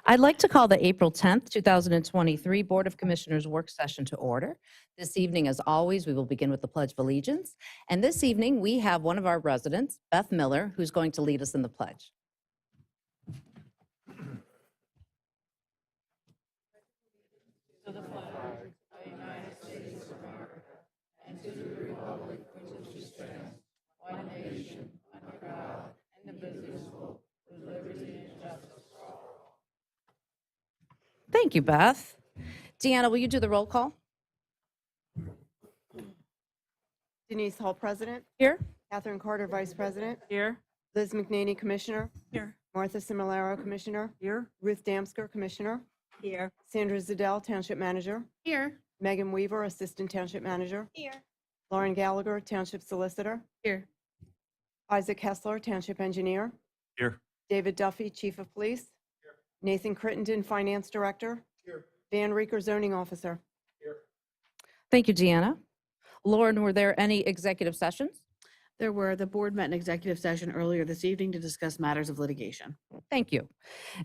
I'd like to call the April 10th, 2023 Board of Commissioners work session to order. This evening, as always, we will begin with the Pledge of Allegiance. And this evening, we have one of our residents, Beth Miller, who's going to lead us in the pledge. To the flag of the United States of America and to the republic for which it stands, one nation, under God, indivisible, with liberty and justice for all. Thank you, Beth. Deanna, will you do the roll call? Denise Hall, President. Here. Catherine Carter, Vice President. Here. Liz McNaney, Commissioner. Here. Martha Similaro, Commissioner. Here. Ruth Damsker, Commissioner. Here. Sandra Zidell, Township Manager. Here. Megan Weaver, Assistant Township Manager. Here. Lauren Gallagher, Township Solicitor. Here. Isaac Kessler, Township Engineer. Here. David Duffy, Chief of Police. Here. Nathan Crittenden, Finance Director. Here. Van Reeker, Zoning Officer. Here. Thank you, Deanna. Lauren, were there any executive sessions? There were. The board met in executive session earlier this evening to discuss matters of litigation. Thank you.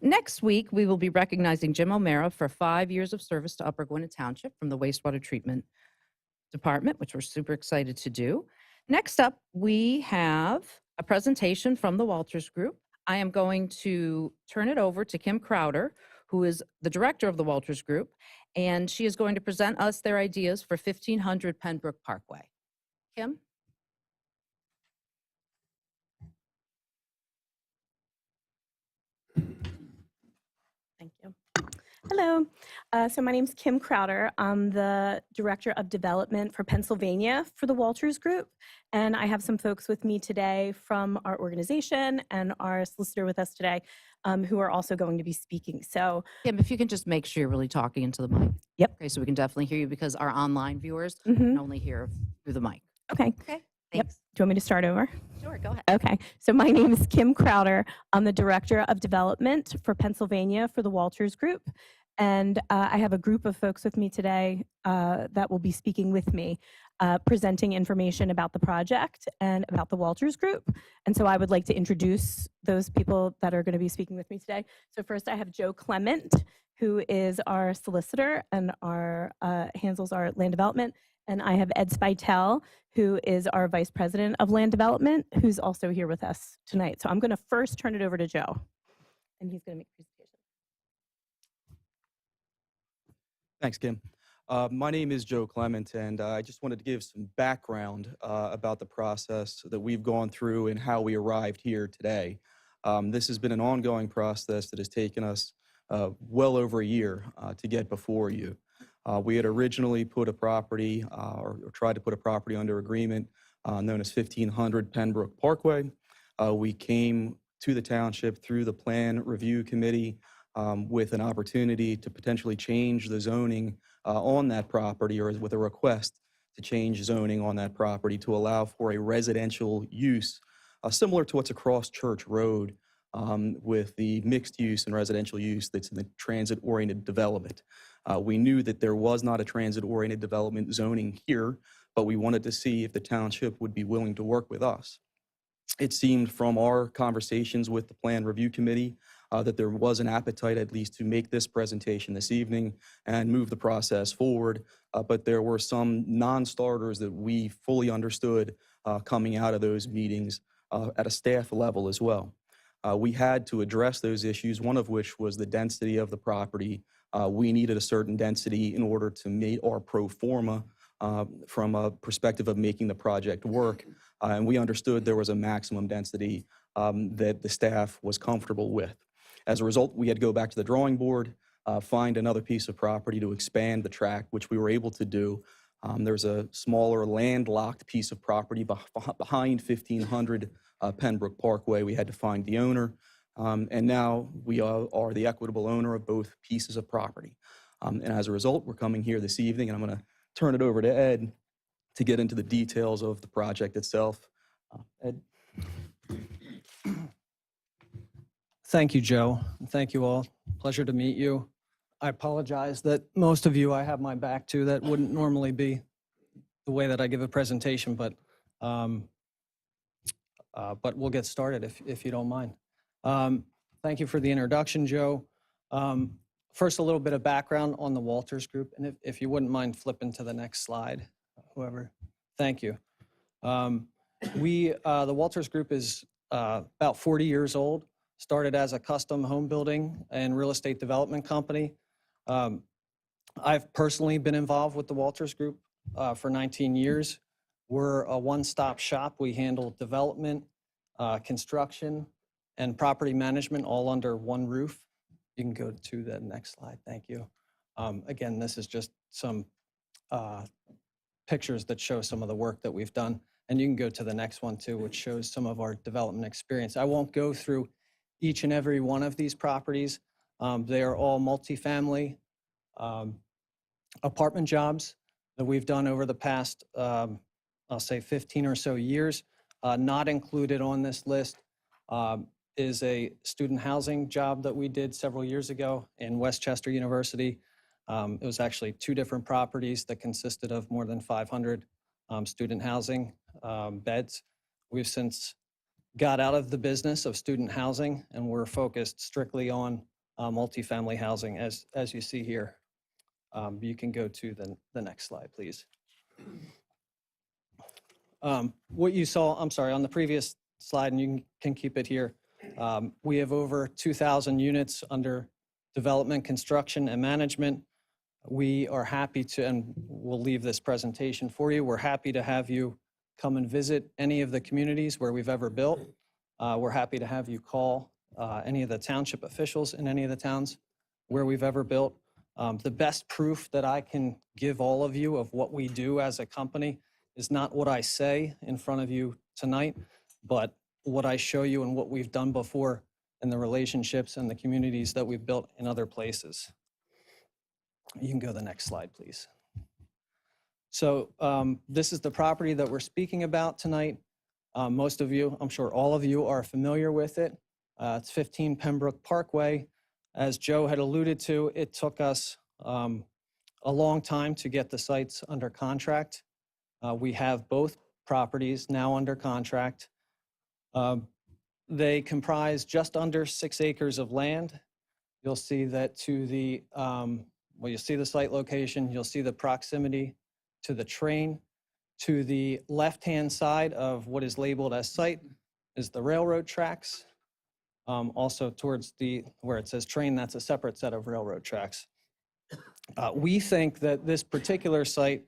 Next week, we will be recognizing Jim O'Mara for 5 years of service to Upper Gwynedd Township from the Wastewater Treatment Department, which we're super excited to do. Next up, we have a presentation from the Walters Group. I am going to turn it over to Kim Crowder, who is the director of the Walters Group, and she is going to present us their ideas for 1500 Penbrook Parkway. Kim? Thank you. Hello. So my name's Kim Crowder. I'm the Director of Development for Pennsylvania for the Walters Group. And I have some folks with me today from our organization and our solicitor with us today who are also going to be speaking. So Kim, if you can just make sure you're really talking into the mic. Yep. Okay, so we can definitely hear you because our online viewers mhm. can only hear through the mic. Okay. Okay, Yep. thanks. Do you want me to start over? Sure, go ahead. Okay, so my name is Kim Crowder. I'm the Director of Development for Pennsylvania for the Walters Group. And I have a group of folks with me today that will be speaking with me, presenting information about the project and about the Walters Group. And so I would like to introduce those people that are going to be speaking with me today. So first I have Joe Clement, who is our solicitor and handles our land development. And I have Ed Spitel, who is our Vice President of Land Development, who's also here with us tonight. So I'm going to first turn it over to Joe, and he's going to make a presentation. Thanks, Kim. My name is Joe Clement, and I just wanted to give some background about the process that we've gone through and how we arrived here today. This has been an ongoing process that has taken us well over a year to get before you. We had originally put a property or tried to put a property under agreement known as 1500 Penbrook Parkway. We came to the township through the Plan Review Committee with an opportunity to potentially change the zoning on that property, or with a request to change zoning on that property to allow for a residential use similar to what's across Church Road with the mixed use and residential use that's in the transit-oriented development. We knew that there was not a transit-oriented development zoning here, but we wanted to see if the township would be willing to work with us. It seemed from our conversations with the Plan Review Committee that there was an appetite at least to make this presentation this evening and move the process forward, but there were some non-starters that we fully understood coming out of those meetings at a staff level as well. We had to address those issues, one of which was the density of the property. We needed a certain density in order to meet our pro forma from a perspective of making the project work. And we understood there was a maximum density that the staff was comfortable with. As a result, we had to go back to the drawing board, find another piece of property to expand the tract, which we were able to do. There's a smaller landlocked piece of property behind 1500 Penbrook Parkway. We had to find the owner, and now we are the equitable owner of both pieces of property. And as a result, we're coming here this evening, and I'm going to turn it over to Ed to get into the details of the project itself. Ed? Thank you, Joe. And thank you all. Pleasure to meet you. I apologize that most of you I have my back to. That wouldn't normally be the way that I give a presentation, but we'll get started if you don't mind. Thank you for the introduction, Joe. First, a little bit of background on the Walters Group, and if you wouldn't mind flipping to the next slide, whoever. Thank you. The Walters Group is about 40 years old, started as a custom home building and real estate development company. I've personally been involved with the Walters Group for 19 years. We're a one-stop shop. We handle development, construction, and property management all under one roof. You can go to the next slide. Thank you. Again, this is just some pictures that show some of the work that we've done. And you can go to the next one too, which shows some of our development experience. I won't go through each and every one of these properties. They are all multifamily apartment jobs that we've done over the past, I'll say 15 or so years. Not included on this list is a student housing job that we did several years ago in Westchester University. It was actually 2 different properties that consisted of more than 500 student housing beds. We've since got out of the business of student housing, and we're focused strictly on multifamily housing, as you see here. You can go to the next slide, please. What you saw, I'm sorry, on the previous slide, and you can keep it here, we have over 2,000 units under development, construction, and management. We are happy to, and we'll leave this presentation for you, we're happy to have you come and visit any of the communities where we've ever built. We're happy to have you call any of the township officials in any of the towns where we've ever built. The best proof that I can give all of you of what we do as a company is not what I say in front of you tonight, but what I show you and what we've done before and the relationships and the communities that we've built in other places. You can go to the next slide, please. So this is the property that we're speaking about tonight. Most of you, I'm sure all of you, are familiar with it. It's 15 Pembroke Parkway. As Joe had alluded to, it took us a long time to get the sites under contract. We have both properties now under contract. They comprise just under 6 acres of land. You'll see that to the, well, you'll see the site location, you'll see the proximity to the train. To the left-hand side of what is labeled as site is the railroad tracks. Also towards where it says train, that's a separate set of railroad tracks. We think that this particular site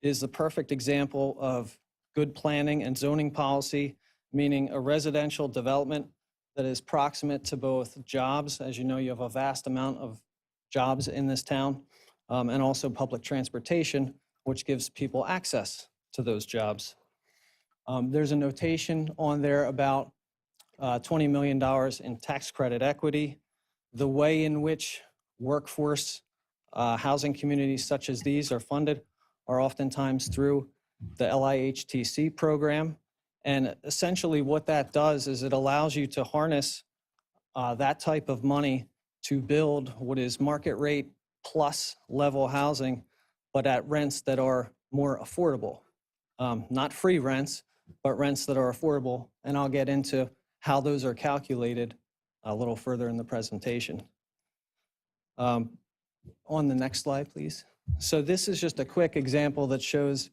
is the perfect example of good planning and zoning policy, meaning a residential development that is proximate to both jobs. As you know, you have a vast amount of jobs in this town, and also public transportation, which gives people access to those jobs. There's a notation on there about $20 million in tax credit equity. The way in which workforce housing communities such as these are funded are oftentimes through the LIHTC program. And essentially what that does is it allows you to harness that type of money to build what is market rate plus level housing, but at rents that are more affordable. Not free rents, but rents that are affordable. And I'll get into how those are calculated a little further in the presentation. On the next slide, please. So this is just a quick example that shows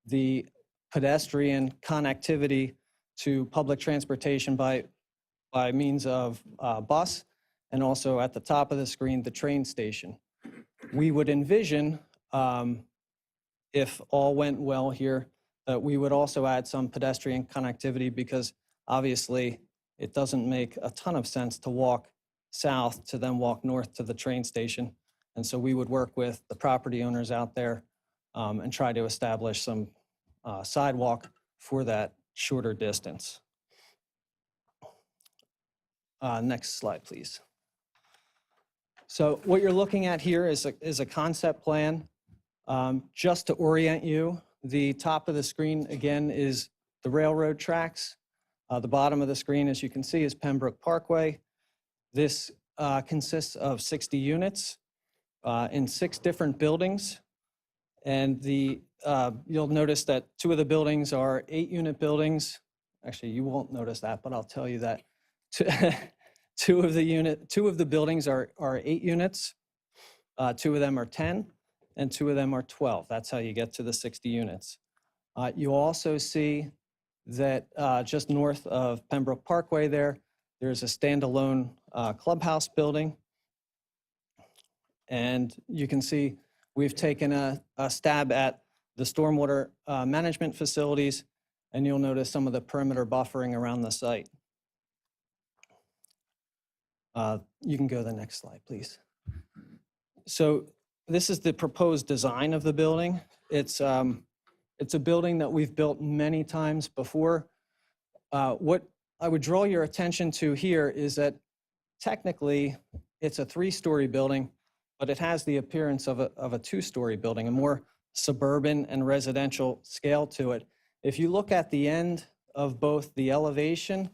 the pedestrian connectivity to public transportation by means of bus, and also at the top of the screen, the train station. We would envision, if all went well here, that we would also add some pedestrian connectivity, because obviously it doesn't make a ton of sense to walk south to then walk north to the train station. And so we would work with the property owners out there and try to establish some sidewalk for that shorter distance. Next slide, please. So what you're looking at here is a concept plan. Just to orient you, the top of the screen, again, is the railroad tracks. The bottom of the screen, as you can see, is Pembroke Parkway. This consists of 60 units in 6 different buildings. And you'll notice that 2 of the buildings are 8-unit buildings. Actually, you won't notice that, but I'll tell you that. Two of the buildings are 8 units. 2 of them are 10, and 2 of them are 12. That's how you get to the 60 units. You also see that just north of Pembroke Parkway there's a standalone clubhouse building. And you can see we've taken a stab at the stormwater management facilities, and you'll notice some of the perimeter buffering around the site. You can go to the next slide, please. So this is the proposed design of the building. It's a building that we've built many times before. What I would draw your attention to here is that technically it's a 3-story building, but it has the appearance of a 2-story building, a more suburban and residential scale to it. If you look at the end of both the elevation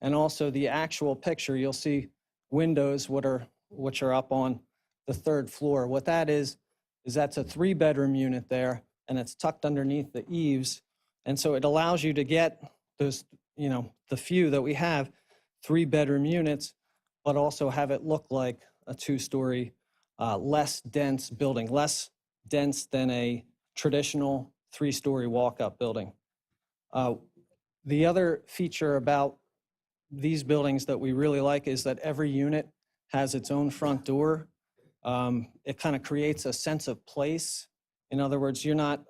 and also the actual picture, you'll see windows which are up on the 3rd floor. What that is that's a 3-bedroom unit there, and it's tucked underneath the eaves. And so it allows you to get those, the few that we have, 3-bedroom units, but also have it look like a 2-story, less dense building, less dense than a traditional 3-story walk-up building. The other feature about these buildings that we really like is that every unit has its own front door. It kind of creates a sense of place. In other words, you're not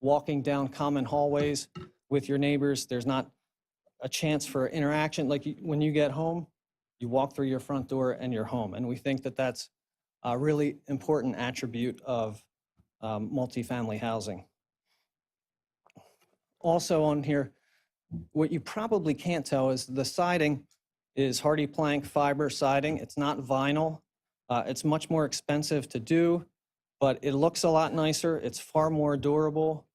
walking down common hallways with your neighbors. There's not a chance for interaction. Like when you get home, you walk through your front door and you're home. And we think that that's a really important attribute of multifamily housing. Also on here, what you probably can't tell is the siding is hardy plank fiber siding. It's not vinyl. It's much more expensive to do, but it looks a lot nicer. It's far more durable.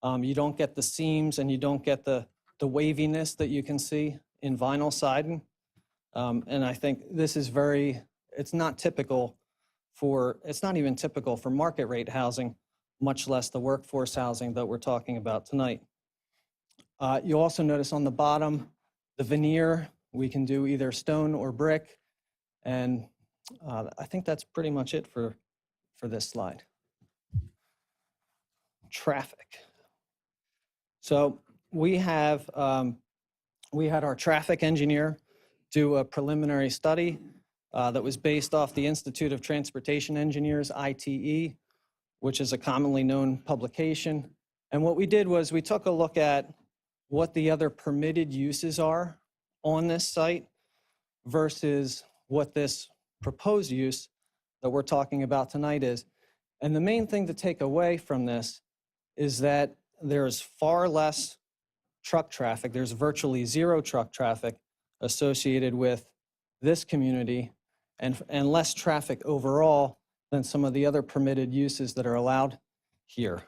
You don't get the seams and you don't get the waviness that you can see in vinyl siding. And I think this is it's not even typical for market rate housing, much less the workforce housing that we're talking about tonight. You also notice on the bottom, the veneer, we can do either stone or brick. And I think that's pretty much it for this slide. Traffic. So we had our traffic engineer do a preliminary study that was based off the Institute of Transportation Engineers, ITE, which is a commonly known publication. And what we did was we took a look at what the other permitted uses are on this site versus what this proposed use that we're talking about tonight is. And the main thing to take away from this is that there's far less truck traffic. There's virtually zero truck traffic associated with this community and less traffic overall than some of the other permitted uses that are allowed here.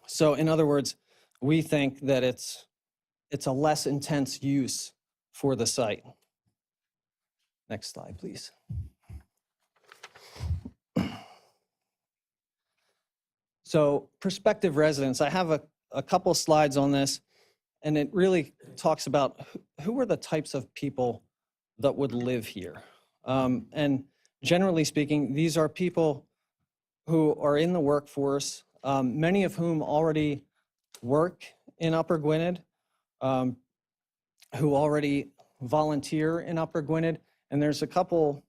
So in other words, we think that it's a less intense use for the site. Next slide, please. So prospective residents, I have a couple slides on this, and it really talks about who are the types of people that would live here. And generally speaking, these are people who are in the workforce, many of whom already work in Upper Gwynedd, who already volunteer in Upper Gwynedd. And there's a couple,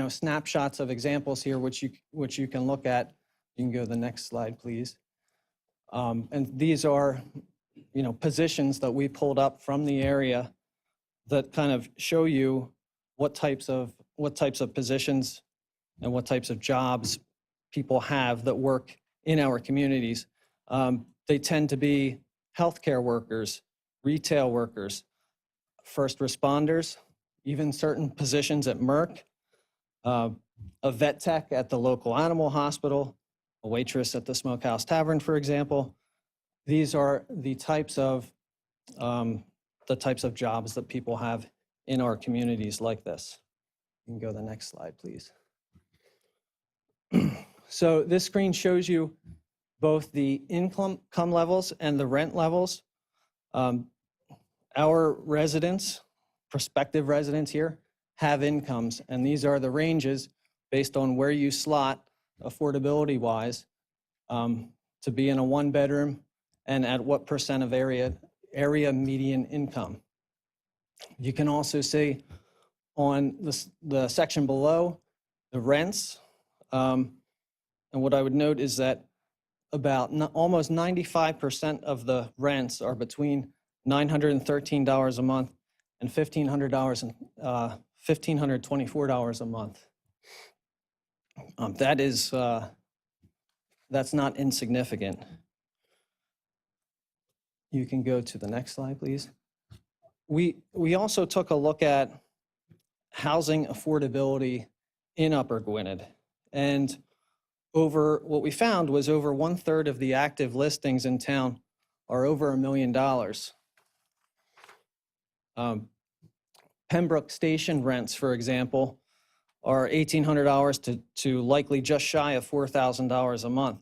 snapshots of examples here which you can look at. You can go to the next slide, please. And these are, positions that we pulled up from the area that kind of show you what types of positions and what types of jobs people have that work in our communities. They tend to be healthcare workers, retail workers, first responders, even certain positions at Merck, a vet tech at the local animal hospital, a waitress at the Smokehouse Tavern, for example. These are the types of jobs that people have in our communities like this. You can go to the next slide, please. So this screen shows you both the income levels and the rent levels. Our residents prospective residents here have incomes, and these are the ranges based on where you slot affordability-wise to be in a one-bedroom and at what percent of area median income. You can also see on the section below the rents, and what I would note is that about almost 95% of the rents are between $913 a month and $1,500 and $1,524 a month. That's not insignificant. You can go to the next slide, please. We also took a look at housing affordability in Upper Gwynedd, and what we found was over 1/3 of the active listings in town are over $1 million. Pembroke Station rents, for example, are $1,800 to likely just shy of $4,000 a month.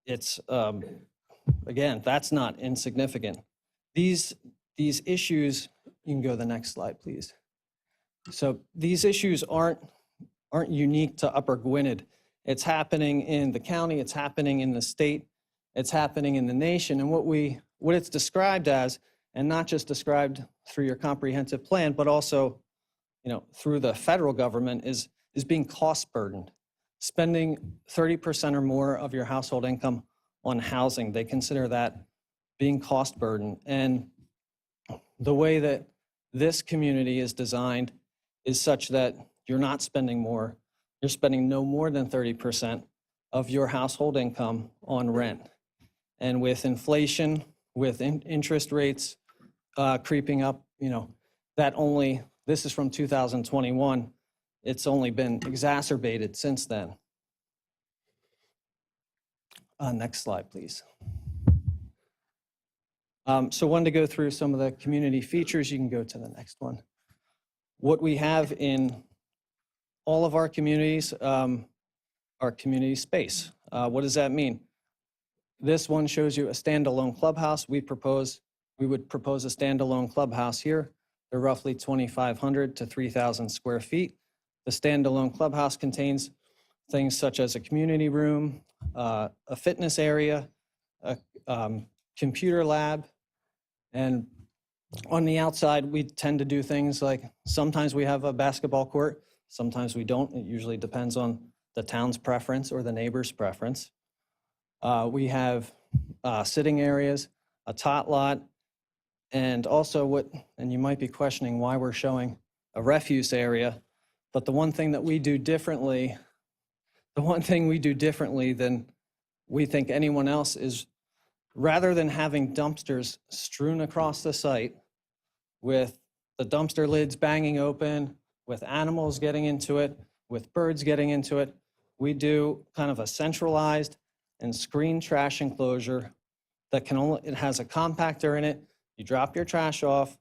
It's, again, that's not insignificant. These issues, you can go to the next slide, please. So these issues aren't unique to Upper Gwynedd. It's happening in the county, it's happening in the state, it's happening in the nation. And what it's described as, and not just described through your comprehensive plan, but also, through the federal government, is being cost burdened. Spending 30% or more of your household income on housing, they consider that being cost burdened. And the way that this community is designed is such that you're not spending more. You're spending no more than 30% of your household income on rent. And with inflation, with interest rates creeping up, this is from 2021. It's only been exacerbated since then. Next slide, please. So wanted to go through some of the community features. You can go to the next one. What we have in all of our communities, our community space. What does that mean? This one shows you a standalone clubhouse. We would propose a standalone clubhouse here. They're roughly 2,500 to 3,000 square feet. The standalone clubhouse contains things such as a community room, a fitness area, a computer lab, and on the outside, we tend to do things like sometimes we have a basketball court, sometimes we don't. It usually depends on the town's preference or the neighbor's preference. We have sitting areas, a tot lot, and also and you might be questioning why we're showing a refuse area, but the one thing we do differently than we think anyone else is, rather than having dumpsters strewn across the site with the dumpster lids banging open, with animals getting into it, with birds getting into it, we do kind of a centralized and screened trash enclosure that it has a compactor in it. You drop your trash off.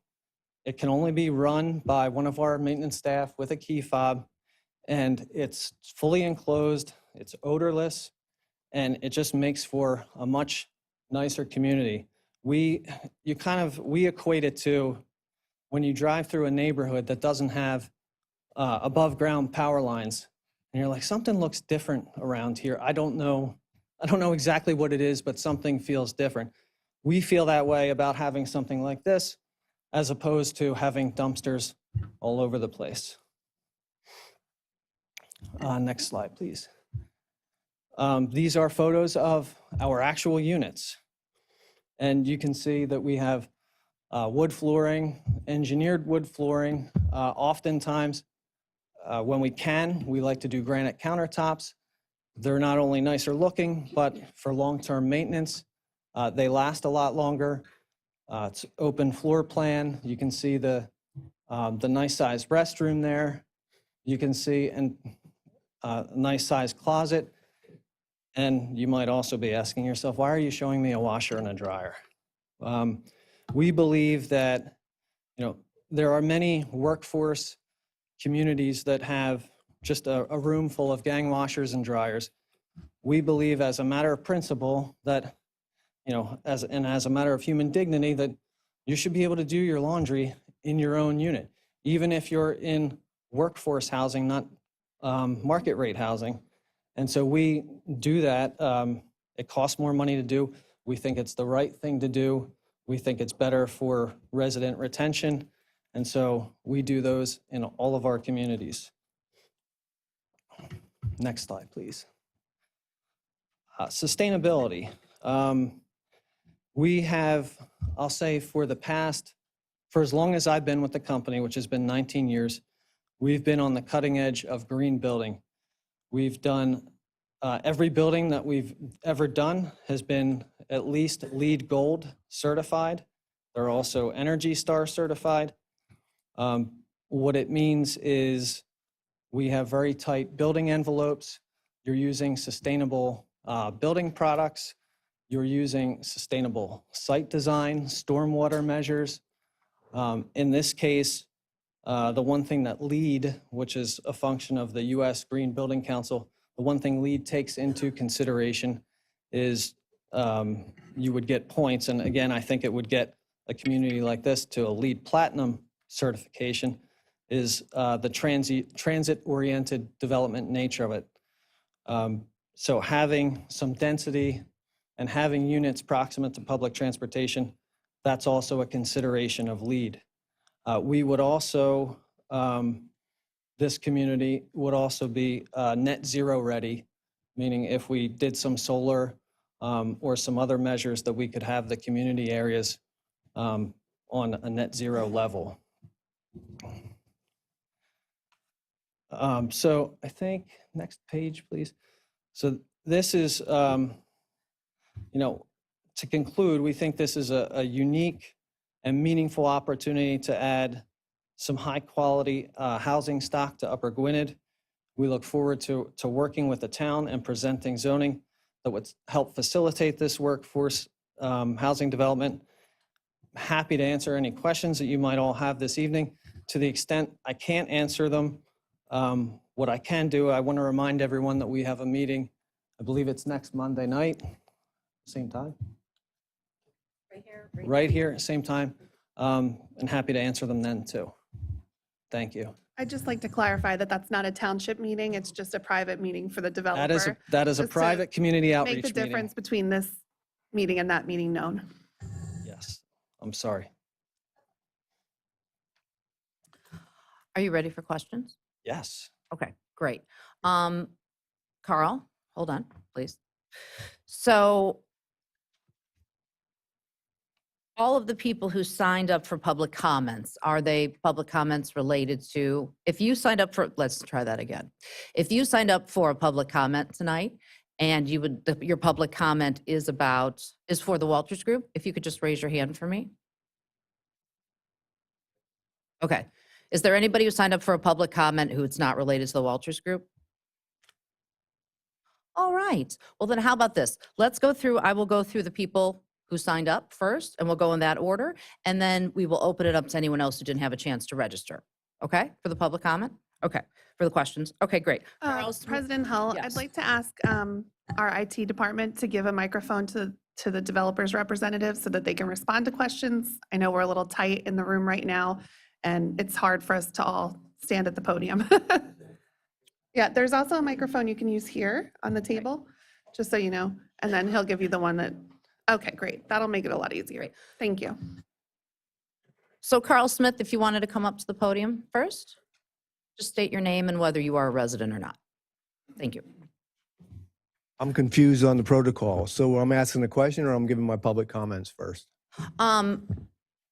It can only be run by one of our maintenance staff with a key fob, and it's fully enclosed, it's odorless, and it just makes for a much nicer community. We equate it to when you drive through a neighborhood that doesn't have above ground power lines, and you're like, something looks different around here. I don't know exactly what it is, but something feels different. We feel that way about having something like this, as opposed to having dumpsters all over the place. Next slide, please. These are photos of our actual units. And you can see that we have wood flooring, engineered wood flooring. Oftentimes, when we can, we like to do granite countertops. They're not only nicer looking, but for long-term maintenance, they last a lot longer. It's open floor plan. You can see the nice sized restroom there. You can see a nice sized closet. And you might also be asking yourself, why are you showing me a washer and a dryer? We believe that, there are many workforce communities that have just a room full of gang washers and dryers. We believe, as a matter of principle, that, as a matter of human dignity, that you should be able to do your laundry in your own unit, even if you're in workforce housing, not market rate housing. And so we do that. It costs more money to do. We think it's the right thing to do. We think it's better for resident retention. And so we do those in all of our communities. Next slide, please. Sustainability. We have, I'll say for as long as I've been with the company, which has been 19 years, we've been on the cutting edge of green building. We've done, every building that we've ever done has been at least LEED Gold certified. They're also Energy Star certified. What it means is we have very tight building envelopes. You're using sustainable building products. You're using sustainable site design, stormwater measures. In this case, the one thing that LEED, which is a function of the U.S. Green Building Council, the one thing LEED takes into consideration is you would get points. And again, I think it would get a community like this to a LEED Platinum certification, is the transit-oriented development nature of it. So having some density and having units proximate to public transportation, that's also a consideration of LEED. We would also, this community would also be net zero ready, meaning if we did some solar or some other measures that we could have the community areas on a net zero level. So I think, next page, please. So this is, to conclude, we think this is a unique and meaningful opportunity to add some high quality housing stock to Upper Gwynedd. We look forward to working with the town and presenting zoning that would help facilitate this workforce housing development. Happy to answer any questions that you might all have this evening. To the extent I can't answer them, what I can do, I want to remind everyone that we have a meeting, I believe it's next Monday night, same time? Right here, same time, and happy to answer them then too. Thank you. I'd just like to clarify that that's not a township meeting, it's just a private meeting for the developer. That is a Just to private community outreach Make the meeting. difference between this meeting and that meeting known. Yes, I'm sorry. Are you ready for questions? Yes. Okay, great. Carl, hold on, please. So all of the people who signed up for public comments, are they public comments related to, if you signed up for, let's try that again. If you signed up for a public comment tonight and you would, your public comment is for the Walters Group, if you could just raise your hand for me. Okay. Is there anybody who signed up for a public comment who it's not related to the Walters Group? All right. Well, then how about this? I will go through the people who signed up first, and we'll go in that order. And then we will open it up to anyone else who didn't have a chance to register. Okay? For the public comment? Okay. For the questions? Okay, great. Carl Smith- President Hull, Yes. I'd like to ask our IT department to give a microphone to the developers representative so that they can respond to questions. I know we're a little tight in the room right now, and it's hard for us to all stand at the podium. Yeah, there's also a microphone you can use here on the table, just so you know, and then he'll give you the one that, okay, great. That'll make it a lot easier. Great. Thank you. So Carl Smith, if you wanted to come up to the podium first, just state your name and whether you are a resident or not. Thank you. I'm confused on the protocol. So I'm asking a question or I'm giving my public comments first?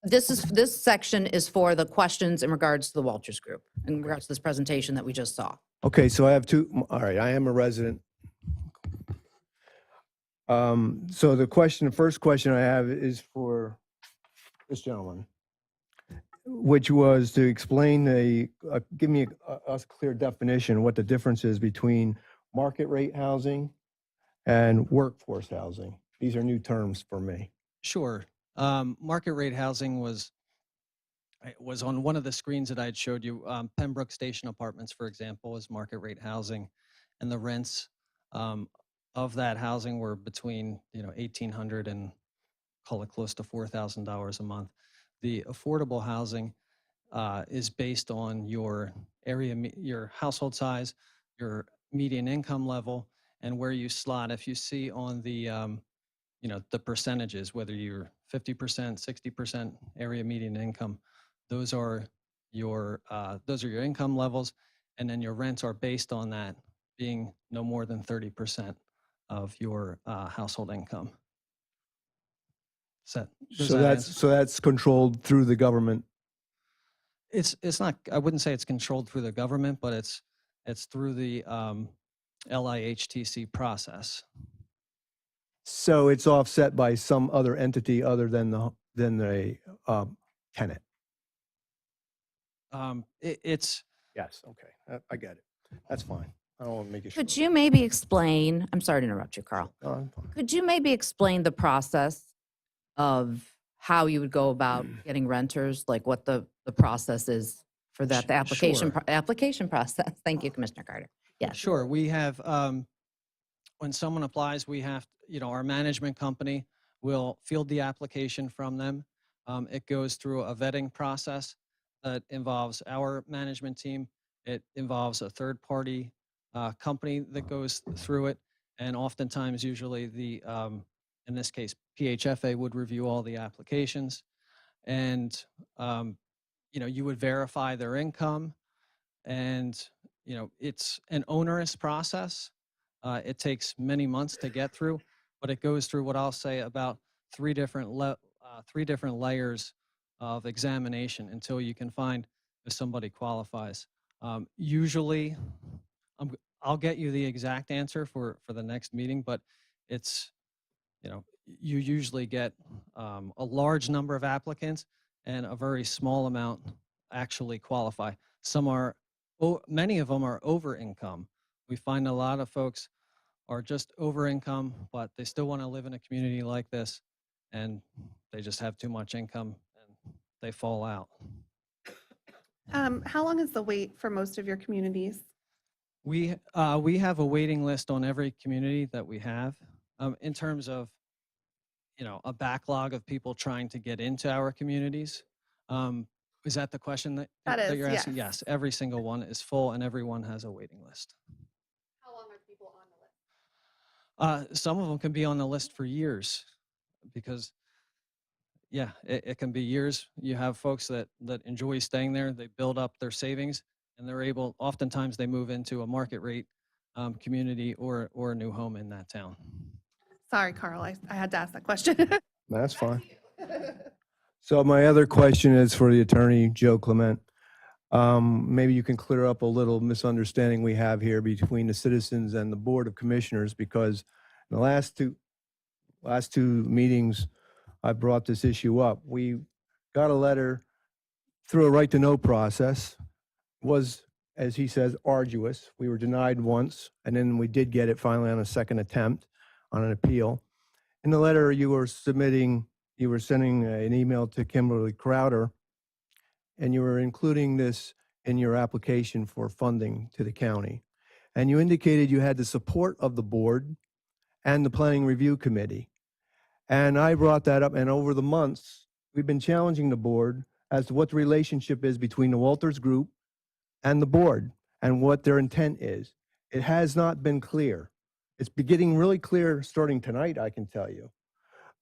This section is for the questions in regards to the Walters Group, in regards to this presentation that we just saw. Okay, so I have two, all right, I am a resident. So the first question I have is for this gentleman, which was to explain give me a clear definition of what the difference is between market rate housing and workforce housing. These are new terms for me. Sure. Market rate housing was on one of the screens that I had showed you. Pembroke Station Apartments, for example, is market rate housing, and the rents of that housing were between $1,800 and call it close to $4,000 a month. The affordable housing is based on your your household size, your median income level, and where you slot. If you see on the the percentages, whether you're 50%, 60% area median income, those are your income levels, and then your rents are based on that being no more than 30% of your household income. Does So that answer? that's controlled through the government. It's not. I wouldn't say it's controlled through the government, but it's through the LIHTC process. So it's offset by some other entity other than the tenant. It's Yes. Okay. I get it. That's fine. I don't want to make it. Could you maybe explain, I'm sorry to interrupt you, Carl. No, I'm fine. Could you maybe explain the process of how you would go about getting renters, like what the process is for that, the application, Sure. application process? Thank you, Commissioner Carter. Yes. Sure. We have, when someone applies, we have, our management company will field the application from them. It goes through a vetting process that involves our management team. It involves a third-party company that goes through it. And oftentimes, usually in this case, PHFA would review all the applications. And, you would verify their income. And, it's an onerous process. It takes many months to get through, but it goes through what I'll say about three different layers of examination until you can find if somebody qualifies. Usually, I'll get you the exact answer for the next meeting, but it's, you usually get a large number of applicants and a very small amount actually qualify. Many of them are over income. We find a lot of folks are just over income, but they still want to live in a community like this, and they just have too much income and they fall out. How long is the wait for most of your communities? We have a waiting list on every community that we have. In terms of a backlog of people trying to get into our communities. Is that the question that you're asking? Yes, every single one is full and everyone has a waiting list. How long are people on the list? Some of them can be on the list for years because, yeah, it can be years. You have folks that enjoy staying there. They build up their savings and oftentimes they move into a market rate community or a new home in that town. Sorry, Carl, I had to ask that question. That's fine. So my other question is for the attorney, Joe Clement. Maybe you can clear up a little misunderstanding we have here between the citizens and the Board of Commissioners, because in the last two meetings, I brought this issue up. We got a letter through a right to know process. Was, as he says, arduous. We were denied once, and then we did get it finally on a second attempt on an appeal. In the letter you were sending an email to Kimberly Crowder, and you were including this in your application for funding to the county. And you indicated you had the support of the board and the Planning Review Committee. And I brought that up, and over the months, we've been challenging the board as to what the relationship is between the Walters Group and the board and what their intent is. It has not been clear. It's getting really clear starting tonight, I can tell you.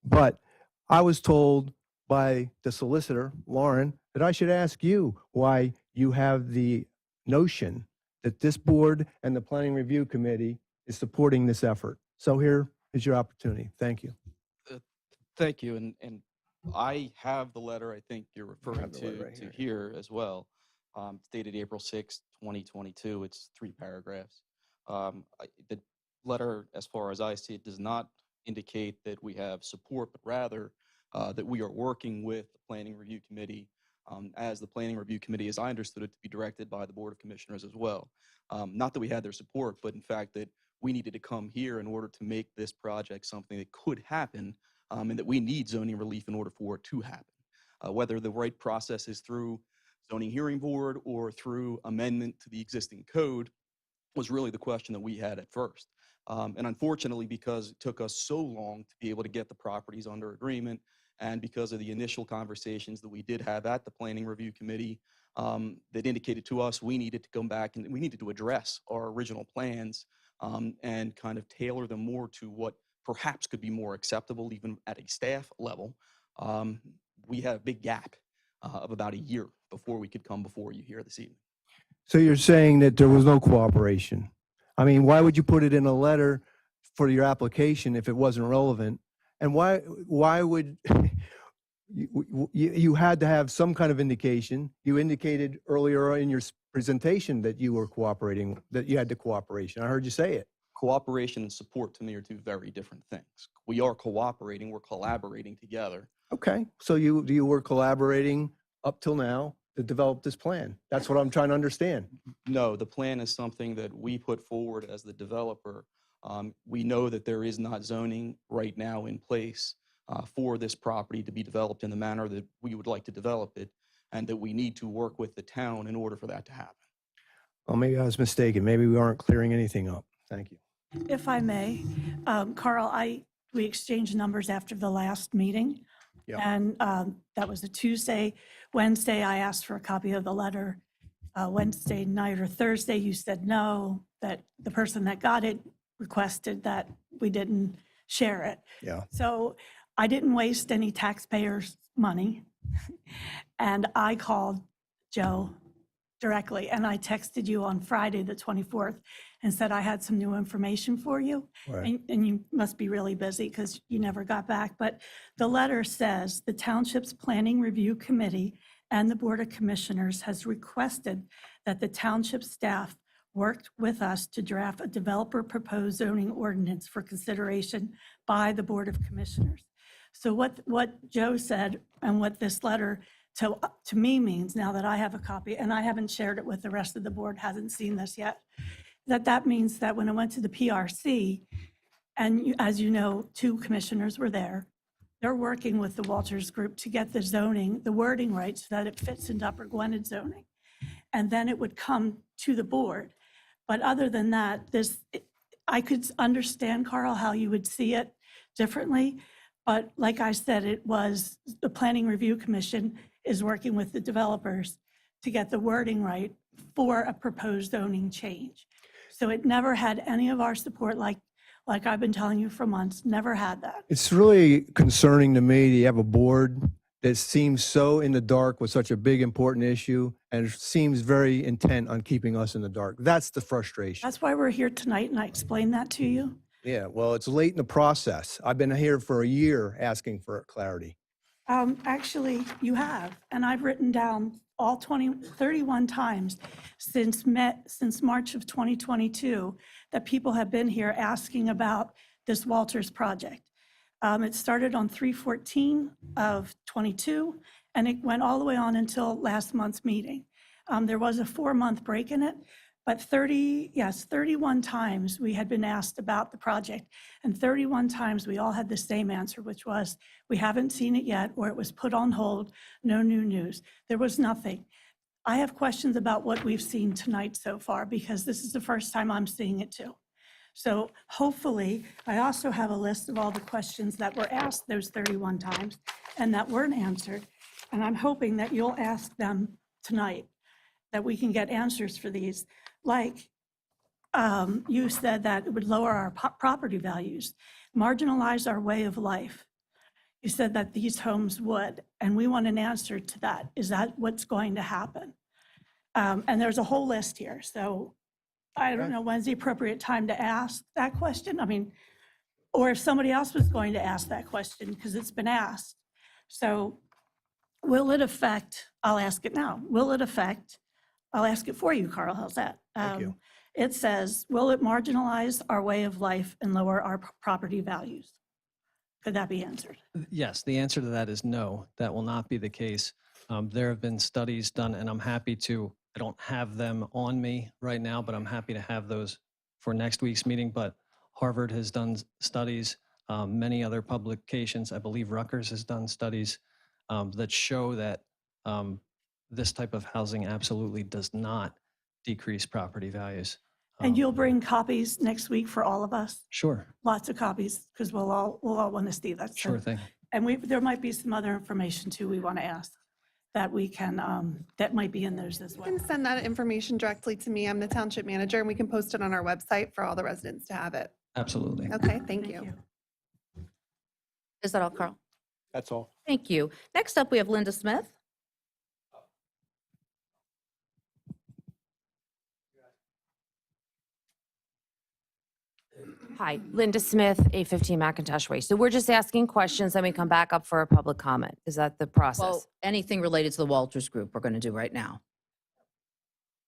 But I was told by the solicitor, Lauren, that I should ask you why you have the notion that this board and the Planning Review Committee is supporting this effort. So here is your opportunity. Thank you. Thank you. And I have the letter I think you're referring the letter to, right to here. here as well. It's dated April 6, 2022. It's 3 paragraphs. The letter, as far as I see it, does not indicate that we have support, but rather that we are working with the Planning Review Committee, as the Planning Review Committee, as I understood it, to be directed by the Board of Commissioners as well. Not that we had their support, but in fact that we needed to come here in order to make this project something that could happen, and that we need zoning relief in order for it to happen. Whether the right process is through zoning hearing board or through amendment to the existing code was really the question that we had at first. And unfortunately, because it took us so long to be able to get the properties under agreement And because of the initial conversations that we did have at the Planning Review Committee, that indicated to us we needed to come back and we needed to address our original plans and kind of tailor them more to what perhaps could be more acceptable even at a staff level. We had a big gap of about a year before we could come before you here this evening. So you're saying that there was no cooperation? I mean, why would you put it in a letter for your application if it wasn't relevant? And why would, you had to have some kind of indication. You indicated earlier in your presentation that you were cooperating, that you had the cooperation. I heard you say it. Cooperation and support to me are two very different things. We are cooperating, we're collaborating together. Okay, so you were collaborating up till now to develop this plan. That's what I'm trying to understand. No, the plan is something that we put forward as the developer. We know that there is not zoning right now in place for this property to be developed in the manner that we would like to develop it, and that we need to work with the town in order for that to happen. Well, maybe I was mistaken. Maybe we aren't clearing anything up. Thank you. If I may, Carl, we exchanged numbers after the last meeting. Yeah. And that was a Tuesday. Wednesday, I asked for a copy of the letter. Wednesday night or Thursday, you said no, that the person that got it requested that we didn't share it. Yeah. So I didn't waste any taxpayers' money. And I called Joe directly, and I texted you on Friday, the 24th, and said I had some new information for you. Right. And you must be really busy because you never got back. But the letter says the Township's Planning Review Committee and the Board of Commissioners has requested that the Township staff worked with us to draft a developer proposed zoning ordinance for consideration by the Board of Commissioners. So what Joe said and what this letter to me means, now that I have a copy, and I haven't shared it with the rest of the board, hasn't seen this yet, that means that when I went to the PRC, and as you know, 2 commissioners were there, they're working with the Walters Group to get the zoning, the wording right so that it fits into Upper Gwynedd zoning. And then it would come to the board. But other than that, I could understand, Carl, how you would see it differently. But like I said, it was the Planning Review Commission is working with the developers to get the wording right for a proposed zoning change. So it never had any of our support, like I've been telling you for months, never had that. It's really concerning to me that you have a board that seems so in the dark with such a big, important issue and seems very intent on keeping us in the dark. That's the frustration. That's why we're here tonight, and I explained that to you. Yeah, well, it's late in the process. I've been here for a year asking for clarity. Actually, you have, and I've written down all 31 times since March of 2022 that people have been here asking about this Walters project. It started on 3/14 of 22, and it went all the way on until last month's meeting. There was a 4-month break in it, but 31 times we had been asked about the project, and 31 times we all had the same answer, which was, we haven't seen it yet, or it was put on hold, no new news. There was nothing. I have questions about what we've seen tonight so far, because this is the first time I'm seeing it too. So hopefully, I also have a list of all the questions that were asked those 31 times and that weren't answered. And I'm hoping that you'll ask them tonight, that we can get answers for these. Like you said that it would lower our property values, marginalize our way of life. You said that these homes would, and we want an answer to that. Is that what's going to happen? And there's a whole list here. So I don't know when's the appropriate time to ask that question. I mean, or if somebody else was going to ask that question, because it's been asked. So will it affect, I'll ask it now. Will it affect, I'll ask it for you, Carl, how's that? Thank you. It says, will it marginalize our way of life and lower our property values? Could that be answered? Yes, the answer to that is no, that will not be the case. There have been studies done, and I'm happy to, I don't have them on me right now, but I'm happy to have those for next week's meeting. But Harvard has done studies, many other publications, I believe Rutgers has done studies that show that this type of housing absolutely does not decrease property values. And you'll bring copies next week for all of us? Sure, Lots of copies, because we'll all want to see that. So sure thing. And there might be some other information too we want to ask that we can, that might be in theirs as You well. can send that information directly to me. I'm the township manager, and we can post it on our website for all the residents to have it. Absolutely. Okay, thank you. Is that all, Carl? That's all. Thank you. Next up, we have Linda Smith. Hi, Linda Smith, 815 McIntosh Way. So we're just asking questions, then we come back up for a public comment. Is that the Well, process? anything related to the Walters Group, we're going to do right now.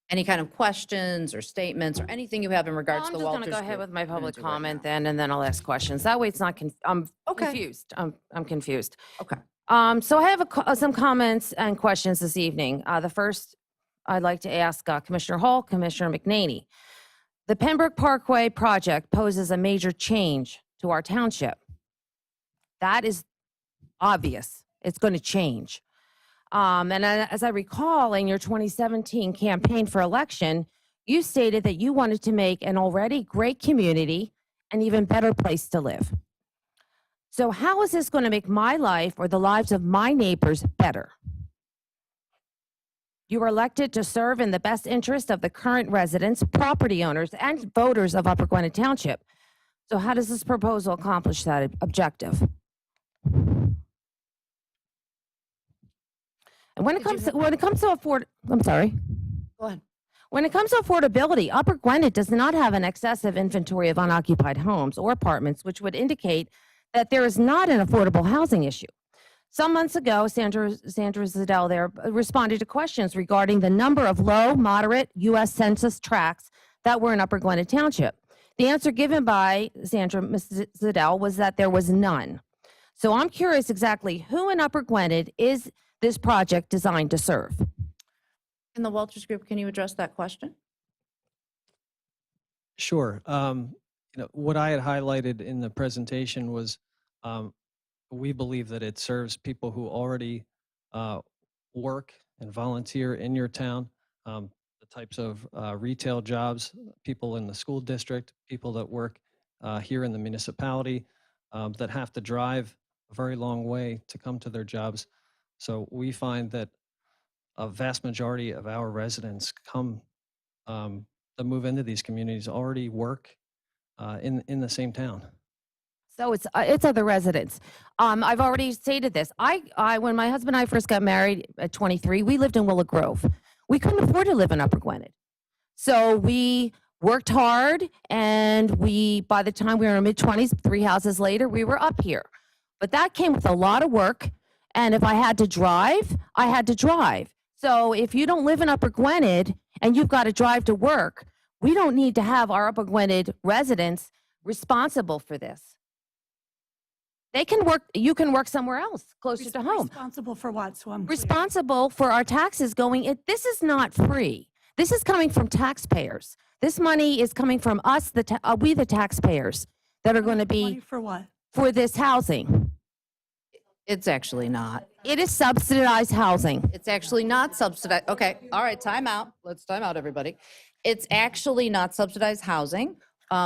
Any kind of questions or statements or anything you have in Well, regards I'm to the just Walters going Group. to go ahead with my we're gonna public do right comment now. then, and then I'll ask questions. That way it's not, I'm Okay. confused. I'm confused. Okay. So I have some comments and questions this evening. The first, I'd like to ask Commissioner Hall, Commissioner McNaney. The Pembroke Parkway project poses a major change to our township. That is obvious. It's going to change. As I recall, in your 2017 campaign for election, you stated that you wanted to make an already great community an even better place to live. So how is this going to make my life or the lives of my neighbors better? You were elected to serve in the best interest of the current residents, property owners, and voters of Upper Gwynedd Township. So how does this proposal accomplish that objective? And when it comes to I'm sorry. Go ahead. When it comes to affordability, Upper Gwynedd does not have an excessive inventory of unoccupied homes or apartments, which would indicate that there is not an affordable housing issue. Some months ago, Sandra Zedell there responded to questions regarding the number of low, moderate U.S. Census tracts that were in Upper Gwynedd Township. The answer given by Ms. Zedell was that there was none. So I'm curious exactly who in Upper Gwynedd is this project designed to serve? In the Walters Group, can you address that question? Sure. What I had highlighted in the presentation was we believe that it serves people who already work and volunteer in your town, the types of retail jobs, people in the school district, people that work here in the municipality that have to drive a very long way to come to their jobs. So we find that a vast majority of our residents that move into these communities already work in the same town. So it's other residents. I've already stated this. When my husband and I first got married at 23, we lived in Willow Grove. We couldn't afford to live in Upper Gwynedd. So we worked hard, and by the time we were in our mid-20s, 3 houses later, we were up here. But that came with a lot of work, and if I had to drive, I had to drive. So if you don't live in Upper Gwynedd and you've got to drive to work, we don't need to have our Upper Gwynedd residents responsible for this. They can work, you can work somewhere else, closer to home. Responsible for what? So I'm clear. Responsible for our taxes this is not free. This is coming from taxpayers. This money is coming from us, we the taxpayers that are going to Money be for what? for this housing. It's actually not. It is subsidized housing. It's actually not subsidized. Okay, all right, time out. Let's time out, everybody. It's actually not subsidized housing.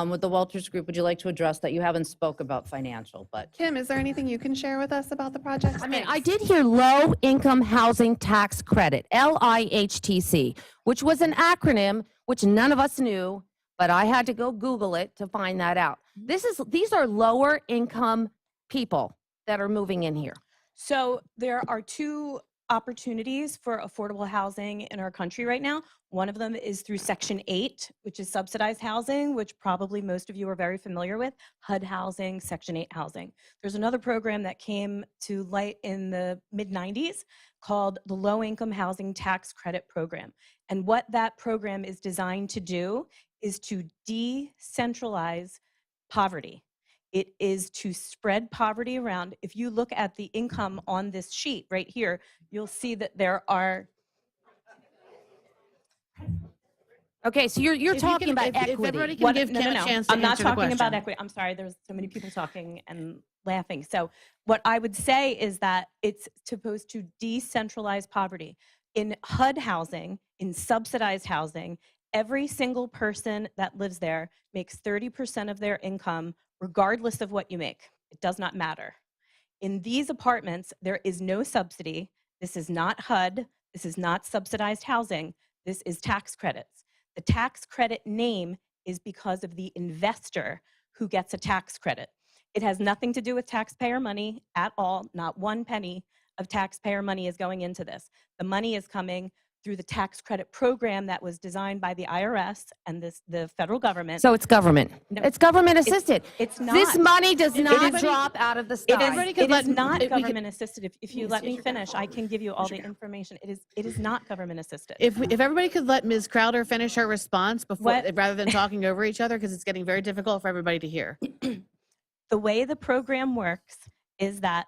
With the Walters Group, would you like to address that? You haven't spoke about financial, but Kim, is there anything you can share with us about the project? I mean, I did hear low income housing tax credit, LIHTC, which was an acronym which none of us knew, but I had to go Google it to find that out. These are lower income people that are moving in here. So there are two opportunities for affordable housing in our country right now. One of them is through Section 8, which is subsidized housing, which probably most of you are very familiar with, HUD housing, Section 8 housing. There's another program that came to light in the mid-90s called the Low Income Housing Tax Credit Program. And what that program is designed to do is to decentralize poverty. It is to spread poverty around. If you look at the income on this sheet right here, you'll see that there are. Okay, so you're If you talking can- about if equity. everybody can What- give no, Kim no, a no. chance to I'm not answer the talking about question. equity. I'm sorry, there's so many people talking and laughing. So what I would say is that it's supposed to decentralize poverty. In HUD housing, in subsidized housing, every single person that lives there makes 30% of their income regardless of what you make. It does not matter. In these apartments, there is no subsidy. This is not HUD. This is not subsidized housing. This is tax credits. The tax credit name is because of the investor who gets a tax credit. It has nothing to do with taxpayer money at all. Not one penny of taxpayer money is going into this. The money is coming through the tax credit program that was designed by the IRS and the federal government. So it's government. No, It's government assisted. it's This not. money does not everybody- drop out of the It sky. everybody is, could it let- is not we could- government assisted. If you let me finish, I can give you all the information. It is not government assisted. If everybody could let Ms. Crowder finish her response before, What- rather than talking over each other, because it's getting very difficult for everybody to hear. The way the program works is that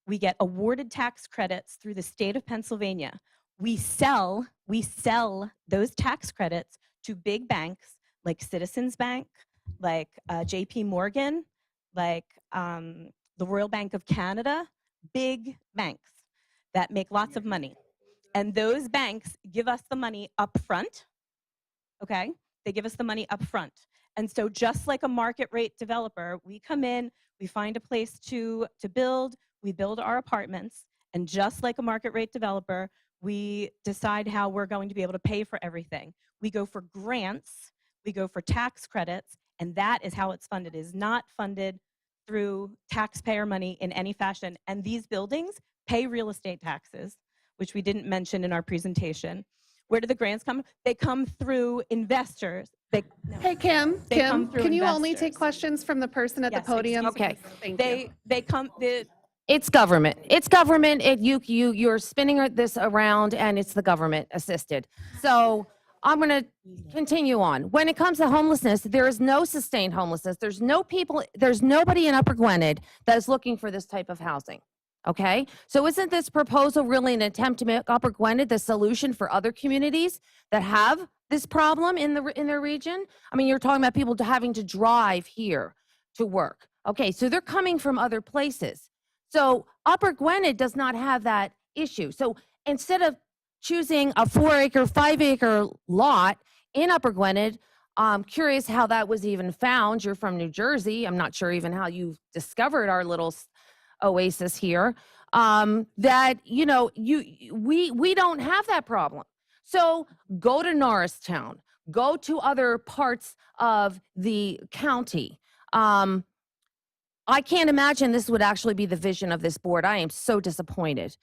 we get awarded tax credits through the state of Pennsylvania. We sell those tax credits to big banks like Citizens Bank, like JP Morgan, like the Royal Bank of Canada, big banks that make lots of money. And those banks give us the money up front, okay? They give us the money up front. And so just like a market rate developer, we come in, we find a place to build, we build our apartments, and just like a market rate developer, we decide how we're going to be able to pay for everything. We go for grants, we go for tax credits, and that is how it's funded. It is not funded through taxpayer money in any fashion. And these buildings pay real estate taxes, which we didn't mention in our presentation. Where do the grants come? They come through investors. Hey, Kim, They come Kim, through can you only investors. take questions from the person at the Yes, podium? excuse me. Thank you. They come, It's government. It's government. You're spinning this around, and it's the government assisted. So I'm going to continue on. When it comes to homelessness, there is no sustained homelessness. There's nobody in Upper Gwynedd that is looking for this type of housing. Okay, so isn't this proposal really an attempt to make Upper Gwynedd the solution for other communities that have this problem in their region? I mean, you're talking about people having to drive here to work. Okay, so they're coming from other places. So Upper Gwynedd does not have that issue. So instead of choosing a 4-acre, 5-acre lot in Upper Gwynedd, I'm curious how that was even found. You're from New Jersey. I'm not sure even how you discovered our little oasis here. That we don't have that problem. So go to Norristown. Go to other parts of the county. I can't imagine this would actually be the vision of this board. I am so disappointed.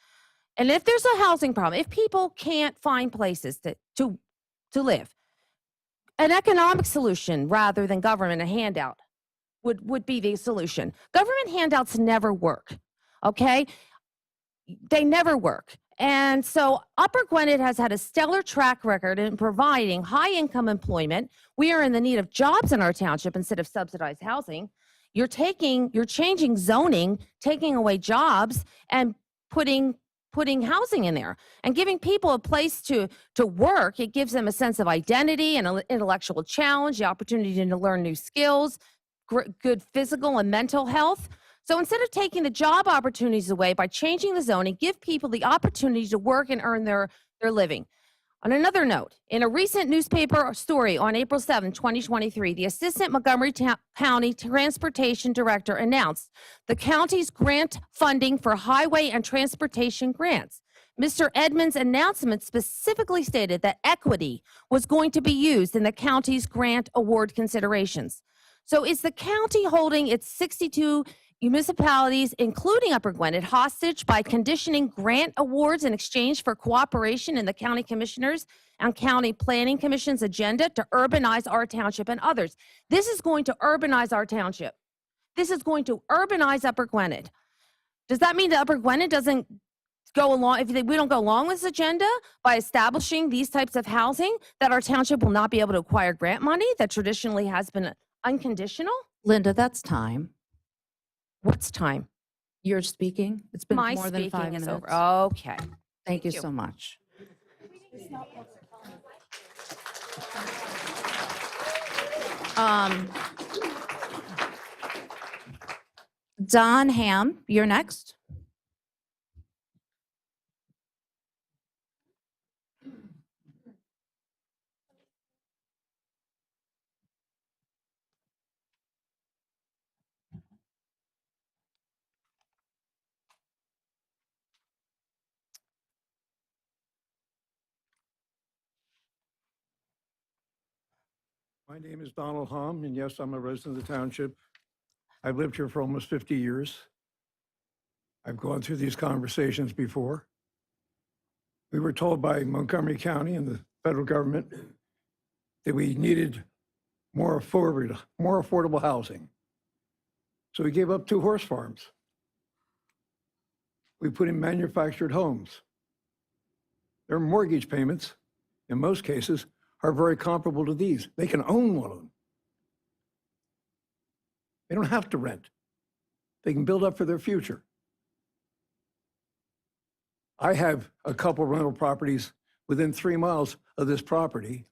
And if there's a housing problem, if people can't find places to live, an economic solution rather than government, a handout would be the solution. Government handouts never work, okay? They never work. And so Upper Gwynedd has had a stellar track record in providing high-income employment. We are in the need of jobs in our township instead of subsidized housing. You're changing zoning, taking away jobs, and putting housing in there and giving people a place to work. It gives them a sense of identity and an intellectual challenge, the opportunity to learn new skills, good physical and mental health. So instead of taking the job opportunities away by changing the zoning, give people the opportunity to work and earn their living. On another note, in a recent newspaper story on April 7, 2023, the Assistant Montgomery County Transportation Director announced the county's grant funding for highway and transportation grants. Mr. Edmonds' announcement specifically stated that equity was going to be used in the county's grant award considerations. So is the county holding its 62 municipalities, including Upper Gwynedd, hostage by conditioning grant awards in exchange for cooperation in the county commissioners and county planning commission's agenda to urbanize our township and others? This is going to urbanize our township. This is going to urbanize Upper Gwynedd. Does that mean that Upper Gwynedd doesn't go along, if we don't go along with this agenda by establishing these types of housing, that our township will not be able to acquire grant money that traditionally has been unconditional? Linda, that's time. What's time? You're speaking. It's been My more than 5 speaking is minutes. over. Okay. Thank you you. so much. Don Ham, you're next. My name is Donald Hom, and yes, I'm a resident of the township. I've lived here for almost 50 years. I've gone through these conversations before. We were told by Montgomery County and the federal government that we needed more affordable housing. So we gave up 2 horse farms. We put in manufactured homes. Their mortgage payments, in most cases, are very comparable to these. They can own one of them. They don't have to rent. They can build up for their future. I have a couple rental properties within 3 miles of this property.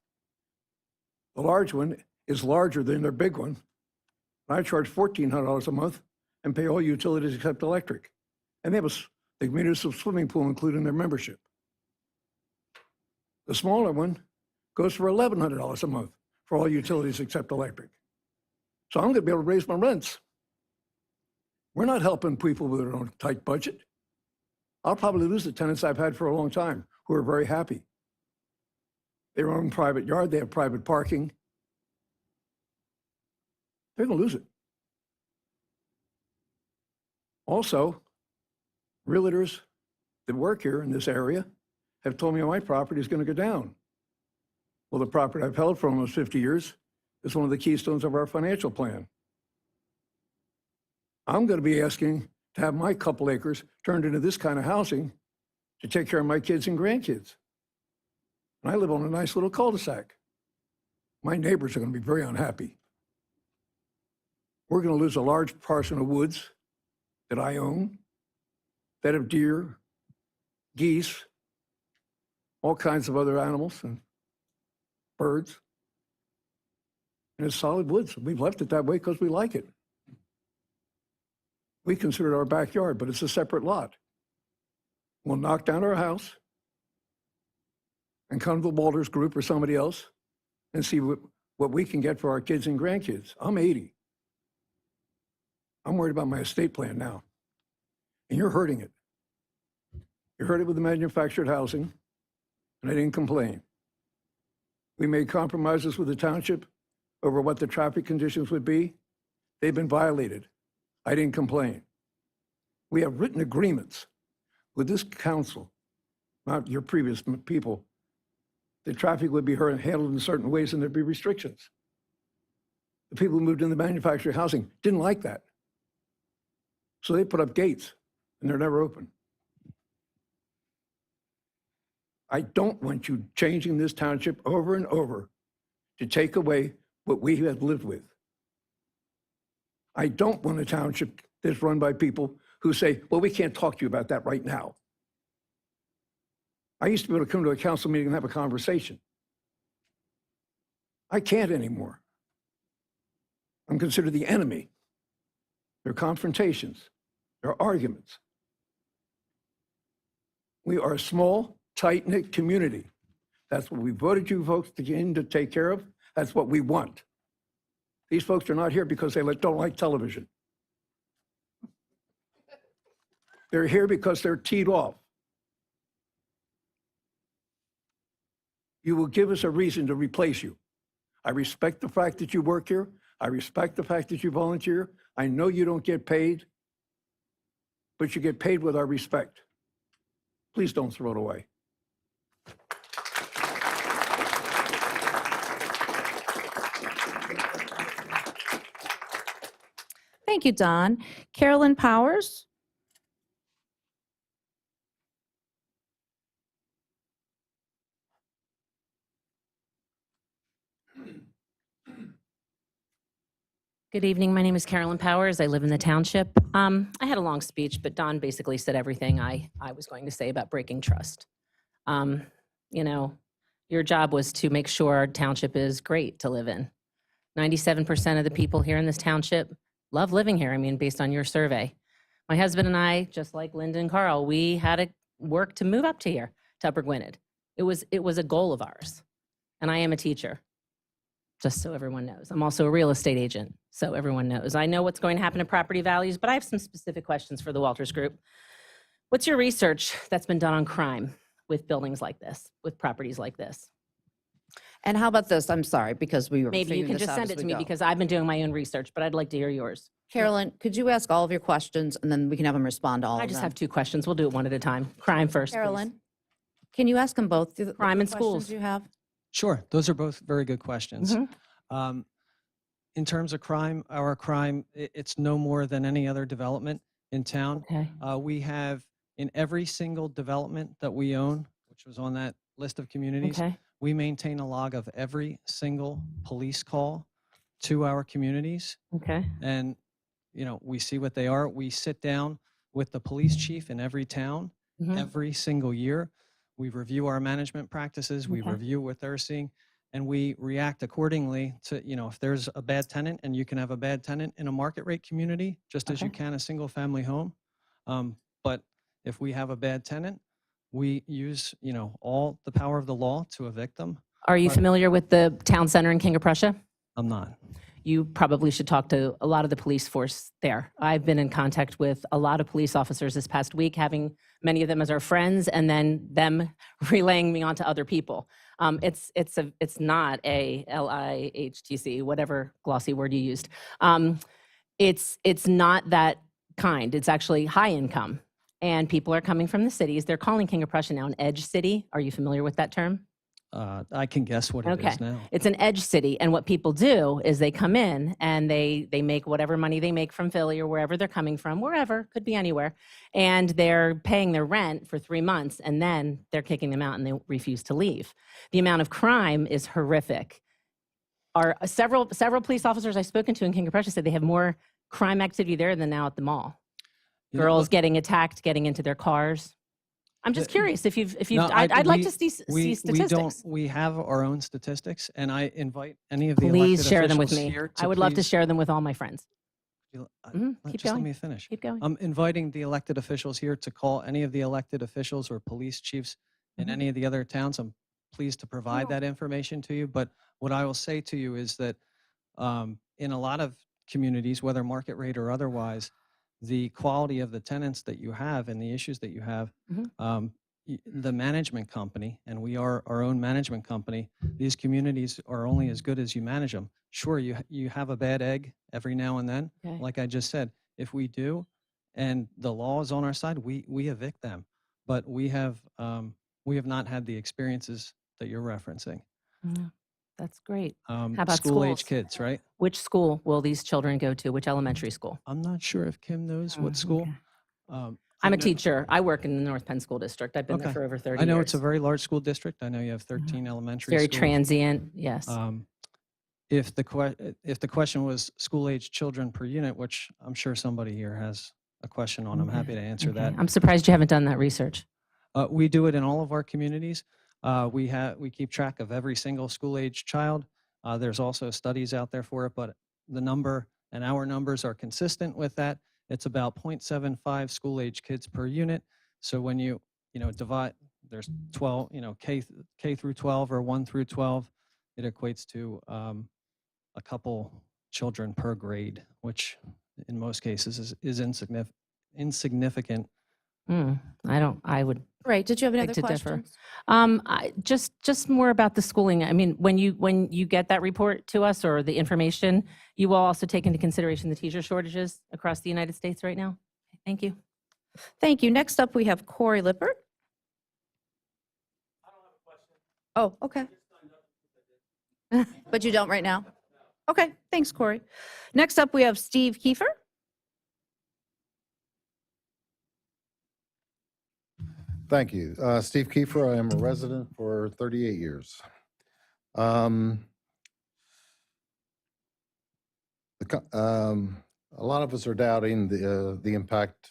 The large one is larger than their big one. I charge $1,400 a month and pay all utilities except electric. And they have the municipal swimming pool included in their membership. The smaller one goes for $1,100 a month for all utilities except electric. So I'm going to be able to raise my rents. We're not helping people with their own tight budget. I'll probably lose the tenants I've had for a long time who are very happy. They own private yard, they have private parking. They're going to lose it. Also, realtors that work here in this area have told me my property is going to go down. Well, the property I've held for almost 50 years is one of the keystones of our financial plan. I'm going to be asking to have my couple acres turned into this kind of housing to take care of my kids and grandkids. And I live on a nice little cul-de-sac. My neighbors are going to be very unhappy. We're going to lose a large portion of woods that I own, that have deer, geese, all kinds of other animals and birds. And it's solid woods. We've left it that way because we like it. We consider it our backyard, but it's a separate lot. We'll knock down our house and come to the Walters Group or somebody else and see what we can get for our kids and grandkids. I'm 80. I'm worried about my estate plan now. And you're hurting it. You heard it with the manufactured housing, and I didn't complain. We made compromises with the township over what the traffic conditions would be. They've been violated. I didn't complain. We have written agreements with this council, not your previous people, that traffic would be handled in certain ways and there'd be restrictions. The people who moved into manufactured housing didn't like that. So they put up gates and they're never open. I don't want you changing this township over and over to take away what we have lived with. I don't want a township that's run by people who say, well, we can't talk to you about that right now. I used to be able to come to a council meeting and have a conversation. I can't anymore. I'm considered the enemy. There are confrontations. There are arguments. We are a small, tight-knit community. That's what we voted you folks to take care of. That's what we want. These folks are not here because they don't like television. They're here because they're teed off. You will give us a reason to replace you. I respect the fact that you work here. I respect the fact that you volunteer. I know you don't get paid, but you get paid with our respect. Please don't throw it away. Thank you, Don. Carolyn Powers? Good evening. My name is Carolyn Powers. I live in the township. I had a long speech, but Don basically said everything I was going to say about breaking trust. You know, your job was to make sure our township is great to live in. 97% of the people here in this township love living here. I mean, based on your survey. My husband and I, just like Linda and Carl, we had to work to move up to here, to Upper Gwynedd. It was a goal of ours. And I am a teacher, just so everyone knows. I'm also a real estate agent, so everyone knows. I know what's going to happen to property values, but I have some specific questions for the Walters Group. What's your research that's been done on crime with buildings like this, with properties like this? And how about this? I'm sorry, because we were Maybe you figuring can this just out send as it to we me go. because I've been doing my own research, but I'd like to hear yours. Carolyn, could you ask all of your questions and then we can have them respond to all I of just them? have 2 questions. We'll do it one at a time. Crime first, please. Carolyn, can you ask them both the Crime in questions schools. you have? Sure, those are both very good questions. Mhm. In terms of crime, our crime, it's no more than any other development in town. Okay. We have in every single development that we own, which was on that list of communities, Okay. we maintain a log of every single police call to our communities. Okay. And, you know, we see what they are. We sit down with the police chief in every town Mhm. every single year. We review our management practices. We Okay. review what they're seeing, and we react accordingly to, you know, if there's a bad tenant, and you can have a bad tenant in a market rate community, just as you Okay. can a single family home. But if we have a bad tenant, we use, you know, all the power of the law to evict them. Are you But- familiar with the town center in King of Prussia? I'm not. You probably should talk to a lot of the police force there. I've been in contact with a lot of police officers this past week, having many of them as our friends, and then them relaying me on to other people. It's not a LIHTC, whatever glossy word you used. It's not that kind. It's actually high income, and people are coming from the cities. They're calling King of Prussia now an edge city. Are you familiar with that term? I can guess what it Okay. is now. It's an edge city, and what people do is they come in and they make whatever money they make from Philly or wherever they're coming from, wherever, could be anywhere, and they're paying their rent for 3 months, and then they're kicking them out and they refuse to leave. The amount of crime is horrific. Several police officers I've spoken to in King of Prussia said they have more crime activity there than now at the mall. You know, Girls look, getting attacked, getting into their cars. I'm just The- curious if you've, No, I'd like we- to see we statistics. don't. We have our own statistics, and I invite any of the Please elected share them with officials me. here I would love to please- share them with all my friends. Keep Just going. let me finish. Keep going. I'm inviting the elected officials here to call any of the elected officials or police chiefs in Mhm. any of the other towns. I'm pleased to provide that information to you. But what I will say to you is that in a lot of communities, whether market rate or otherwise, the quality of the tenants that you have and the issues that you have, Mhm. the management company, and we are our own management company, these communities are only as good as you manage them. Sure, you have a bad egg every now and then. Okay. Like I just said, if we do, and the law is on our side, we evict them. But we have not had the experiences that you're referencing. Yeah, that's great. How about School-age schools? kids, right? Which school will these children go to? Which elementary school? I'm not sure if Kim knows Oh, what school. okay. I I'm a know- teacher. I work in the North Penn School District. I've been there Okay. for over 30 I know years. it's a very large school district. I know you have 13 elementary Very schools. transient, yes. If the question was school-age children per unit, which I'm sure somebody here has a question on, I'm Okay, happy to answer okay. that. I'm surprised you haven't done that research. We do it in all of our communities. We keep track of every single school-age child. There's also studies out there for it, but the number and our numbers are consistent with that. It's about 0.75 school-age kids per unit. So when you divide, there's 12, K through 12 or 1 through 12, it equates to a couple children per grade, which in most cases is insignificant. I would Right, did you have any beg other to differ. questions? Just more about the schooling. I mean, when you get that report to us or the information, you will also take into consideration the teacher shortages across the United States right now? Thank you. Thank you. Next up, we have Corey Lippert. Oh, okay. But you don't right now? Okay, thanks, Corey. Next up, we have Steve Kiefer. Thank you. Steve Kiefer, I am a resident for 38 years. A lot of us are doubting the impact,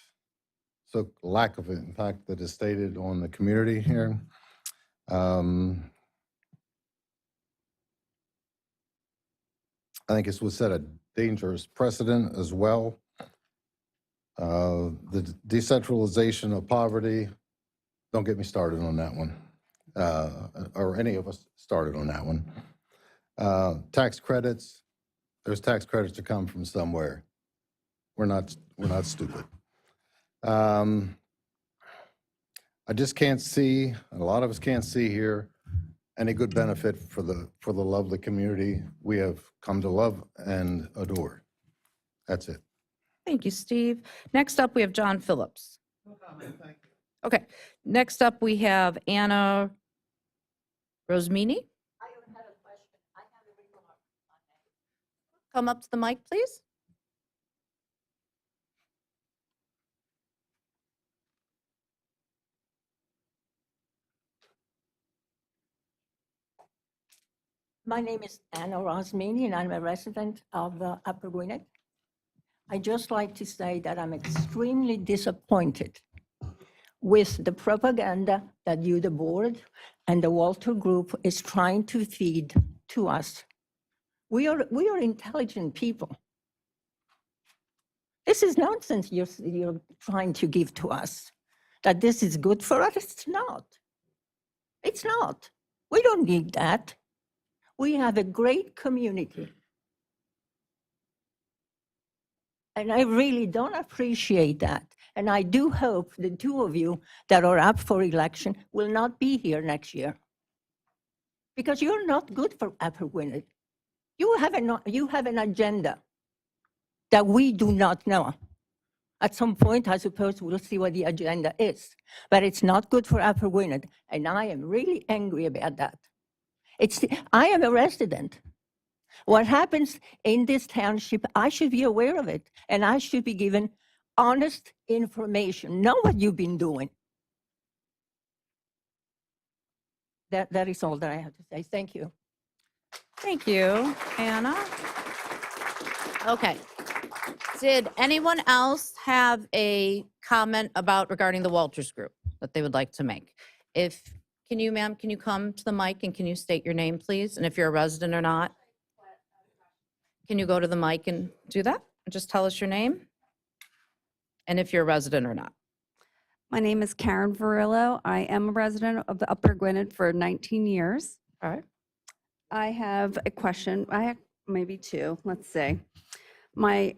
so lack of impact that is stated on the community here. I think it would set a dangerous precedent as well. The decentralization of poverty, don't get me started on that one, or any of us started on that one. Tax credits, those tax credits to come from somewhere. We're not stupid. I just can't see, and a lot of us can't see here, any good benefit for the lovely community we have come to love and adore. That's it. Thank you, Steve. Next up, we have John Phillips. Okay, next up, we have Anna Rosmini. Come up to the mic, please. My name is Anna Rosmini, and I'm a resident of Upper Gwynedd. I'd just like to say that I'm extremely disappointed with the propaganda that you, the board, and the Walter Group is trying to feed to us. We are intelligent people. This is nonsense you're trying to give to us, that this is good for us. It's not. It's not. We don't need that. We have a great community. And I really don't appreciate that. And I do hope the two of you that are up for election will not be here next year. Because you're not good for Upper Gwynedd. You have an agenda that we do not know. At some point, I suppose we'll see what the agenda is. But it's not good for Upper Gwynedd. And I am really angry about that. I am a resident. What happens in this township, I should be aware of it, and I should be given honest information, know what you've been doing. That is all that I have to say. Thank you. Thank you, Anna. Okay. Did anyone else have a comment regarding the Walters Group that they would like to make? Ma'am, can you come to the mic and can you state your name, please? And if you're a resident or not? Can you go to the mic and do that? Just tell us your name and if you're a resident or not. My name is Karen Varillo. I am a resident of the Upper Gwynedd for 19 years. All right. I have a question. I have maybe two. Let's see. My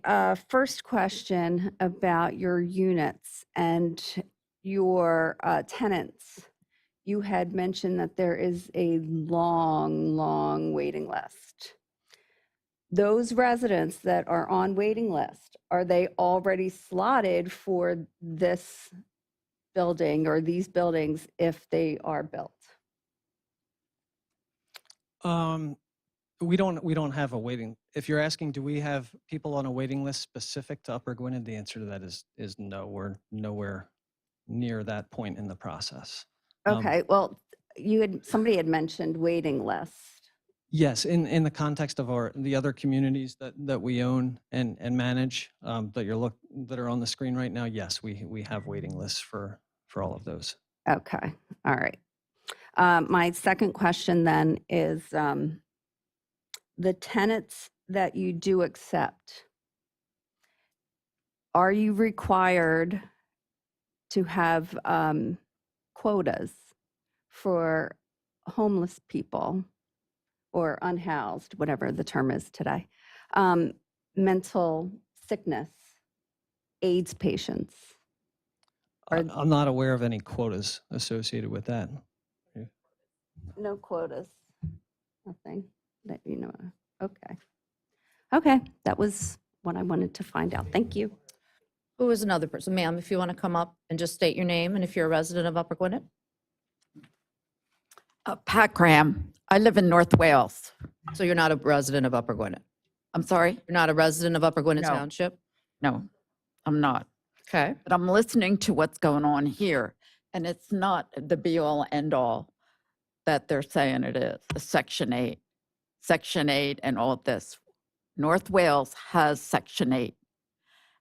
first question about your units and your tenants. You had mentioned that there is a long waiting list. Those residents that are on waiting list, are they already slotted for this building or these buildings if they are built? We don't have a waiting. If you're asking, do we have people on a waiting list specific to Upper Gwynedd? The answer to that is no. We're nowhere near that point in the process. Okay, well, somebody had mentioned waiting list. Yes, in the context of the other communities that we own and manage that are on the screen right now, yes, we have waiting lists for all of those. Okay, all right. My second question then is the tenants that you do accept, are you required to have quotas for homeless people or unhoused, whatever the term is today, mental sickness, AIDS patients? I'm not aware of any quotas associated with that. No quotas, nothing that you know of. Okay. Okay, that was what I wanted to find out. Thank you. Who is another person? Ma'am, if you want to come up and just state your name and if you're a resident of Upper Gwynedd. Pat Graham. I live in North Wales. So you're not a resident of Upper Gwynedd? I'm sorry? You're not a resident of Upper Gwynedd No. Township? No, I'm not. Okay. But I'm listening to what's going on here, and it's not the be-all, end-all that they're saying it is, Section 8. Section 8 and all of this. North Wales has Section 8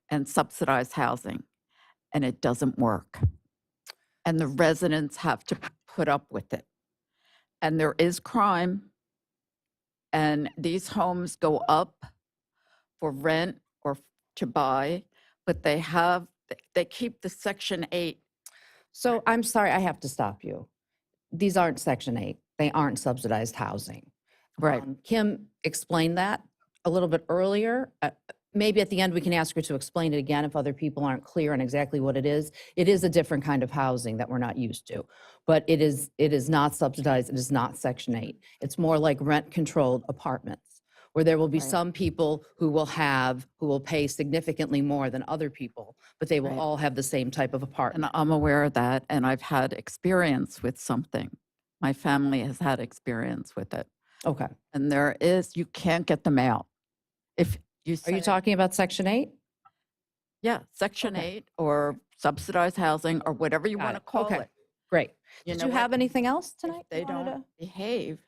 and subsidized housing, and it doesn't work. And the residents have to put up with it. And there is crime, and these homes go up for rent or to buy, but they keep the Section 8. So I'm sorry, I have to stop you. These aren't Section 8. They aren't subsidized housing. Right. Kim explained that a little bit earlier. maybe at the end, we can ask her to explain it again if other people aren't clear on exactly what it is. It is a different kind of housing that we're not used to, but it is not subsidized. It is not Section 8. It's more like rent-controlled apartments, where there will be Right. some people who will pay significantly more than other people, but they will Right. all have the same type of apartment. And I'm aware of that, and I've had experience with something. My family has had experience with it. Okay. And you can't get them out. If you Are you say- talking about Section 8? Yeah, Section Okay. 8 or subsidized housing or whatever you Got want to it. call Okay. it. Great. You Did know you what? have anything else tonight? If they you wanted don't behave,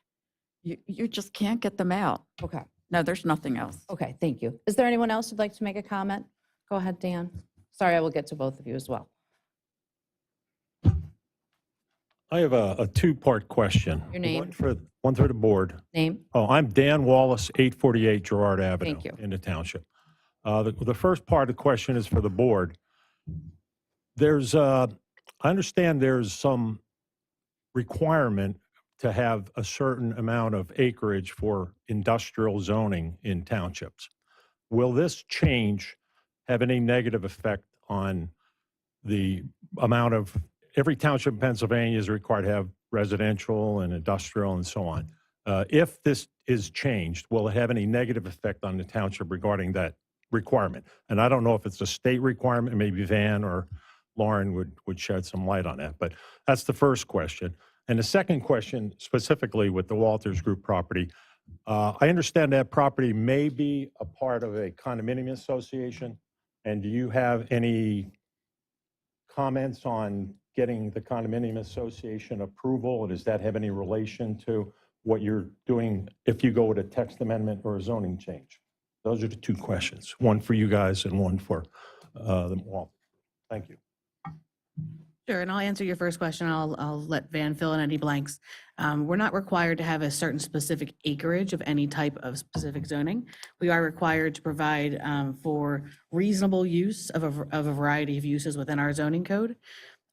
you just can't get them out. Okay. No, there's nothing else. Okay, thank you. Is there anyone else who'd like to make a comment? Go ahead, Dan. Sorry, I will get to both of you as well. I have a two-part question. Your name? One for the board. Name? Oh, I'm Dan Wallace, 848 Girard Avenue. Thank you. In the township. The first part of the question is for the board. I understand there's some requirement to have a certain amount of acreage for industrial zoning in townships. Will this change have any negative effect on the amount of, every township in Pennsylvania is required to have residential and industrial and so on. If this is changed, will it have any negative effect on the township regarding that requirement? And I don't know if it's a state requirement, maybe Van or Lauren would shed some light on that, but that's the first question. And the second question, specifically with the Walters Group property, I understand that property may be a part of a condominium association. And do you have any comments on getting the condominium association approval? Does that have any relation to what you're doing if you go with a text amendment or a zoning change? Those are the two questions, one for you guys and one for the Walters. Thank you. Sure, and I'll answer your first question. I'll let Van fill in any blanks. We're not required to have a certain specific acreage of any type of specific zoning. We are required to provide for reasonable use of a variety of uses within our zoning code.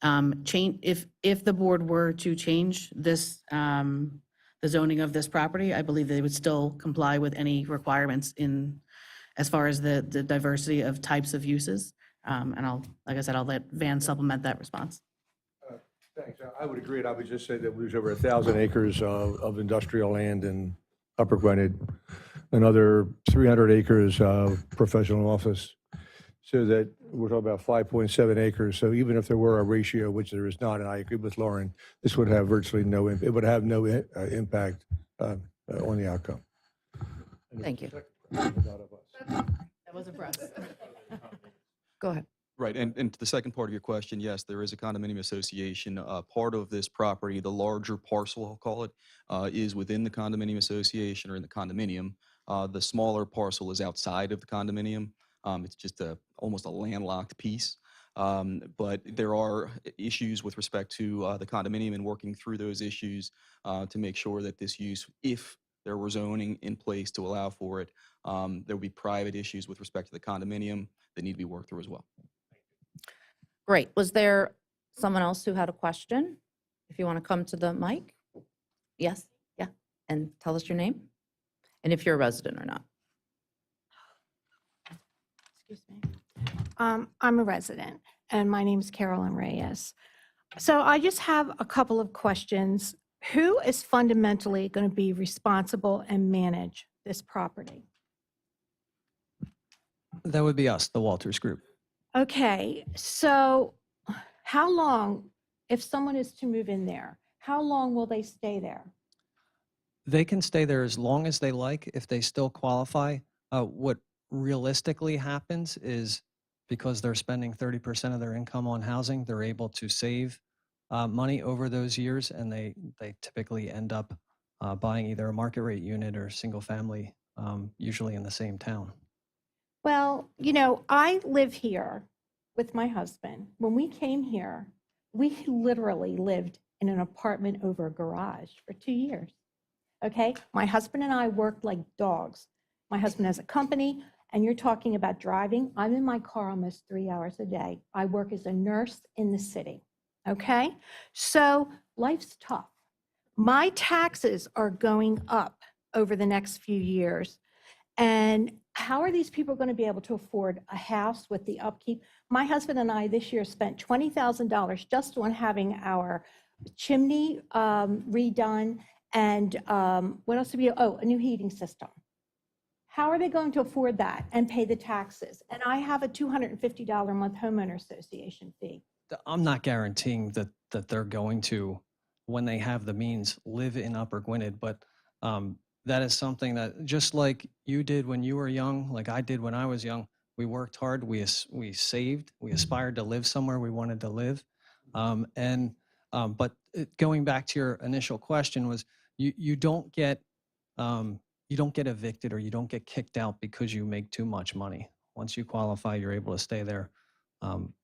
If the board were to change this, the zoning of this property, I believe they would still comply with any requirements as far as the diversity of types of uses. And like I said, I'll let Van supplement that response. Thanks. I would agree, and I would just say that there's over 1,000 acres of industrial land in Upper Gwynedd, another 300 acres of professional office, so that we're talking about 5.7 acres. So even if there were a ratio, which there is not, and I agree with Lauren, this would have virtually it would have no impact on the outcome. Thank you. That wasn't for us. Go ahead. Right, and to the second part of your question, yes, there is a condominium association. Part of this property, the larger parcel, I'll call it, is within the condominium association or in the condominium. The smaller parcel is outside of the condominium. It's just almost a landlocked piece. But there are issues with respect to the condominium and working through those issues to make sure that this use, if there were zoning in place to allow for it, there would be private issues with respect to the condominium that need to be worked through as well. Great. Was there someone else who had a question? If you want to come to the mic? Yes, yeah. And tell us your name and if you're a resident or not. Excuse me. I'm a resident, and my name is Carolyn Reyes. So I just have a couple of questions. Who is fundamentally going to be responsible and manage this property? That would be us, the Walters Group. Okay, so how long, if someone is to move in there, how long will they stay there? They can stay there as long as they like if they still qualify. What realistically happens is because they're spending 30% of their income on housing, they're able to save money over those years, and they typically end up buying either a market rate unit or single family, usually in the same town. Well, I live here with my husband. When we came here, we literally lived in an apartment over a garage for 2 years. Okay? My husband and I worked like dogs. My husband has a company, and you're talking about driving. I'm in my car almost 3 hours a day. I work as a nurse in the city. Okay? So life's tough. My taxes are going up over the next few years. And how are these people going to be able to afford a house with the upkeep? My husband and I this year spent $20,000 just on having our chimney redone and what else did we, oh, a new heating system. How are they going to afford that and pay the taxes? And I have a $250 a month homeowner association fee. I'm not guaranteeing that they're going to, when they have the means, live in Upper Gwynedd, but that is something that, just like you did when you were young, like I did when I was young, we worked hard, we saved, we aspired to live somewhere we wanted to live. But going back to your initial question was, you don't get evicted or you don't get kicked out because you make too much money. Once you qualify, you're able to stay there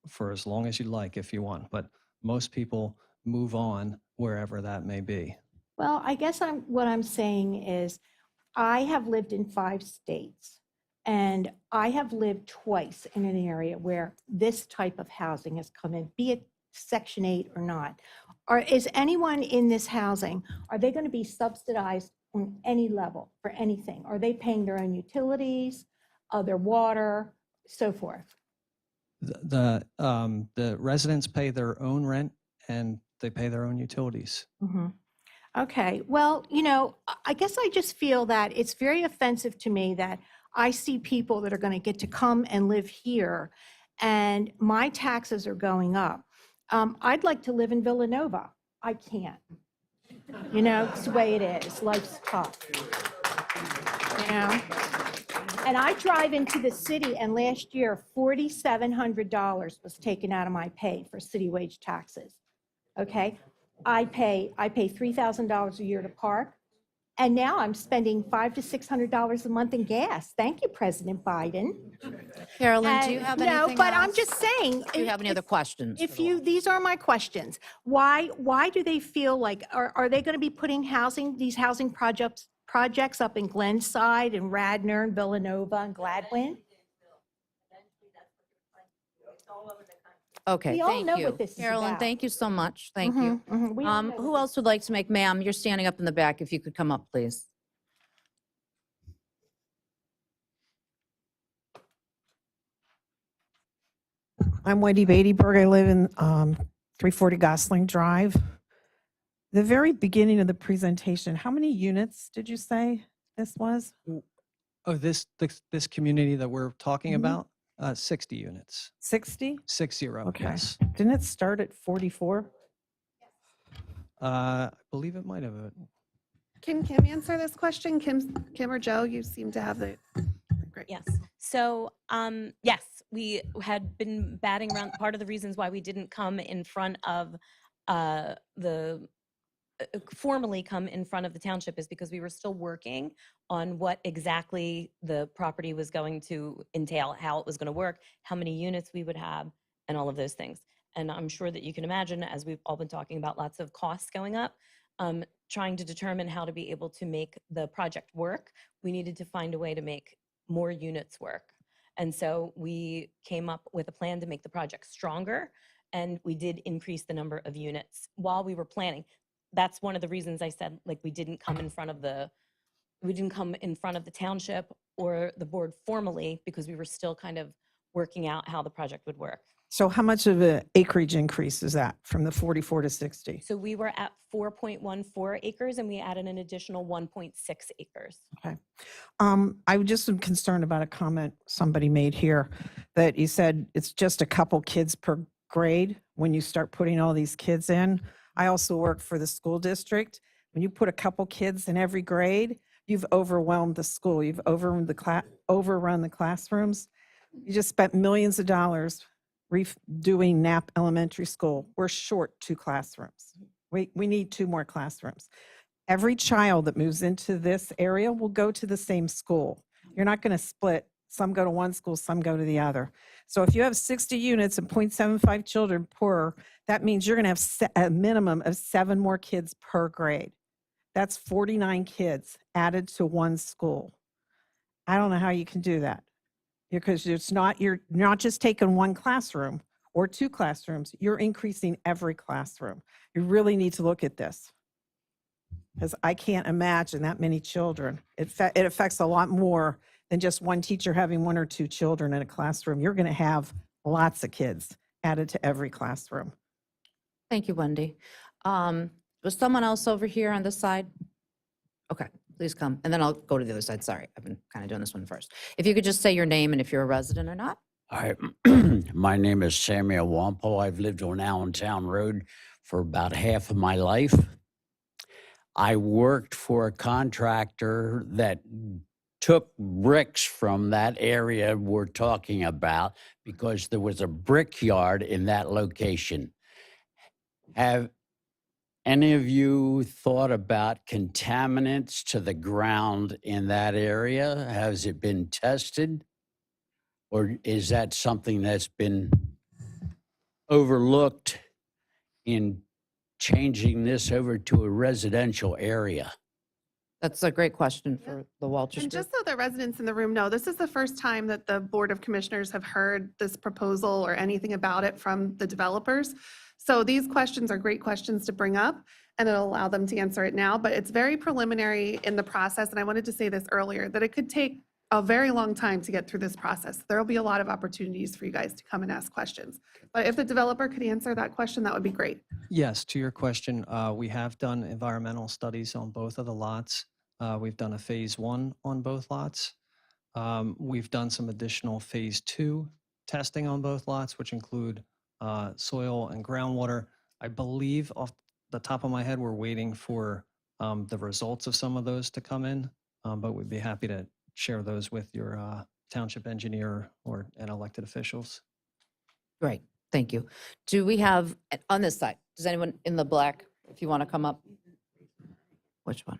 for as long as you like if you want. But most people move on wherever that may be. Well, I guess what I'm saying is I have lived in 5 states and I have lived twice in an area where this type of housing has come in, be it Section 8 or not. Is anyone in this housing, are they going to be subsidized on any level for anything? Are they paying their own utilities, their water, so forth? The residents pay their own rent and they pay their own utilities. Mhm. Okay, well, I guess I just feel that it's very offensive to me that I see people that are going to get to come and live here and my taxes are going up. I'd like to live in Villanova. I can't. It's the way it is. Life's tough. And I drive into the city and last year, $4,700 was taken out of my pay for city wage taxes. Okay? I pay $3,000 a year to park, and now I'm spending $500 to $600 a month in gas. Thank you, President Biden. Carolyn, do you have anything No, but I'm else? just saying. Do you have any other questions? These are my questions. Why do they feel like, are they going to be putting these housing projects up in Glenside and Radnor and Villanova and Gladwin? Okay, We all thank know you. what this is Carolyn, about. thank you so much. Thank you. We all know Who what else would like to make, ma'am, you're standing up in the back. If you could come up, please. I'm Wendy Beattyberg. I live in 340 Gosling Drive. The very beginning of the presentation, how many units did you say this was? Oh, this community that we're talking Mhm. about, 60 units. 60? 60, Okay. yes. Didn't it start at 44? I believe it might have. Can Kim answer this question? Kim or Joe, you seem to have the, great. Yes. So, yes, we had been batting around. Part of the reasons why we didn't come in front of formally come in front of the township is because we were still working on what exactly the property was going to entail, how it was going to work, how many units we would have, and all of those things. And I'm sure that you can imagine, as we've all been talking about, lots of costs going up, trying to determine how to be able to make the project work, we needed to find a way to make more units work. And so we came up with a plan to make the project stronger, and we did increase the number of units while we were planning. That's one of the reasons I said, like, we didn't come in front of the township or the board formally, because we were still kind of working out how the project would work. So how much of an acreage increase is that from the 44 to 60? So we were at 4.14 acres and we added an additional 1.6 acres. Okay. I just am concerned about a comment somebody made here that you said it's just a couple kids per grade when you start putting all these kids in. I also work for the school district. When you put a couple kids in every grade, you've overwhelmed the school. You've overrun the classrooms. You just spent millions of dollars redoing Knapp Elementary School. We're short 2 classrooms. We need 2 more classrooms. Every child that moves into this area will go to the same school. You're not going to split. Some go to one school, some go to the other. So if you have 60 units and 0.75 children per, that means you're going to have a minimum of 7 more kids per grade. That's 49 kids added to one school. I don't know how you can do that, because you're not just taking one classroom or 2 classrooms, you're increasing every classroom. You really need to look at this, because I can't imagine that many children. It affects a lot more than just one teacher having one or two children in a classroom. You're going to have lots of kids added to every classroom. Thank you, Wendy. Was someone else over here on this side? Okay, please come. And then I'll go to the other side. Sorry, I've been kind of doing this one first. If you could just say your name and if you're a resident or not. Hi, my name is Samuel Wampel. I've lived on Allentown Road for about half of my life. I worked for a contractor that took bricks from that area we're talking about because there was a brickyard in that location. Have any of you thought about contaminants to the ground in that area? Has it been tested? Or is that something that's been overlooked in changing this over to a residential area? That's a great question for the Walters And Group. just so the residents in the room know, this is the first time that the Board of Commissioners have heard this proposal or anything about it from the developers. So these questions are great questions to bring up, and it'll allow them to answer it now. But it's very preliminary in the process, and I wanted to say this earlier, that it could take a very long time to get through this process. There will be a lot of opportunities for you guys to come and ask questions. But if the developer could answer that question, that would be great. Yes, to your question, we have done environmental studies on both of the lots. We've done a phase 1 on both lots. We've done some additional phase 2 testing on both lots, which include soil and groundwater. I believe off the top of my head, we're waiting for the results of some of those to come in, but we'd be happy to share those with your township engineer and elected officials. Great, thank you. Do we have, on this side, does anyone in the black, if you want to come up? Which one?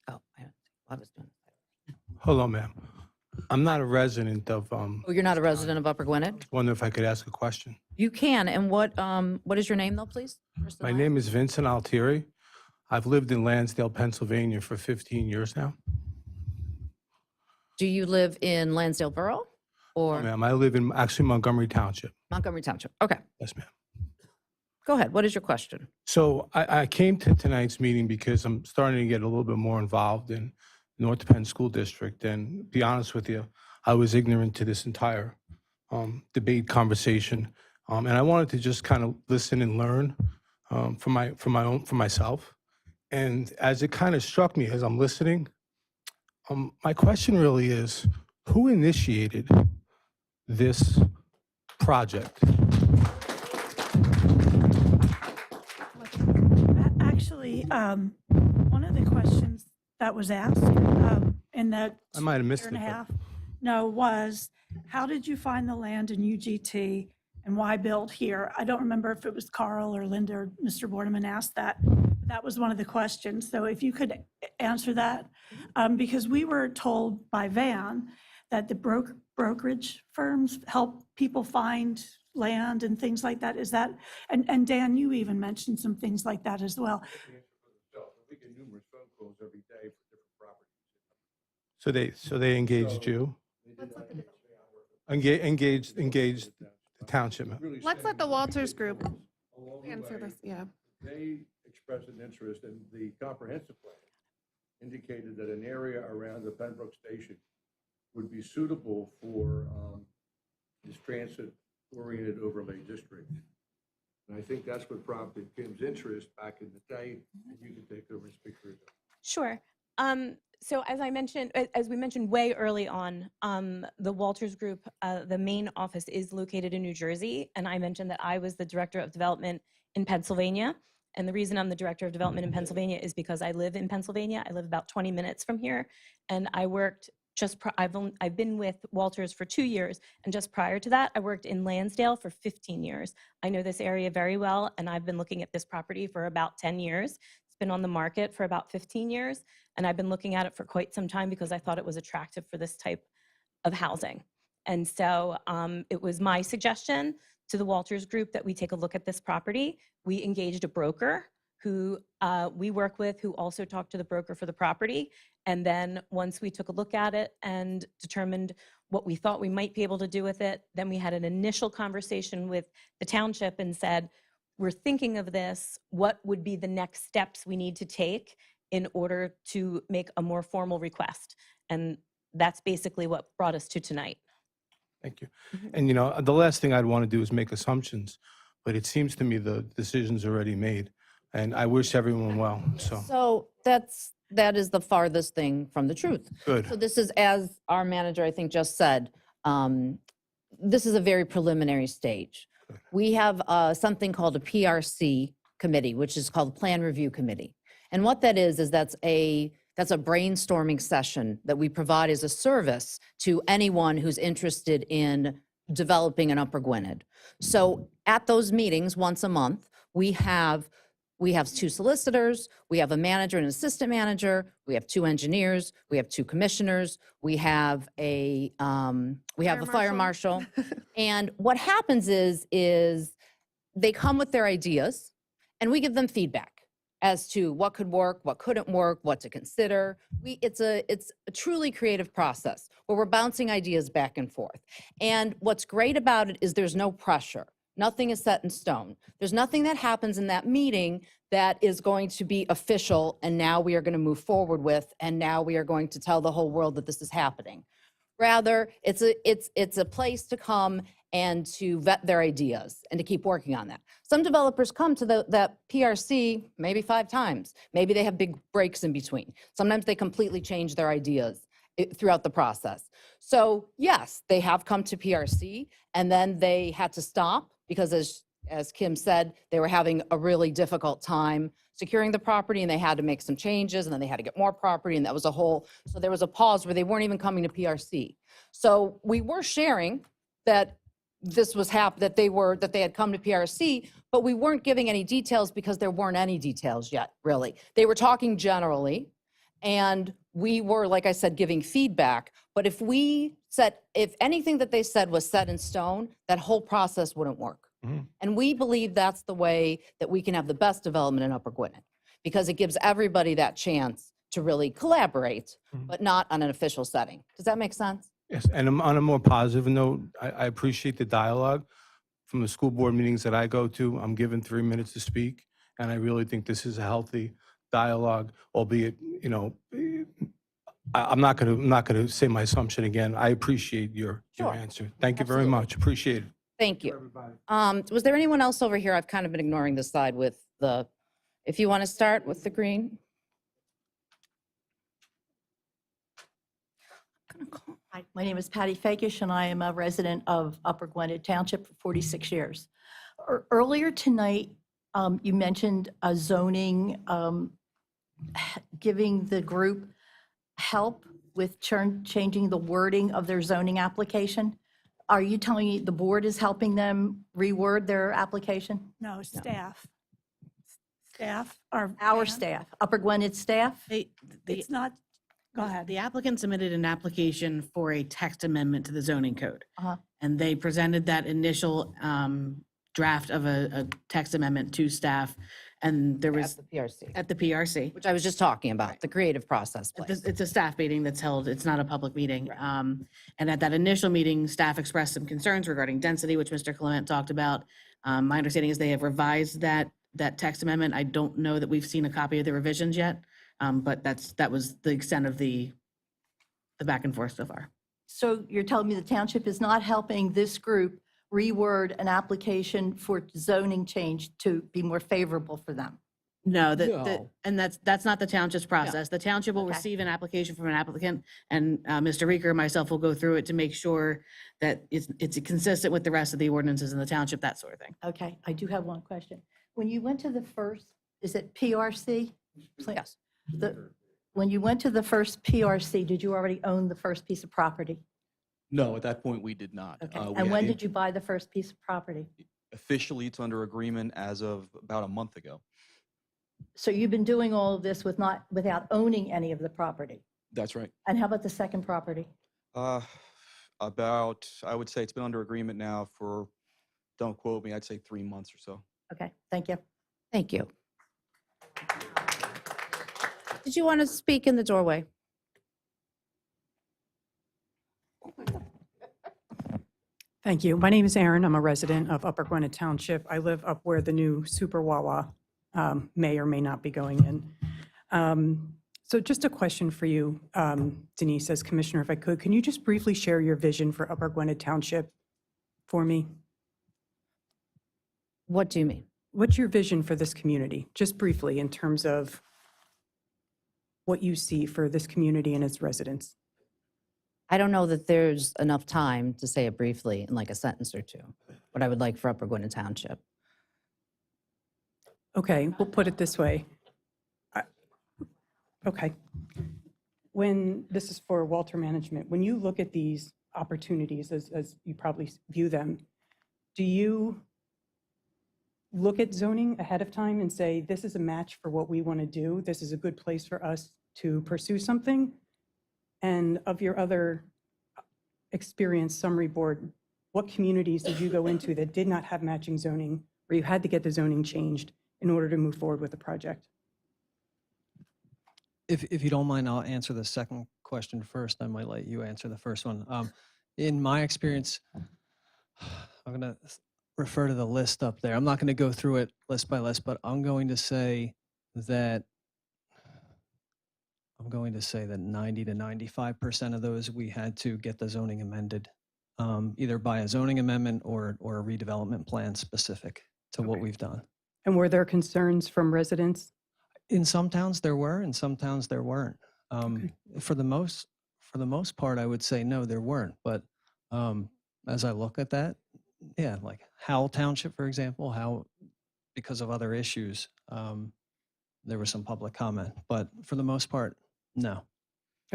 Oh, I was doing. Hello, ma'am. I'm not a resident of, Oh, you're not a resident of Upper Gwynedd? wonder if I could ask a question. You can, and what is your name though, please? First and My last. name is Vincent Altieri. I've lived in Lansdale, Pennsylvania for 15 years now. Do you live in Lansdale Borough or Ma'am, I live in actually Montgomery Township. Montgomery Township? Okay, Yes, ma'am. go ahead. What is your question? So I came to tonight's meeting because I'm starting to get a little bit more involved in North Penn School District. And to be honest with you, I was ignorant to this entire debate conversation. And I wanted to just kind of listen and learn for myself. And as it kind of struck me as I'm listening, my question really is, who initiated this project? Actually, one of the questions that was asked in the I might have missed year and a it, but- half, no, was how did you find the land in UGT and why build here? I don't remember if it was Carl or Linda or Mr. Bordeman asked that. That was one of the questions. So if you could answer that, because we were told by Van that the brokerage firms help people find land and things like that. Is that, and Dan, you even mentioned some things like that as well. We get numerous phone calls every day for different properties. So they engaged you? Engaged the township. Let's let the Walters Group answer this, yeah. They expressed an interest in the comprehensive plan, indicated that an area around the Pembroke Station would be suitable for this transit-oriented overlay district. And I think that's what prompted Kim's interest back in the day, and you can take over and speak for yourself. Sure. So as we mentioned way early on, the Walters Group, the main office is located in New Jersey. And I mentioned that I was the Director of Development in Pennsylvania. And the reason I'm the Director of Development in Pennsylvania is because I live in Pennsylvania. I live about 20 minutes from here. And I worked I've been with Walters for 2 years. And just prior to that, I worked in Lansdale for 15 years. I know this area very well. And I've been looking at this property for about 10 years. It's been on the market for about 15 years. And I've been looking at it for quite some time because I thought it was attractive for this type of housing. And so it was my suggestion to the Walters Group that we take a look at this property. We engaged a broker who we work with, who also talked to the broker for the property. And then once we took a look at it and determined what we thought we might be able to do with it. Then we had an initial conversation with the township and said, we're thinking of this. What would be the next steps we need to take in order to make a more formal request? And that's basically what brought us to tonight. Thank you. And, you know, the last thing I'd want to do is make assumptions, but it seems to me the decision's already made, and I wish everyone well, so. So that is the farthest thing from the truth. Good. So this is, as our manager, I think, just said, this is a very preliminary stage. We have something called a PRC committee, which is called Plan Review Committee. And what that is that's a brainstorming session that we provide as a service to anyone who's interested in developing an Upper Gwynedd. So at those meetings, once a month, we have 2 solicitors, we have a manager and assistant manager, we have 2 engineers, we have 2 commissioners, we have a fire marshal. And what happens is they come with their ideas and we give them feedback as to what could work, what couldn't work, what to consider. It's a truly creative process where we're bouncing ideas back and forth. And what's great about it is there's no pressure. Nothing is set in stone. There's nothing that happens in that meeting that is going to be official and now we are going to move forward with, and now we are going to tell the whole world that this is happening. Rather, it's a place to come and to vet their ideas and to keep working on that. Some developers come to that PRC maybe 5 times. Maybe they have big breaks in between. Sometimes they completely change their ideas throughout the process. So yes, they have come to PRC and then they had to stop because as Kim said, they were having a really difficult time securing the property and they had to make some changes and then they had to get more property and that was so there was a pause where they weren't even coming to PRC. So we were sharing that this was that they had come to PRC, but we weren't giving any details because there weren't any details yet, really. They were talking generally and we were, like I said, giving feedback. But if anything that they said was set in stone, that whole process wouldn't work. And we believe that's the way that we can have the best development in Upper Gwynedd, because it gives everybody that chance to really collaborate, but not on an official setting. Does that make sense? Yes, and on a more positive note, I appreciate the dialogue. From the school board meetings that I go to, I'm given 3 minutes to speak, and I really think this is a healthy dialogue, albeit, you know, I'm not going to say my assumption again. I appreciate your answer. Thank you very much. Appreciate it. Thank you. Was there anyone else over here? I've kind of been ignoring this side with if you want to start with the green. Hi, my name is Patty Fakish, and I am a resident of Upper Gwynedd Township for 46 years. Earlier tonight, you mentioned a zoning, giving the group help with changing the wording of their zoning application. Are you telling me the board is helping them reword their application? No, staff. Staff are. Our staff, Upper Gwynedd staff? It's not, go ahead. The applicant submitted an application for a text amendment to the zoning code. And they presented that initial draft of a text amendment to staff. And there was. At the PRC. Which I was just talking about, the creative process. It's a staff meeting that's held, it's not a public meeting. And at that initial meeting, staff expressed some concerns regarding density, which Mr. Clement talked about. My understanding is they have revised that text amendment. I don't know that we've seen a copy of the revisions yet, but that was the extent of the back and forth so far. So you're telling me the township is not helping this group reword an application for zoning change to be more favorable for them? No, and that's not the township's process. The township will receive an application from an applicant, and Mr. Reeker and myself will go through it to make sure that it's consistent with the rest of the ordinances in the township, that sort of thing. Okay, I do have one question. When you went to the first, is it PRC? Yes. When you went to the first PRC, did you already own the first piece of property? No, at that point, we did not. Okay, and when did you buy the first piece of property? Officially, it's under agreement as of about a month ago. So you've been doing all of this without owning any of the property? That's right. And how about the second property? I would say it's been under agreement now for, don't quote me, I'd say 3 months or so. Okay, thank you. Thank you. Did you want to speak in the doorway? Thank you. My name is Aaron. I'm a resident of Upper Gwynedd Township. I live up where the new Super Wawa may or may not be going in. So just a question for you, Denise, as Commissioner, if I could. Can you just briefly share your vision for Upper Gwynedd Township for me? What do you mean? What's your vision for this community? Just briefly, in terms of what you see for this community and its residents. I don't know that there's enough time to say it briefly in like a sentence or two, what I would like for Upper Gwynedd Township. Okay, we'll put it this way. Okay. When, this is for Walter Management, when you look at these opportunities as you probably view them, do you look at zoning ahead of time and say, this is a match for what we want to do? This is a good place for us to pursue something? And of your other experience summary board, what communities did you go into that did not have matching zoning, where you had to get the zoning changed in order to move forward with the project? If you don't mind, I'll answer the second question first. I might let you answer the first one. In my experience, I'm going to refer to the list up there. I'm not going to go through it list by list, but I'm going to say that 90 to 95% of those we had to get the zoning amended, either by a zoning amendment or a redevelopment plan specific to what we've done. And were there concerns from residents? In some towns there were, in some towns there weren't. For the most part, I would say no, there weren't. But as I look at that, yeah, like Howell Township, for example, how because of other issues, there was some public comment. But for the most part, no.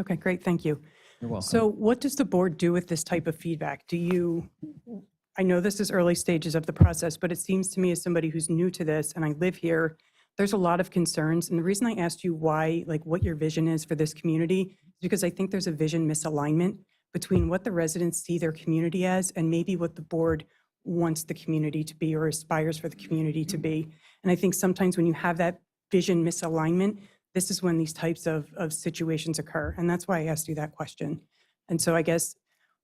Okay, great, thank you. You're welcome. So what does the board do with this type of feedback? Do you, I know this is early stages of the process, but it seems to me as somebody who's new to this and I live here, there's a lot of concerns. And the reason I asked you why, like what your vision is for this community, is because I think there's a vision misalignment between what the residents see their community as and maybe what the board wants the community to be or aspires for the community to be. And I think sometimes when you have that vision misalignment, this is when these types of situations occur. And that's why I asked you that question. And so I guess,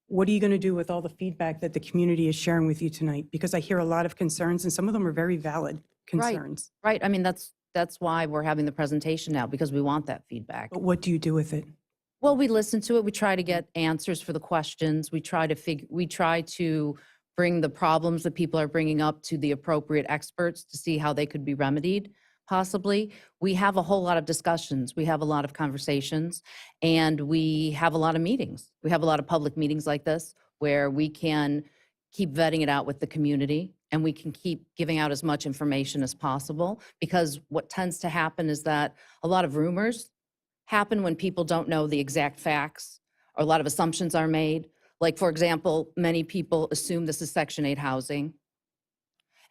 what are you going to do with all the feedback that the community is sharing with you tonight? Because I hear a lot of concerns and some of them are very valid concerns. Right. I mean, that's why we're having the presentation now, because we want that feedback. But what do you do with it? Well, we listen to it. We try to get answers for the questions. We try to bring the problems that people are bringing up to the appropriate experts to see how they could be remedied, possibly. We have a whole lot of discussions. We have a lot of conversations, and we have a lot of meetings. We have a lot of public meetings like this where we can keep vetting it out with the community, and we can keep giving out as much information as possible, because what tends to happen is that a lot of rumors happen when people don't know the exact facts, or a lot of assumptions are made. Like, for example, many people assume this is Section 8 housing.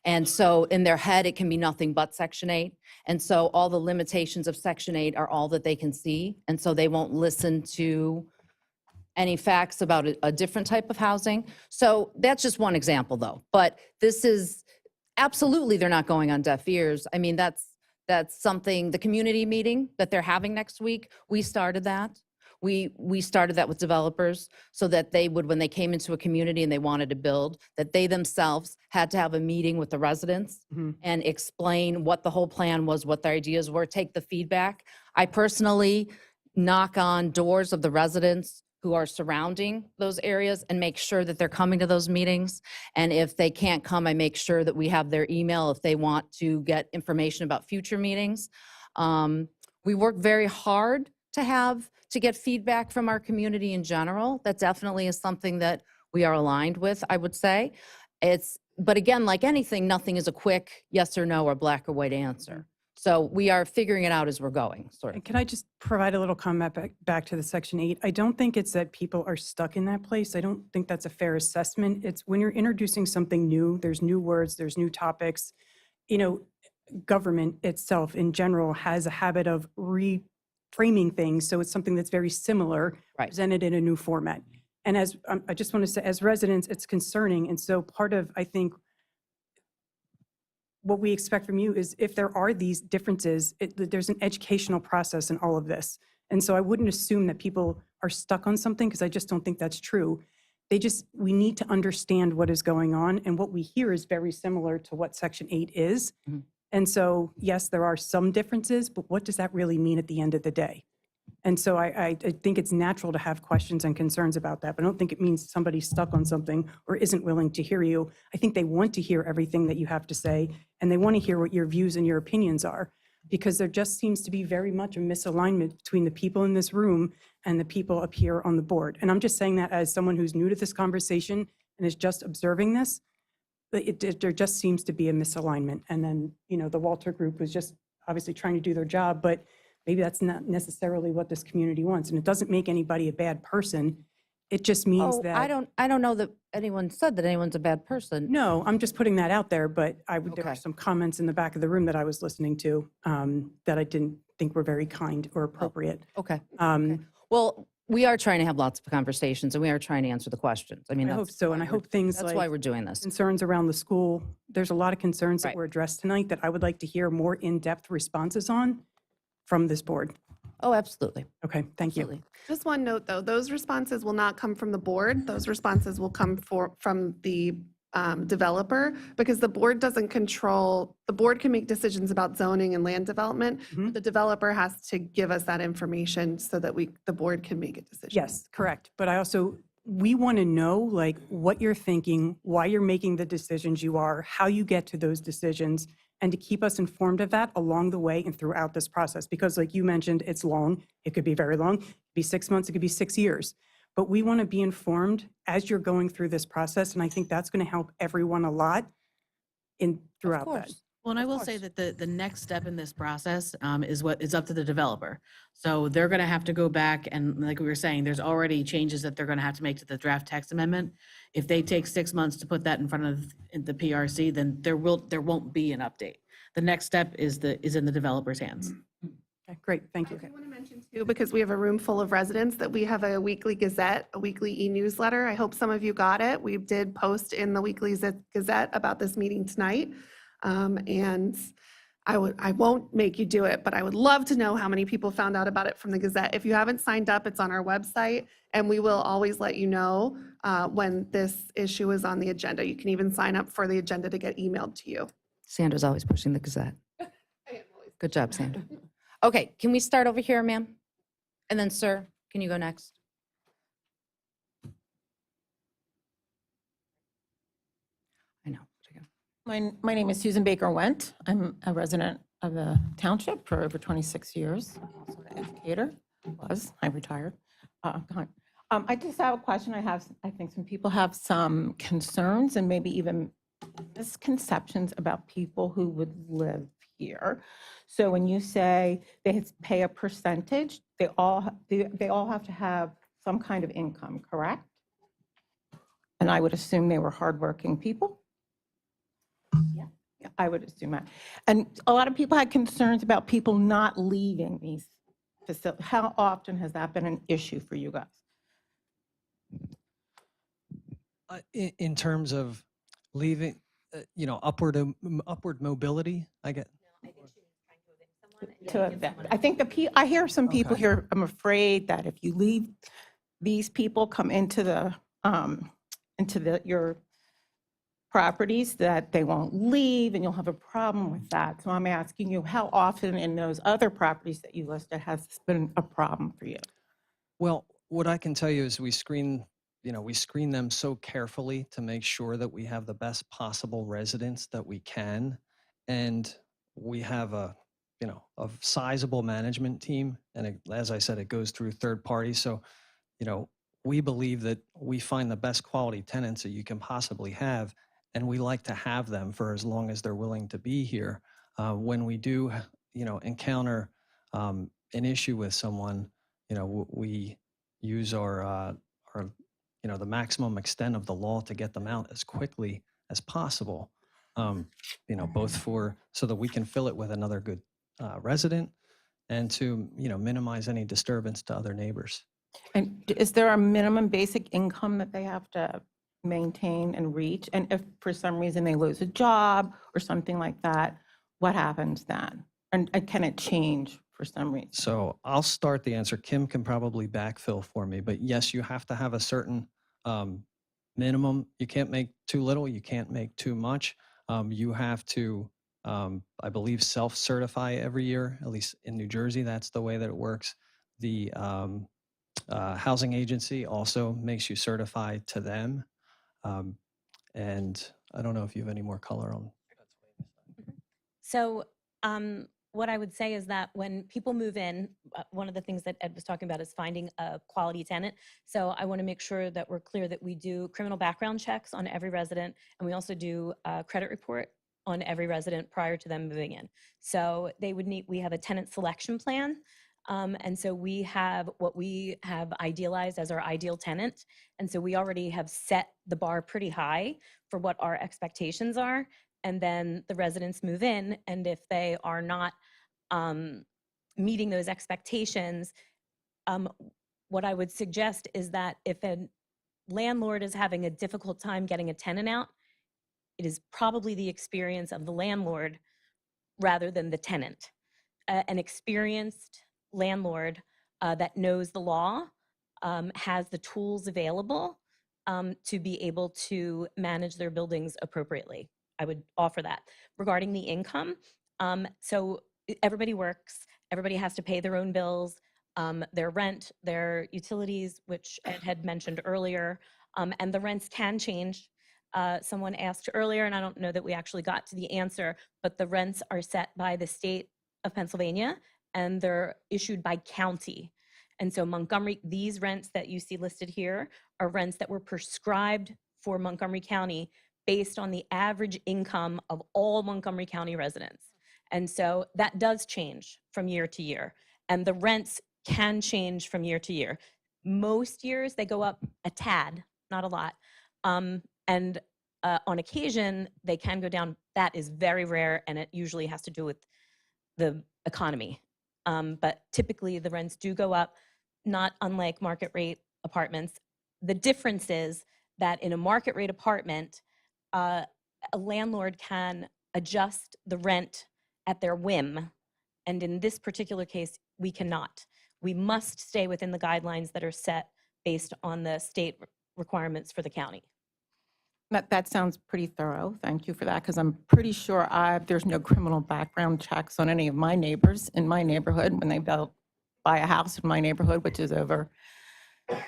And so in their head, it can be nothing but Section 8. And so all the limitations of Section 8 are all that they can see. And so they won't listen to any facts about a different type of housing. So that's just one example, though. But this is absolutely, they're not going on deaf ears. I mean, that's something, the community meeting that they're having next week, we started that. We started that with developers so that they would, when they came into a community and they wanted to build, that they themselves had to have a meeting with the residents and explain what the whole plan was, what their ideas were, take the feedback. I personally knock on doors of the residents who are surrounding those areas and make sure that they're coming to those meetings. And if they can't come, I make sure that we have their email if they want to get information about future meetings. We work very hard to get feedback from our community in general. That definitely is something that we are aligned with, I would say. But again, like anything, nothing is a quick yes or no or black or white answer. So we are figuring it out as we're going, sort of. And can I just provide a little comment back to the Section 8? I don't think it's that people are stuck in that place. I don't think that's a fair assessment. It's when you're introducing something new, there's new words, there's new topics. You know, government itself in general has a habit of reframing things, so it's something that's very similar, presented in a new format. And as I just want to say, as residents, it's concerning. And so part of, I think, what we expect from you is if there are these differences, there's an educational process in all of this. And so I wouldn't assume that people are stuck on something, because I just don't think that's true. we need to understand what is going on. And what we hear is very similar to what Section 8 is. Mhm. And so, yes, there are some differences, but what does that really mean at the end of the day? And so I think it's natural to have questions and concerns about that, but I don't think it means somebody's stuck on something or isn't willing to hear you. I think they want to hear everything that you have to say, and they want to hear what your views and your opinions are, because there just seems to be very much a misalignment between the people in this room and the people up here on the board. And I'm just saying that as someone who's new to this conversation and is just observing this, there just seems to be a misalignment. And then, the Walter Group was just obviously trying to do their job, but maybe that's not necessarily what this community wants. And it doesn't make anybody a bad person. It just means Oh, that. I don't know that anyone said that anyone's a bad person. No, I'm just putting that out there, but there Okay. were some comments in the back of the room that I was listening to that I didn't think were very kind or appropriate. Okay. Um, Well, we are trying to have lots of conversations and we are trying to answer the questions. I mean, I hope that's so, why and I we're- hope things That's why like we're doing this. concerns around the school, there's a lot of concerns that Right. were addressed tonight that I would like to hear more in-depth responses on from this board. Oh, absolutely. Okay, thank you. Absolutely. Just one note, though, those responses will not come from the board. Those responses will come from the developer, because the board doesn't control, the board can make decisions about zoning and land development. But the developer has to give us that information so that the board can make a decision. Yes, correct. But we want to know like what you're thinking, why you're making the decisions you are, how you get to those decisions, and to keep us informed of that along the way and throughout this process. Because like you mentioned, it's long. It could be very long. It could be 6 months. It could be 6 years. But we want to be informed as you're going through this process. And I think that's going to help everyone a lot throughout that. course. Well, and I will say that the next step in this process is what is up to the developer. So they're going to have to go back and, like we were saying, there's already changes that they're going to have to make to the draft text amendment. If they take 6 months to put that in front of the PRC, then there won't be an update. The next step is in the developer's hands. Okay, great, thank you. I want to mention too, because we have a room full of residents, that we have a weekly Gazette, a weekly e-newsletter. I hope some of you got it. We did post in the weekly Gazette about this meeting tonight. And I won't make you do it, but I would love to know how many people found out about it from the Gazette. If you haven't signed up, it's on our website, and we will always let you know when this issue is on the agenda. You can even sign up for the agenda to get emailed to you. Sandra's always pushing the Gazette. Good job, Sandra. Okay, can we start over here, ma'am? And then, sir, can you go next? I know. My name is Susan Baker Went. I'm a resident of the township for over 26 years. I'm also an educator, I retired. I just have a question. I think some people have some concerns and maybe even misconceptions about people who would live here. So when you say they pay a percentage, they all have to have some kind of income, correct? And I would assume they were hardworking people? Yeah, I would assume that. And a lot of people had concerns about people not leaving these facilities. How often has that been an issue for you guys? In terms of leaving, upward mobility, I get. I think I hear some people here, I'm afraid that if you leave, these people come into your properties, that they won't leave and you'll have a problem with that. So I'm asking you, how often in those other properties that you listed has this been a problem for you? Well, what I can tell you is we screen them so carefully to make sure that we have the best possible residents that we can. And we have a sizable management team. And as I said, it goes through third parties. So, we believe that we find the best quality tenants that you can possibly have. And we like to have them for as long as they're willing to be here. When we do, encounter an issue with someone, we use our the maximum extent of the law to get them out as quickly as possible. Both so that we can fill it with another good resident, and to minimize any disturbance to other neighbors. And is there a minimum basic income that they have to maintain and reach? And if for some reason they lose a job or something like that, what happens then? And can it change for some reason? So I'll start the answer. Kim can probably backfill for me, but yes, you have to have a certain minimum. You can't make too little, you can't make too much. You have to, I believe, self-certify every year, at least in New Jersey, that's the way that it works. The housing agency also makes you certify to them. And I don't know if you have any more color on. So what I would say is that when people move in, one of the things that Ed was talking about is finding a quality tenant. So I want to make sure that we're clear that we do criminal background checks on every resident, and we also do a credit report on every resident prior to them moving in. So they would need, we have a tenant selection plan. And so we have what we have idealized as our ideal tenant. And so we already have set the bar pretty high for what our expectations are. And then the residents move in, and if they are not meeting those expectations, what I would suggest is that if a landlord is having a difficult time getting a tenant out, it is probably the experience of the landlord rather than the tenant. An experienced landlord that knows the law has the tools available to be able to manage their buildings appropriately. I would offer that. Regarding the income, so everybody works, everybody has to pay their own bills, their rent, their utilities, which Ed had mentioned earlier, and the rents can change. Someone asked earlier, and I don't know that we actually got to the answer, but the rents are set by the state of Pennsylvania, and they're issued by county. And so Montgomery, these rents that you see listed here are rents that were prescribed for Montgomery County based on the average income of all Montgomery County residents. And so that does change from year to year. And the rents can change from year to year. Most years they go up a tad, not a lot. On occasion, they can go down. That is very rare, and it usually has to do with the economy. But typically the rents do go up, not unlike market rate apartments. The difference is that in a market rate apartment, a landlord can adjust the rent at their whim. And in this particular case, we cannot. We must stay within the guidelines that are set based on the state requirements for the county. That sounds pretty thorough. Thank you for that, because I'm pretty sure there's no criminal background checks on any of my neighbors in my neighborhood when they buy a house in my neighborhood, which is over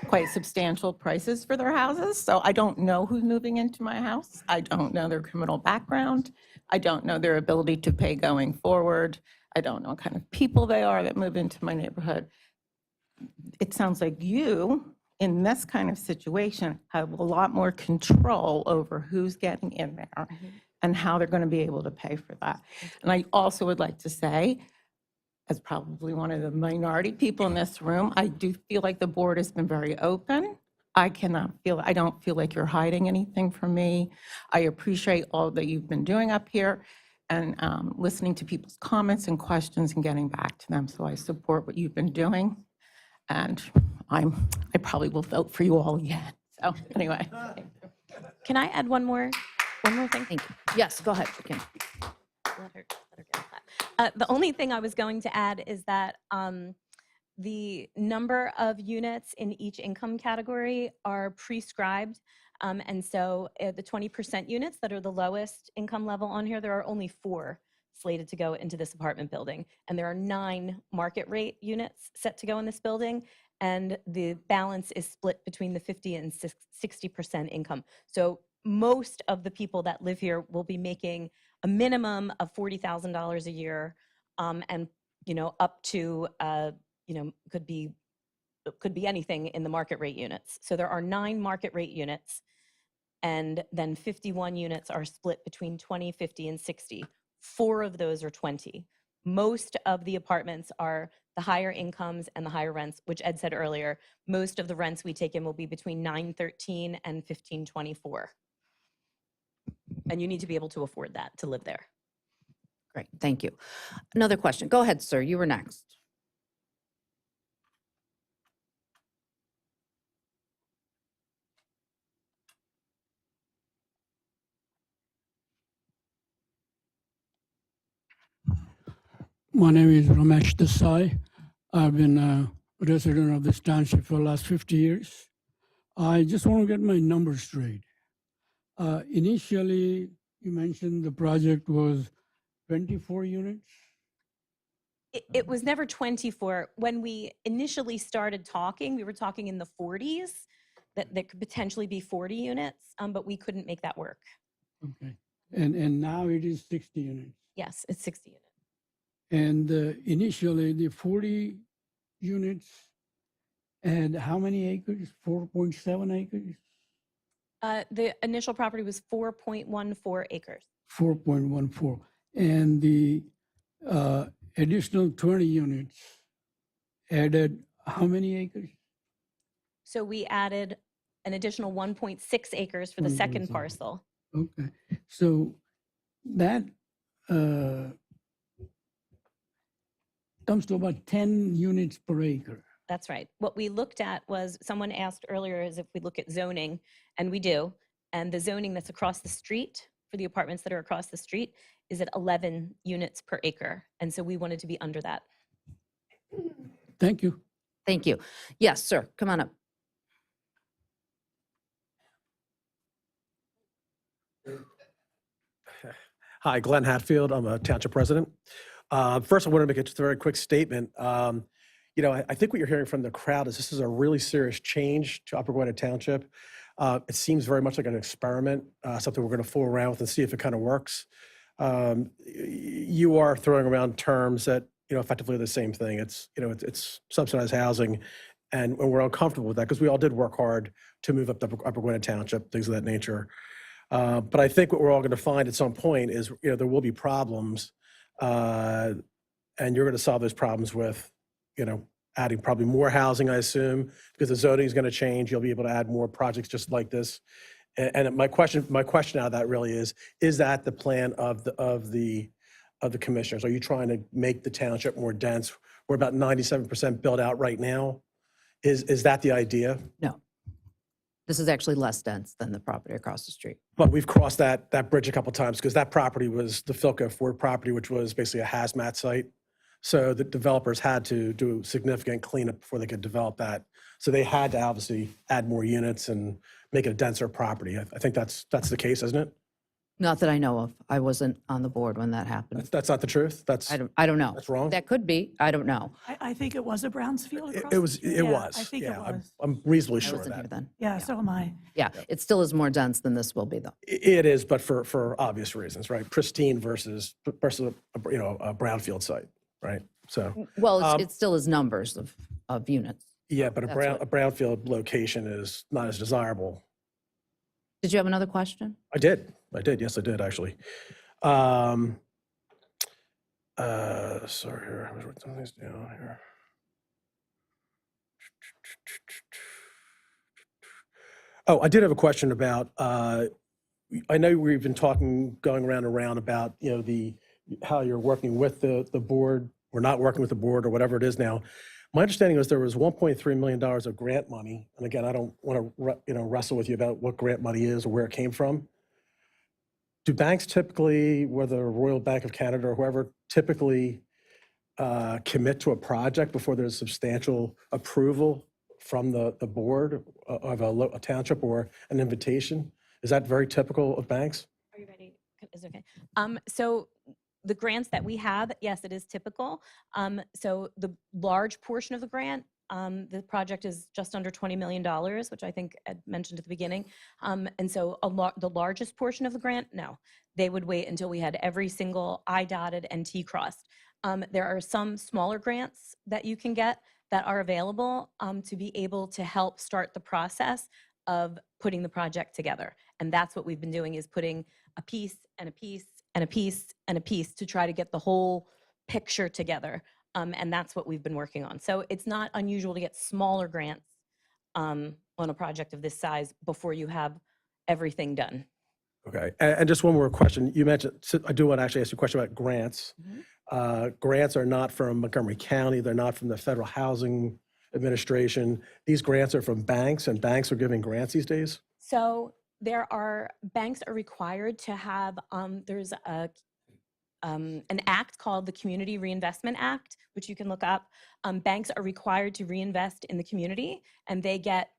quite substantial prices for their houses. So I don't know who's moving into my house. I don't know their criminal background. I don't know their ability to pay going forward. I don't know what kind of people they are that move into my neighborhood. It sounds like you, in this kind of situation, have a lot more control over who's getting in there and how they're going to be able to pay for that. And I also would like to say, as probably one of the minority people in this room, I do feel like the board has been very open. I don't feel like you're hiding anything from me. I appreciate all that you've been doing up here and listening to people's comments and questions and getting back to them. So I support what you've been doing. And I probably will vote for you all again. So anyway. Can I add one more thing? Thank you. Yes, go ahead. You can. Let her get that. The only thing I was going to add is that the number of units in each income category are prescribed. And so the 20% units that are the lowest income level on here, there are only 4 slated to go into this apartment building. And there are 9 market rate units set to go in this building. And the balance is split between the 50 and 60% income. So most of the people that live here will be making a minimum of $40,000 a year, and up to could be anything in the market rate units. So there are 9 market rate units, and then 51 units are split between 20, 50, and 60. 4 of those are 20. Most of the apartments are the higher incomes and the higher rents, which Ed said earlier. Most of the rents we take in will be between $913 and $1,524. And you need to be able to afford that to live there. Great, thank you. Another question. Go ahead, sir. You were next. My name is Ramesh Desai. I've been a resident of this township for the last 50 years. I just want to get my numbers straight. Initially, you mentioned the project was 24 units. It was never 24. When we initially started talking, we were talking in the 40s, that there could potentially be 40 units, but we couldn't make that work. Okay. And now it is 60 units. Yes, it's 60 units. And initially, the 40 units had how many acres? 4.7 acres? The initial property was 4.14 acres. 4.14. And the additional 20 units added how many acres? So we added an additional 1.6 acres for the second 1.6. parcel. Okay. So that comes to about 10 units per acre. That's right. What we looked at was, someone asked earlier, is if we look at zoning, and we do, and the zoning that's across the street for the apartments that are across the street is at 11 units per acre. And so we wanted to be under that. Thank you. Thank you. Yes, sir. Come on up. Hi, Glenn Hatfield. I'm a township president. First, I want to make a just a very quick statement. I think what you're hearing from the crowd is this is a really serious change to Upper Gwynedd Township. It seems very much like an experiment, something we're going to fool around with and see if it kind of works. You are throwing around terms that effectively are the same thing. It's subsidized housing, and we're uncomfortable with that because we all did work hard to move up to Upper Gwynedd Township, things of that nature. But I think what we're all going to find at some point is, there will be problems, and you're going to solve those problems with, adding probably more housing, I assume, because the zoning is going to change. You'll be able to add more projects just like this. And my question out of that really is that the plan of the commissioners? Are you trying to make the township more dense? We're about 97% built out right now. Is that the idea? No. This is actually less dense than the property across the street. But we've crossed that bridge a couple times because that property was the Philco Ford property, which was basically a hazmat site. So the developers had to do significant cleanup before they could develop that. So they had to obviously add more units and make it a denser property. I think that's the case, isn't it? Not that I know of. I wasn't on the board when that happened. That's not the truth. I don't know. That's wrong. That could be. I don't know. I think it was a Brownsfield across. It was. Yeah, I think it was. I'm reasonably I sure of wasn't here that. then. Yeah, so am I. Yeah, it still is more dense than this will be, though. It is, but for obvious reasons, right? Pristine versus a brownfield site, right? So. Well, it still is numbers of units. Yeah, but That's a brownfield location is not as desirable. Did you have another question? I did. Yes, I did, actually. Sorry, here. I was writing these down here. Oh, I did have a question about, I know we've been going around and around about, how you're working with the board, or not working with the board, or whatever it is now. My understanding was there was $1.3 million of grant money. And again, I don't want to, wrestle with you about what grant money is or where it came from. Do banks typically, whether Royal Bank of Canada or whoever, typically commit to a project before there's substantial approval from the board of a township or an invitation? Is that very typical of banks? Are you ready? Is it okay? So the grants that we have, yes, it is typical. So the large portion of the grant, the project is just under $20 million, which I think Ed mentioned at the beginning. And so the largest portion of the grant, no, they would wait until we had every single I dotted and T crossed. There are some smaller grants that you can get that are available to be able to help start the process of putting the project together. And that's what we've been doing, is putting a piece and a piece and a piece and a piece to try to get the whole picture together. And that's what we've been working on. So it's not unusual to get smaller grants on a project of this size before you have everything done. Okay, and just one more question. You mentioned, so I do want to actually ask you a question about grants. Grants are not from Montgomery County. They're not from the Federal Housing Administration. These grants are from banks, and banks are giving grants these days? So banks are required to have, there's an act called the Community Reinvestment Act, which you can look up. Banks are required to reinvest in the community, and they get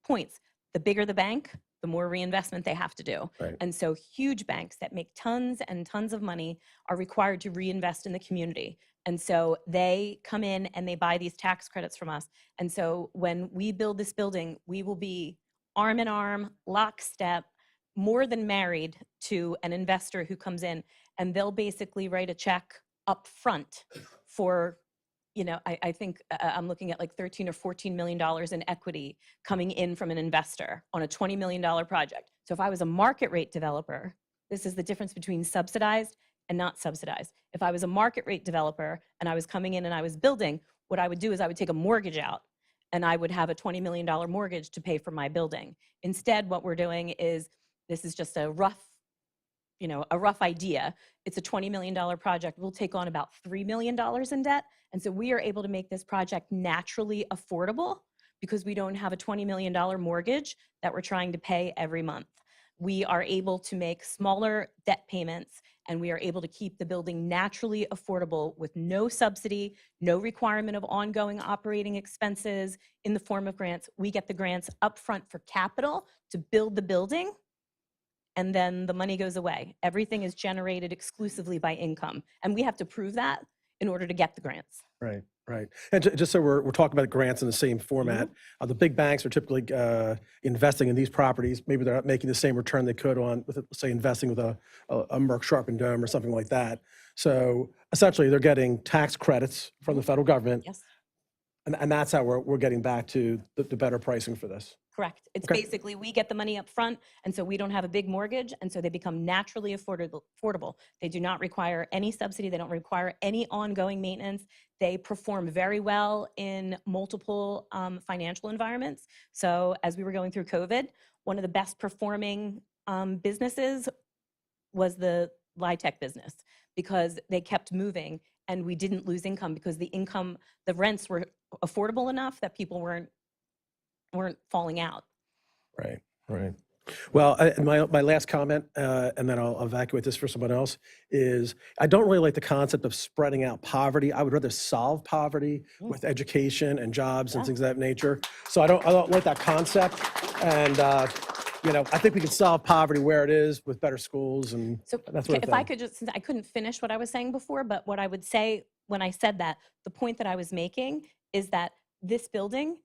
points. The bigger the bank, the more reinvestment they have to do. Right. And so huge banks that make tons and tons of money are required to reinvest in the community. And so they come in and they buy these tax credits from us. And so when we build this building, we will be arm in arm, lockstep, more than married to an investor who comes in, and they'll basically write a check up front for, I think I'm looking at like 13 or $14 million in equity coming in from an investor on a $20 million project. So if I was a market rate developer, this is the difference between subsidized and not subsidized. If I was a market rate developer and I was coming in and I was building, what I would do is I would take a mortgage out and I would have a $20 million mortgage to pay for my building. Instead, what we're doing is, this is just a rough idea. It's a $20 million project. We'll take on about $3 million in debt. And so we are able to make this project naturally affordable because we don't have a $20 million mortgage that we're trying to pay every month. We are able to make smaller debt payments, and we are able to keep the building naturally affordable with no subsidy, no requirement of ongoing operating expenses in the form of grants. We get the grants upfront for capital to build the building, and then the money goes away. Everything is generated exclusively by income, and we have to prove that in order to get the grants. Right, right. And just so we're talking about grants in the same format, the big banks are typically investing in these properties. Maybe they're not making the same return they could on, with, say, investing with a Merck Sharp and Dome or something like that. So essentially, they're getting tax credits from the federal government. Yes. And that's how we're getting back to the better pricing for this. Correct. It's Okay. basically, we get the money up front, and so we don't have a big mortgage, and so they become naturally affordable. They do not require any subsidy. They don't require any ongoing maintenance. They perform very well in multiple financial environments. So as we were going through COVID, one of the best performing businesses was the LIHTC business, because they kept moving and we didn't lose income because the rents were affordable enough that people weren't falling out. Right, right. Well, my last comment, and then I'll evacuate this for someone else, is I don't really like the concept of spreading out poverty. I would rather solve poverty with education and jobs and things of that nature. So I don't like that concept. And I think we can solve poverty where it is with better schools and So that sort of if thing. I could just, since I couldn't finish what I was saying before, but what I would say when I said that, the point that I was making is that this building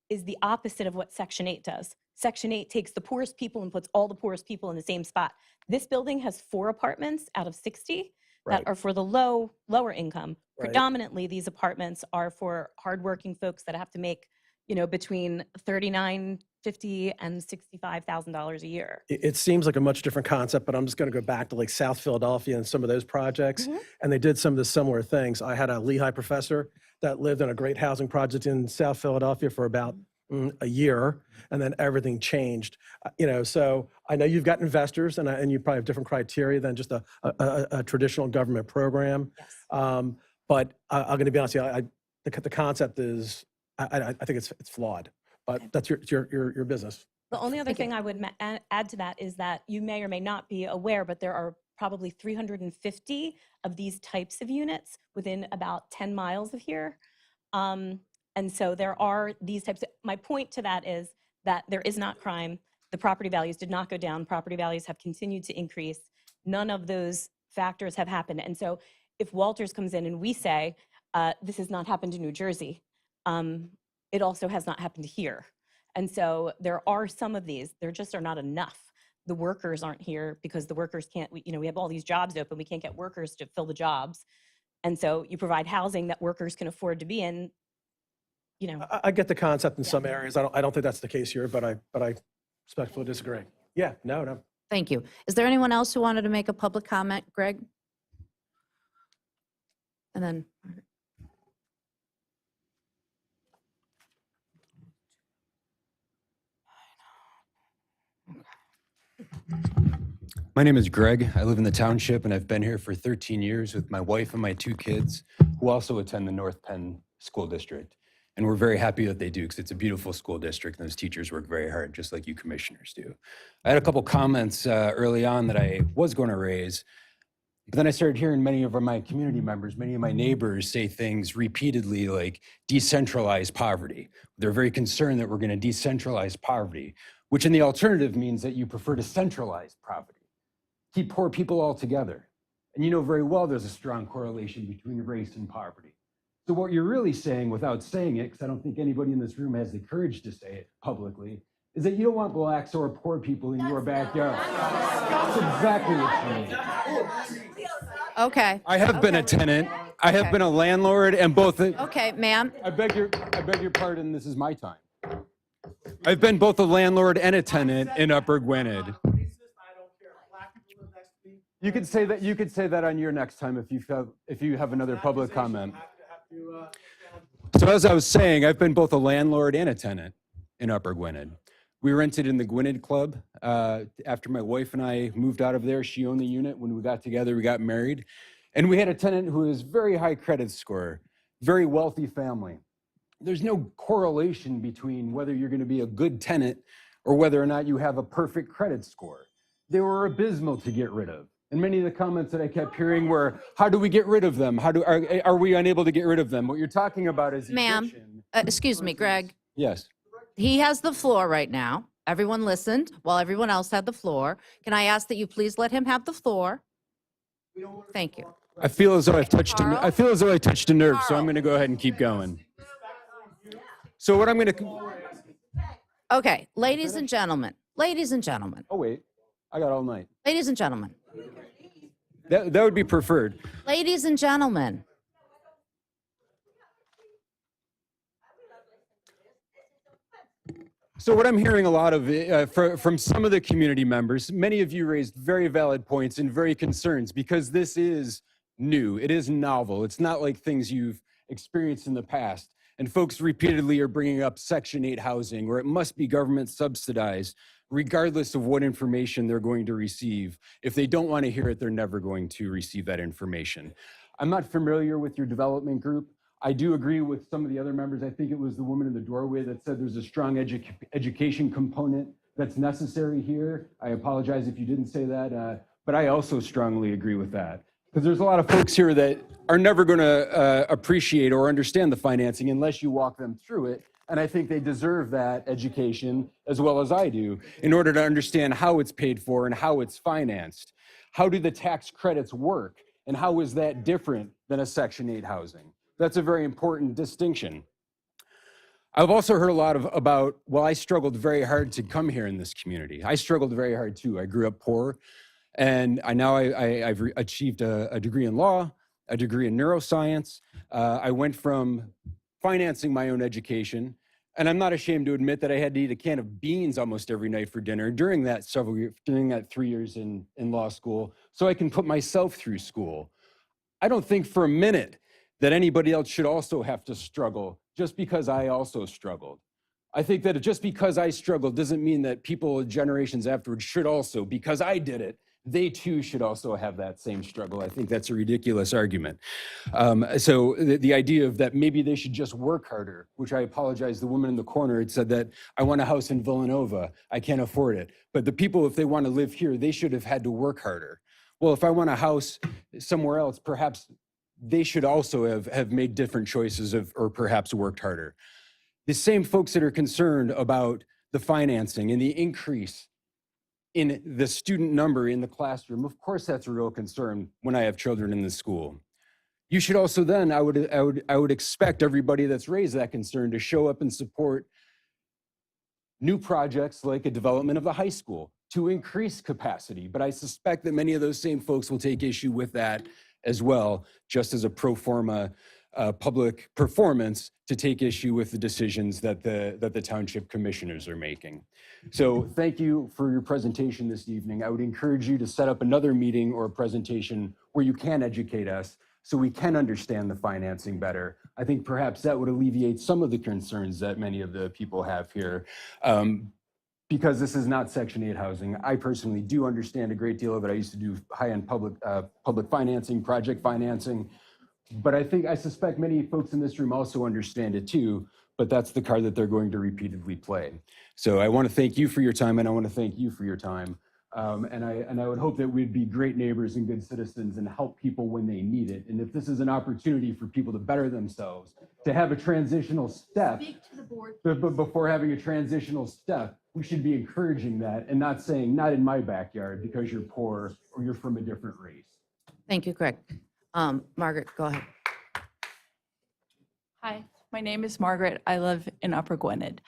is the opposite of what Section 8 does. Section 8 takes the poorest people and puts all the poorest people in the same spot. This building has 4 apartments out of 60 Right. that are for the lower income. Right. Predominantly, these apartments are for hardworking folks that have to make, between $39.50 and $65,000 a year. It seems like a much different concept, but I'm just going to go back to like South Philadelphia and some of those projects. And they did some of the similar things. I had a Lehigh professor that lived in a great housing project in South Philadelphia for about a year, and then everything changed. So I know you've got investors, and you probably have different criteria than just a traditional government program. Yes. But I'm going to be honest with you, the concept is, I think it's flawed. But that's your business. The only other thing I would add to that is that you may or may not be aware, but there are probably 350 of these types of units within about 10 miles of here. And so there are these types my point to that is that there is not crime. The property values did not go down. Property values have continued to increase. None of those factors have happened. And so if Walters comes in and we say, this has not happened in New Jersey, it also has not happened here. And so there are some of these, there just are not enough. The workers aren't here because the workers can't, we have all these jobs open, we can't get workers to fill the jobs. And so you provide housing that workers can afford to be in, I get the concept in some areas. I don't think that's the case here, but I respectfully disagree. Yeah, no. Thank you. Is there anyone else who wanted to make a public comment, Greg? And then, My name is Greg. I live in the township and I've been here for 13 years with my wife and my 2 kids who also attend the North Penn School District. And we're very happy that they do because it's a beautiful school district and those teachers work very hard, just like you commissioners do. I had a couple comments early on that I was going to raise. But then I started hearing many of my community members, many of my neighbors say things repeatedly like decentralized poverty. They're very concerned that we're going to decentralize poverty, which in the alternative means that you prefer to centralize poverty, keep poor people all together. And you know very well there's a strong correlation between race and poverty. So what you're really saying without saying it, because I don't think anybody in this room has the courage to say it publicly, is that you don't want blacks or poor people in your backyard. That's exactly what you mean. Okay. I have been a tenant. I have been a landlord, and both. Okay, ma'am. I beg your pardon. This is my time. I've been both a landlord and a tenant in Upper Gwynedd. You could say that. You could say that on your next time if you have another public comment. So as I was saying, I've been both a landlord and a tenant in Upper Gwynedd. We rented in the Gwynedd Club. After my wife and I moved out of there, she owned the unit. When we got together, we got married. And we had a tenant who is very high credit score, very wealthy family. There's no correlation between whether you're going to be a good tenant or whether or not you have a perfect credit score. They were abysmal to get rid of. And many of the comments that I kept hearing were, how do we get rid of them? Are we unable to get rid of them? What you're talking about is Ma'am, excuse me, Greg. Yes. He has the floor right now. Everyone listened while everyone else had the floor. Can I ask that you please let him have the floor? Thank you. I feel as though I touched a nerve, so I'm going to go ahead and keep going. So what I'm going to. Okay, ladies and gentlemen. Oh wait, I got all night. Ladies and gentlemen. That would be preferred. Ladies and gentlemen. So what I'm hearing a lot of from some of the community members, many of you raised very valid points and very concerns because this is new. It is novel. It's not like things you've experienced in the past. And folks repeatedly are bringing up Section 8 housing, where it must be government subsidized, regardless of what information they're going to receive. If they don't want to hear it, they're never going to receive that information. I'm not familiar with your development group. I do agree with some of the other members. I think it was the woman in the doorway that said there's a strong education component that's necessary here. I apologize if you didn't say that, but I also strongly agree with that. Because there's a lot of folks here that are never going to appreciate or understand the financing unless you walk them through it. And I think they deserve that education as well as I do in order to understand how it's paid for and how it's financed. How do the tax credits work? And how is that different than a Section 8 housing? That's a very important distinction. I've also heard a lot about, well, I struggled very hard to come here in this community. I struggled very hard too. I grew up poor, and I've achieved a degree in law, a degree in neuroscience. I went from financing my own education, and I'm not ashamed to admit that I had to eat a can of beans almost every night for dinner during that 3 years in law school, so I can put myself through school. I don't think for a minute that anybody else should also have to struggle just because I also struggled. I think that just because I struggled doesn't mean that people generations afterwards should also, because I did it, they too should also have that same struggle. I think that's a ridiculous argument. So the idea of that maybe they should just work harder, which I apologize, the woman in the corner had said that I want a house in Villanova, I can't afford it. But the people, if they want to live here, they should have had to work harder. Well, if I want a house somewhere else, perhaps they should also have made different choices or perhaps worked harder. The same folks that are concerned about the financing and the increase in the student number in the classroom, of course that's a real concern when I have children in the school. You should also then, I would expect everybody that's raised that concern to show up and support new projects like a development of the high school to increase capacity. But I suspect that many of those same folks will take issue with that as well, just as a pro forma public performance to take issue with the decisions that the township commissioners are making. So thank you for your presentation this evening. I would encourage you to set up another meeting or a presentation where you can educate us so we can understand the financing better. I think perhaps that would alleviate some of the concerns that many of the people have here. Because this is not Section 8 housing. I personally do understand a great deal of it. I used to do high-end public financing, project financing. But I suspect many folks in this room also understand it too, but that's the card that they're going to repeatedly play. So I want to thank you for your time, and I want to thank you for your time. And I would hope that we'd be great neighbors and good citizens and help people when they need it. And if this is an opportunity for people to better themselves, to have a transitional step, but before having a transitional step, we should be encouraging that and not saying, not in my backyard because you're poor or you're from a different race. Thank you, Craig. Margaret, go ahead. Hi, my name is Margaret. I live in Upper Gwynedd.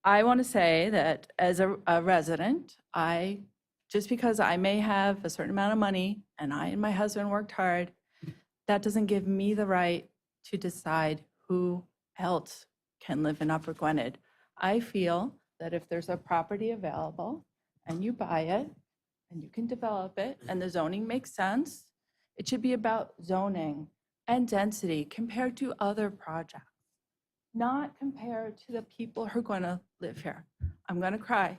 I want to say that as a resident, just because I may have a certain amount of money and I and my husband worked hard, that doesn't give me the right to decide who else can live in Upper Gwynedd. I feel that if there's a property available and you buy it and you can develop it and the zoning makes sense, it should be about zoning and density compared to other projects, not compared to the people who are going to live here. I'm going to cry.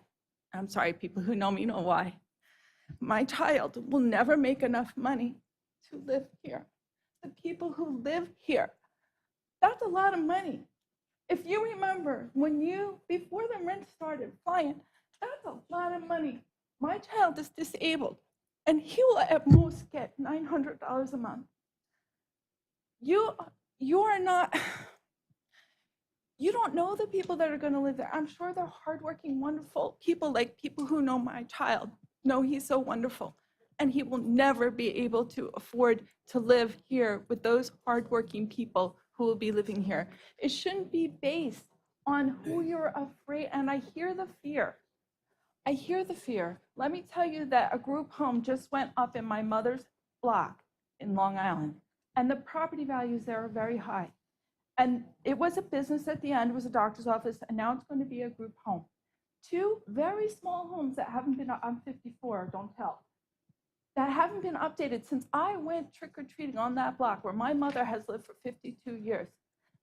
I'm sorry, people who know me know why. My child will never make enough money to live here. The people who live here, that's a lot of money. If you remember, before the rent started flying, that's a lot of money. My child is disabled, and he will at most get $900 a month. You don't know the people that are going to live there. I'm sure they're hardworking, wonderful people, like people who know my child know he's so wonderful. And he will never be able to afford to live here with those hardworking people who will be living here. It shouldn't be based on who you're afraid. And I hear the fear. Let me tell you that a group home just went up in my mother's block in Long Island. And the property values there are very high. And it was a business at the end, it was a doctor's office, and now it's going to be a group home. 2 very small homes that haven't been, I'm 54, don't tell, that haven't been updated since I went trick-or-treating on that block where my mother has lived for 52 years.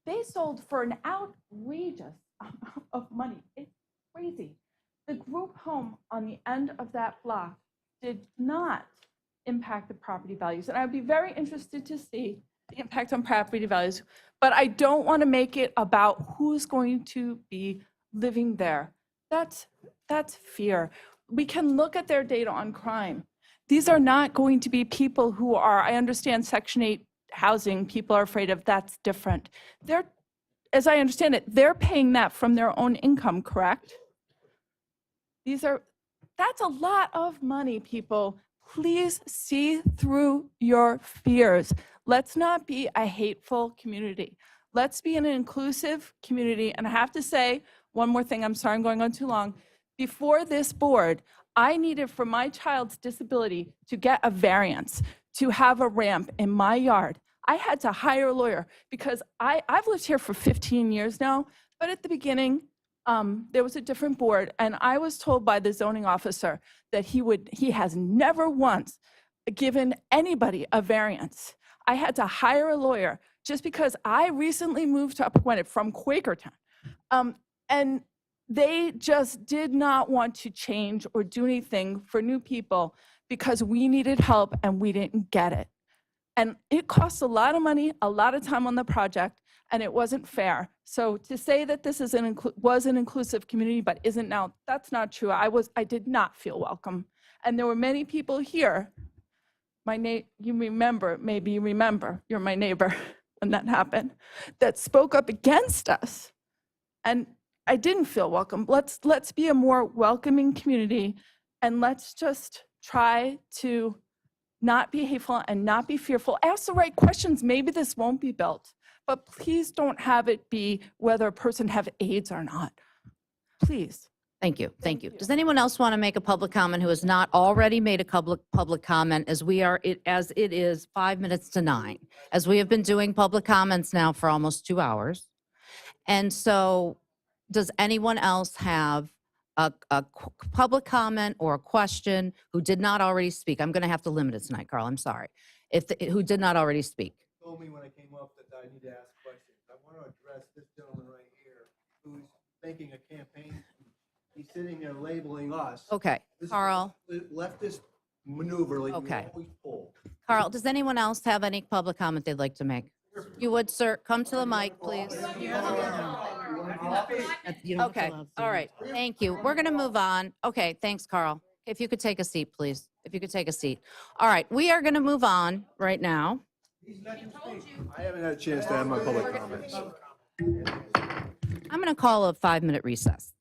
They sold for an outrageous amount of money. It's crazy. The group home on the end of that block did not impact the property values. And I'd be very interested to see the impact on property values, but I don't want to make it about who's going to be living there. That's fear. We can look at their data on crime. These are not going to be people who are, I understand Section 8 housing, people are afraid of, that's different. As I understand it, they're paying that from their own income, correct? That's a lot of money, people. Please see through your fears. Let's not be a hateful community. Let's be an inclusive community. And I have to say one more thing. I'm sorry I'm going on too long. Before this board, I needed for my child's disability to get a variance, to have a ramp in my yard. I had to hire a lawyer because I've lived here for 15 years now, but at the beginning, there was a different board, and I was told by the zoning officer that he has never once given anybody a variance. I had to hire a lawyer just because I recently moved to Upper Gwynedd from Quakertown. And they just did not want to change or do anything for new people because we needed help and we didn't get it. And it costs a lot of money, a lot of time on the project, and it wasn't fair. So to say that this is was an inclusive community but isn't now, that's not true. I did not feel welcome. And there were many people here, maybe you remember, you're my neighbor when that happened, that spoke up against us. And I didn't feel welcome. Let's be a more welcoming community, and let's just try to not be hateful and not be fearful. Ask the right questions. Maybe this won't be built, but please don't have it be whether a person have AIDS or not. Please. Thank you. Thank you. Does anyone else want to make a public comment who has not already made a public comment, as it is 5 minutes to 9, as we have been doing public comments now for almost 2 hours. And so does anyone else have a public comment or a question who did not already speak? I'm going to have to limit it tonight, Carl. I'm sorry. Who did not already speak? Told me when I came up that I need to ask questions. I want to address this gentleman right here who's making a campaign. He's sitting there labeling us. Okay, Carl. Leftist maneuver like Okay. we always pull. Carl, does anyone else have any public comment they'd like to make? You would, sir. Come to the mic, please. You don't have to Okay, love all right, thank you. We're going to move on. Okay, thanks, Carl. If you could take a seat, please. If you could take a seat. All right, we are going to move on right now. I haven't had a chance to have my public comments. I'm going to call a 5-minute recess.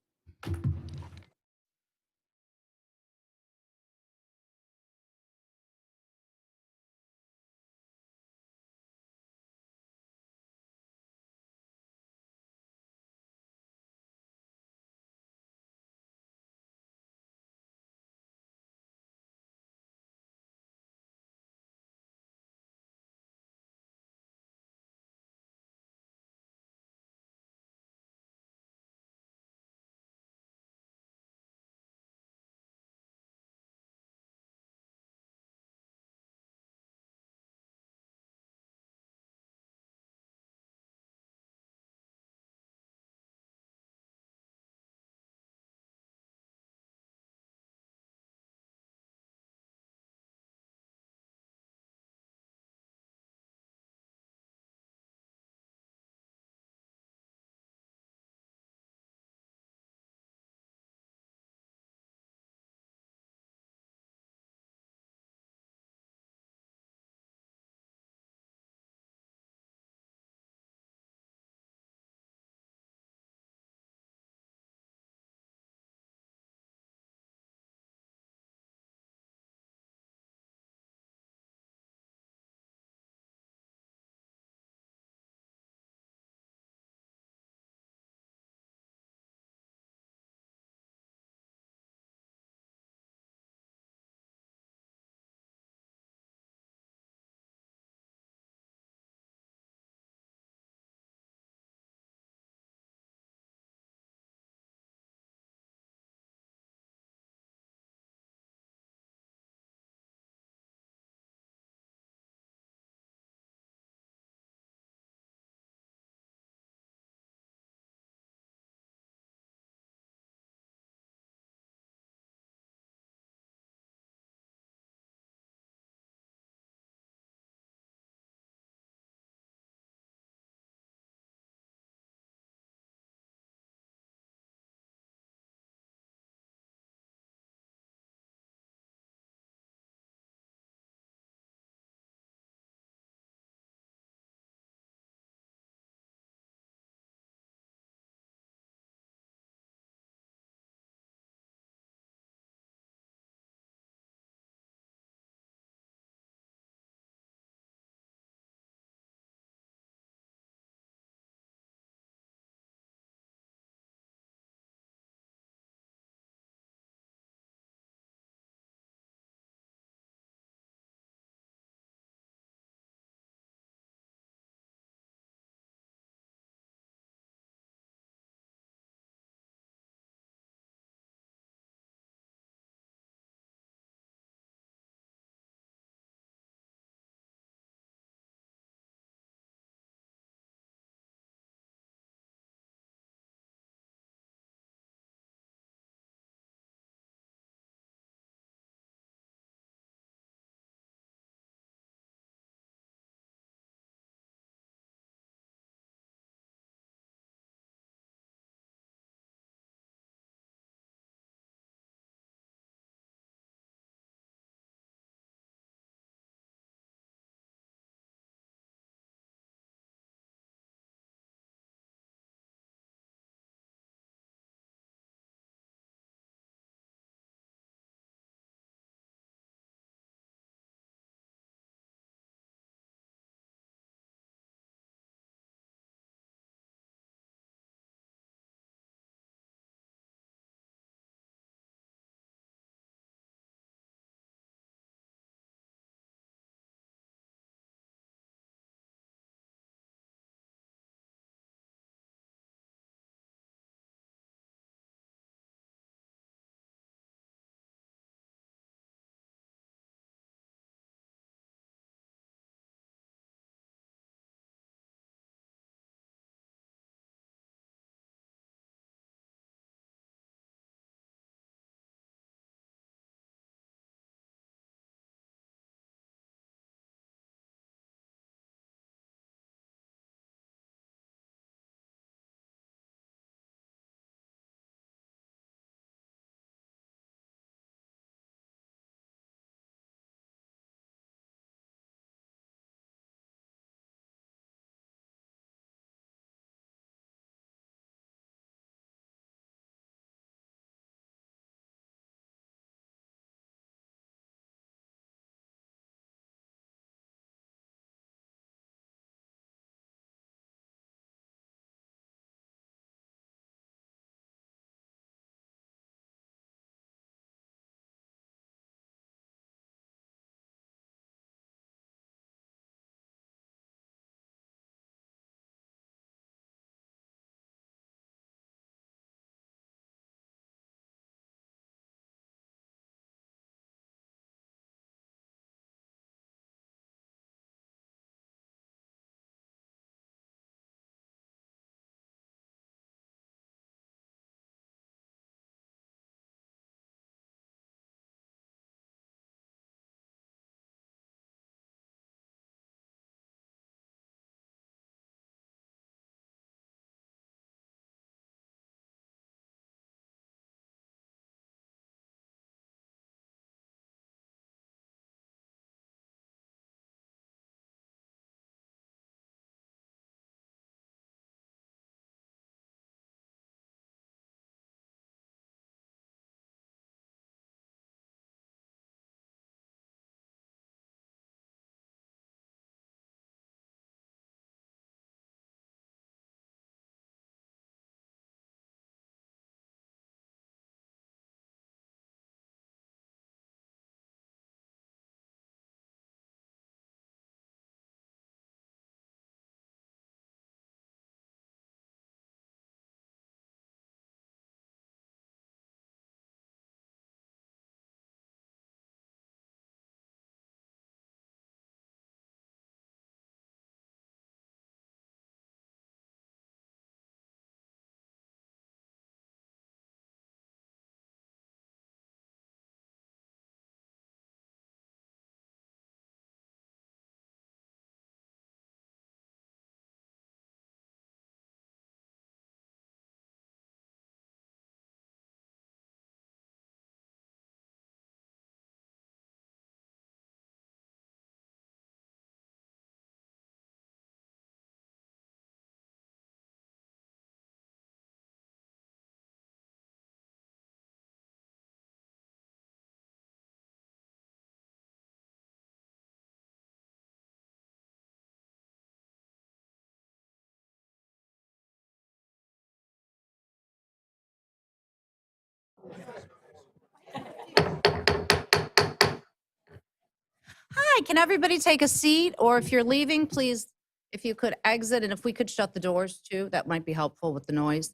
Hi, can everybody take a seat? Or if you're leaving, please, if you could exit and if we could shut the doors too, that might be helpful with the noise.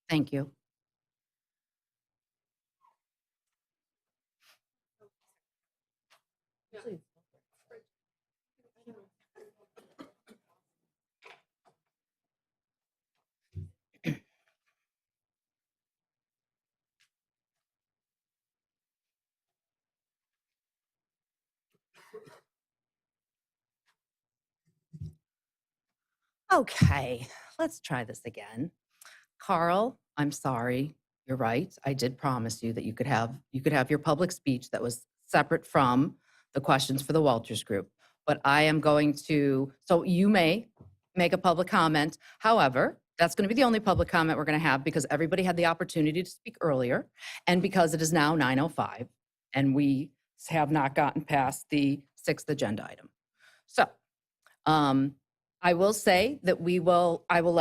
Thank you. Okay, let's try this again. Carl, I'm sorry. You're right. I did promise you that you could have your public speech that was separate from the questions for the Walters Group. But I am going to, so you may make a public comment. However, that's going to be the only public comment we're going to have because everybody had the opportunity to speak earlier and because it is now 9:05 and we have not gotten past the 6th agenda item. So, I will say that I will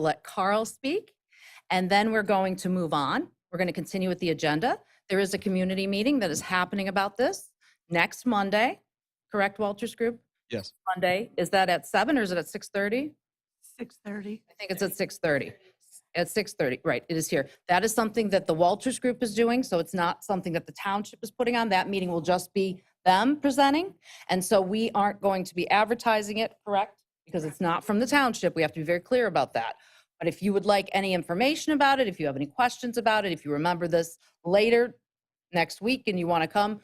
let Carl speak, and then we're going to move on. We're going to continue with the agenda. There is a community meeting that is happening about this next Monday, correct, Walters Group? Yes. Monday, is that at 7 or is it at 6:30? 6:30. I think it's at 6:30. At 6:30, right, it is here. That is something that the Walters Group is doing, so it's not something that the township is putting on. That meeting will just be them presenting. And so we aren't going to be advertising it, correct? Because it's not from the township. We have to be very clear about that. But if you would like any information about it, if you have any questions about it, if you remember this later next week and you want to come,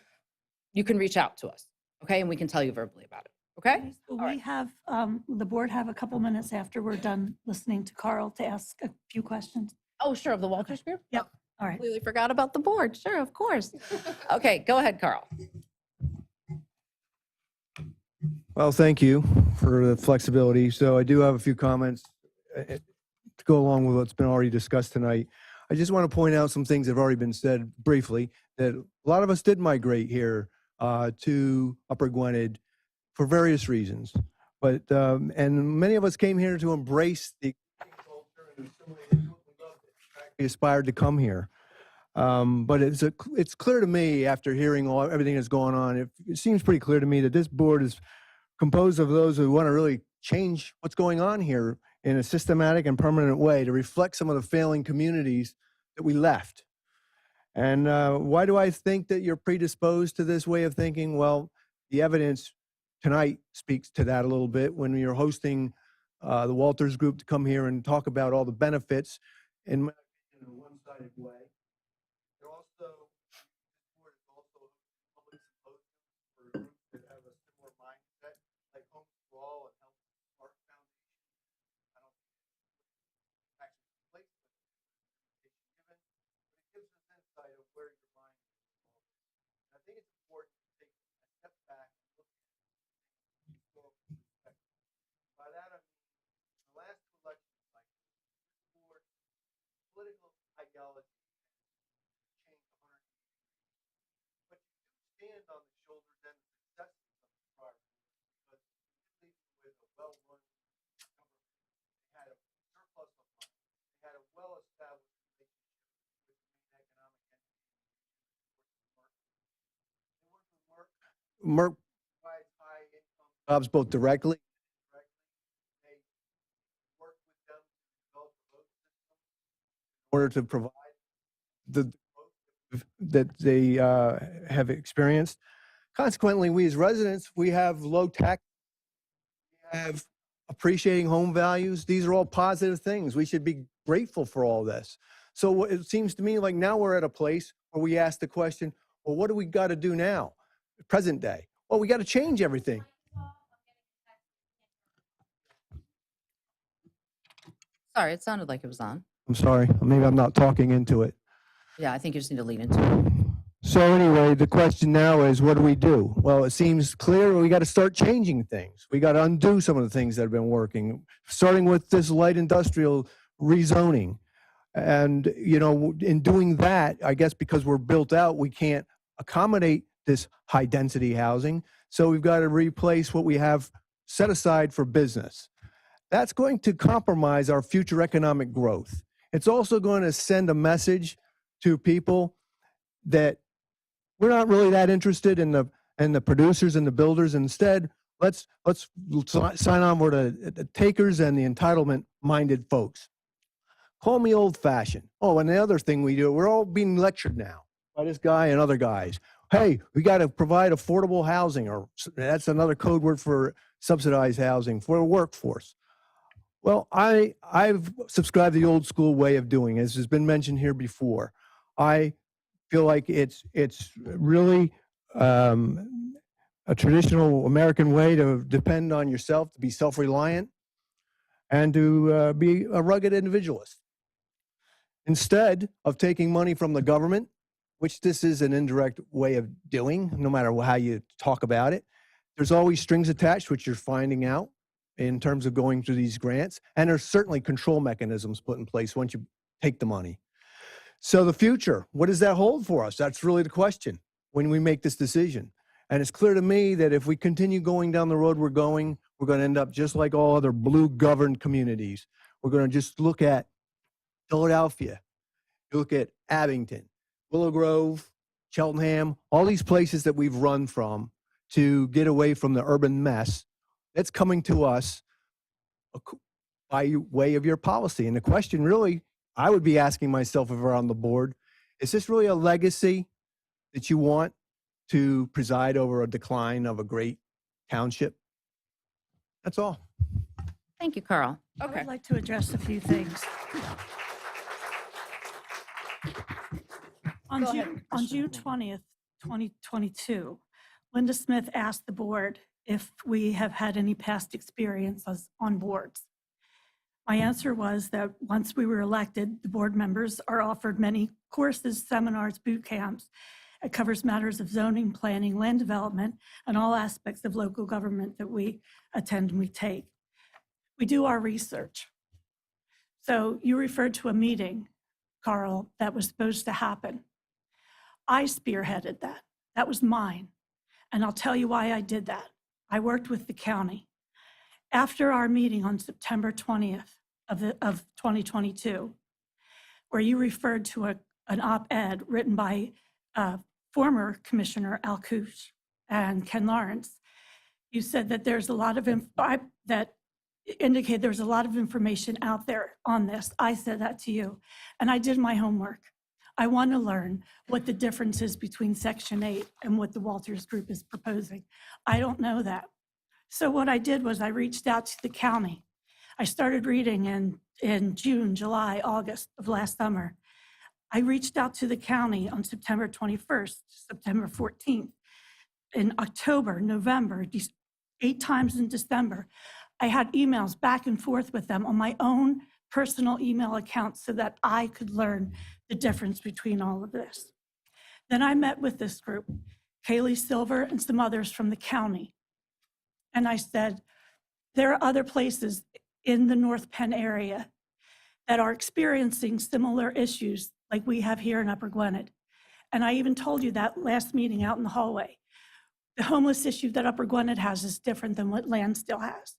you can reach out to us, okay? And we can tell you verbally about it, okay? We have, the board have a couple minutes after we're done listening to Carl to ask a few questions. Oh, sure, of the Walters Group? Yep. All right. Completely forgot about the board. Sure, of course. Okay, go ahead, Carl. Well, thank you for the flexibility. So I do have a few comments to go along with what's been already discussed tonight. I just want to point out some things that have already been said briefly, that a lot of us did migrate here to Upper Gwynedd for various reasons. But, and many of us came here to embrace the culture and assimilate into what we loved. We aspired to come here. But it's clear to me after hearing everything that's going on, it seems pretty clear to me that this board is composed of those who want to really change what's going on here in a systematic and permanent way to reflect some of the failing communities that we left. And why do I think that you're predisposed to this way of thinking? Well, the evidence tonight speaks to that a little bit when you're hosting the Walters Group to come here and talk about all the benefits in a one-sided way. They're also, this board is also public symposiums for groups that have a similar mindset, like Home for All and Health Smart Foundation. I don't think it actually conflates with the invitation given, but it gives us insight of where your mind is with all this. And I think it's important to take a step back and look at the historical perspective. By that I mean, in the last two election cycles, this board's political ideology has changed 180 degrees. But you do stand on the shoulders and the successes of the prior board because you did leave with a well-run government. They had a surplus of money. They had a well-established relationship with the main economic entity in the region, of course, the Merck. They worked with Merck. Merck provides high-income jobs both directly and indirectly. They work with them to develop the road system in order to provide the growth that they have experienced. Consequently, we as residents, we have low tax, we have appreciating home values. These are all positive things. We should be grateful for all this. So it seems to me like now we're at a place where we ask the question, well, what do we got to do now, present day? Well, we got to change everything. Sorry, it sounded like it was on. I'm sorry, maybe I'm not talking into it. Yeah, I think you just need to lean into it. So anyway, the question now is, what do we do? Well, it seems clear we got to start changing things. We got to undo some of the things that have been working, starting with this light industrial rezoning. And, you know, in doing that, I guess because we're built out, we can't accommodate this high-density housing. So we've got to replace what we have set aside for business. That's going to compromise our future economic growth. It's also going to send a message to people that we're not really that interested in the producers and the builders. Instead, let's sign on with the takers and the entitlement-minded folks. Call me old-fashioned. Oh, and the other thing we do, we're all being lectured now by this guy and other guys. Hey, we got to provide affordable housing, or that's another code word for subsidized housing for the workforce. Well, I've subscribed to the old school way of doing it, as has been mentioned here before. I feel like it's really a traditional American way to depend on yourself, to be self-reliant, and to be a rugged individualist. Instead of taking money from the government, which this is an indirect way of doing, no matter how you talk about it, there's always strings attached, which you're finding out in terms of going through these grants. And there's certainly control mechanisms put in place once you take the money. So the future, what does that hold for us? That's really the question when we make this decision. And it's clear to me that if we continue going down the road we're going to end up just like all other blue governed communities. We're going to just look at Philadelphia, look at Abington, Willow Grove, Cheltenham, all these places that we've run from to get away from the urban mess that's coming to us by way of your policy. And the question really, I would be asking myself if we're on the board, is this really a legacy that you want to preside over a decline of a great township? That's all. Thank you, Carl. I Okay. would like to address a few things. On Go ahead, June 20th, 2022, Linda Smith asked the board if we have had any past experiences on boards. My answer was that once we were elected, the board members are offered many courses, seminars, boot camps. It covers matters of zoning, planning, land development, and all aspects of local government that we attend and we take. We do our research. So you referred to a meeting, Carl, that was supposed to happen. I spearheaded that. That was mine. And I'll tell you why I did that. I worked with the county. After our meeting on September 20th of 2022, where you referred to an op-ed written by former Commissioner Al Kush and Ken Lawrence, you said that there's a lot of that indicated there's a lot of information out there on this. I said that to you, and I did my homework. I want to learn what the difference is between Section 8 and what the Walters Group is proposing. I don't know that. So what I did was I reached out to the county. I started reading in June, July, August of last summer. I reached out to the county on September 21st, September 14th, in October, November, 8 times in December. I had emails back and forth with them on my own personal email account so that I could learn the difference between all of this. Then I met with this group, Kaylee Silver and some others from the county. And I said, there are other places in the North Penn area that are experiencing similar issues like we have here in Upper Gwynedd. And I even told you that last meeting out in the hallway. The homeless issue that Upper Gwynedd has is different than what Lansdale has.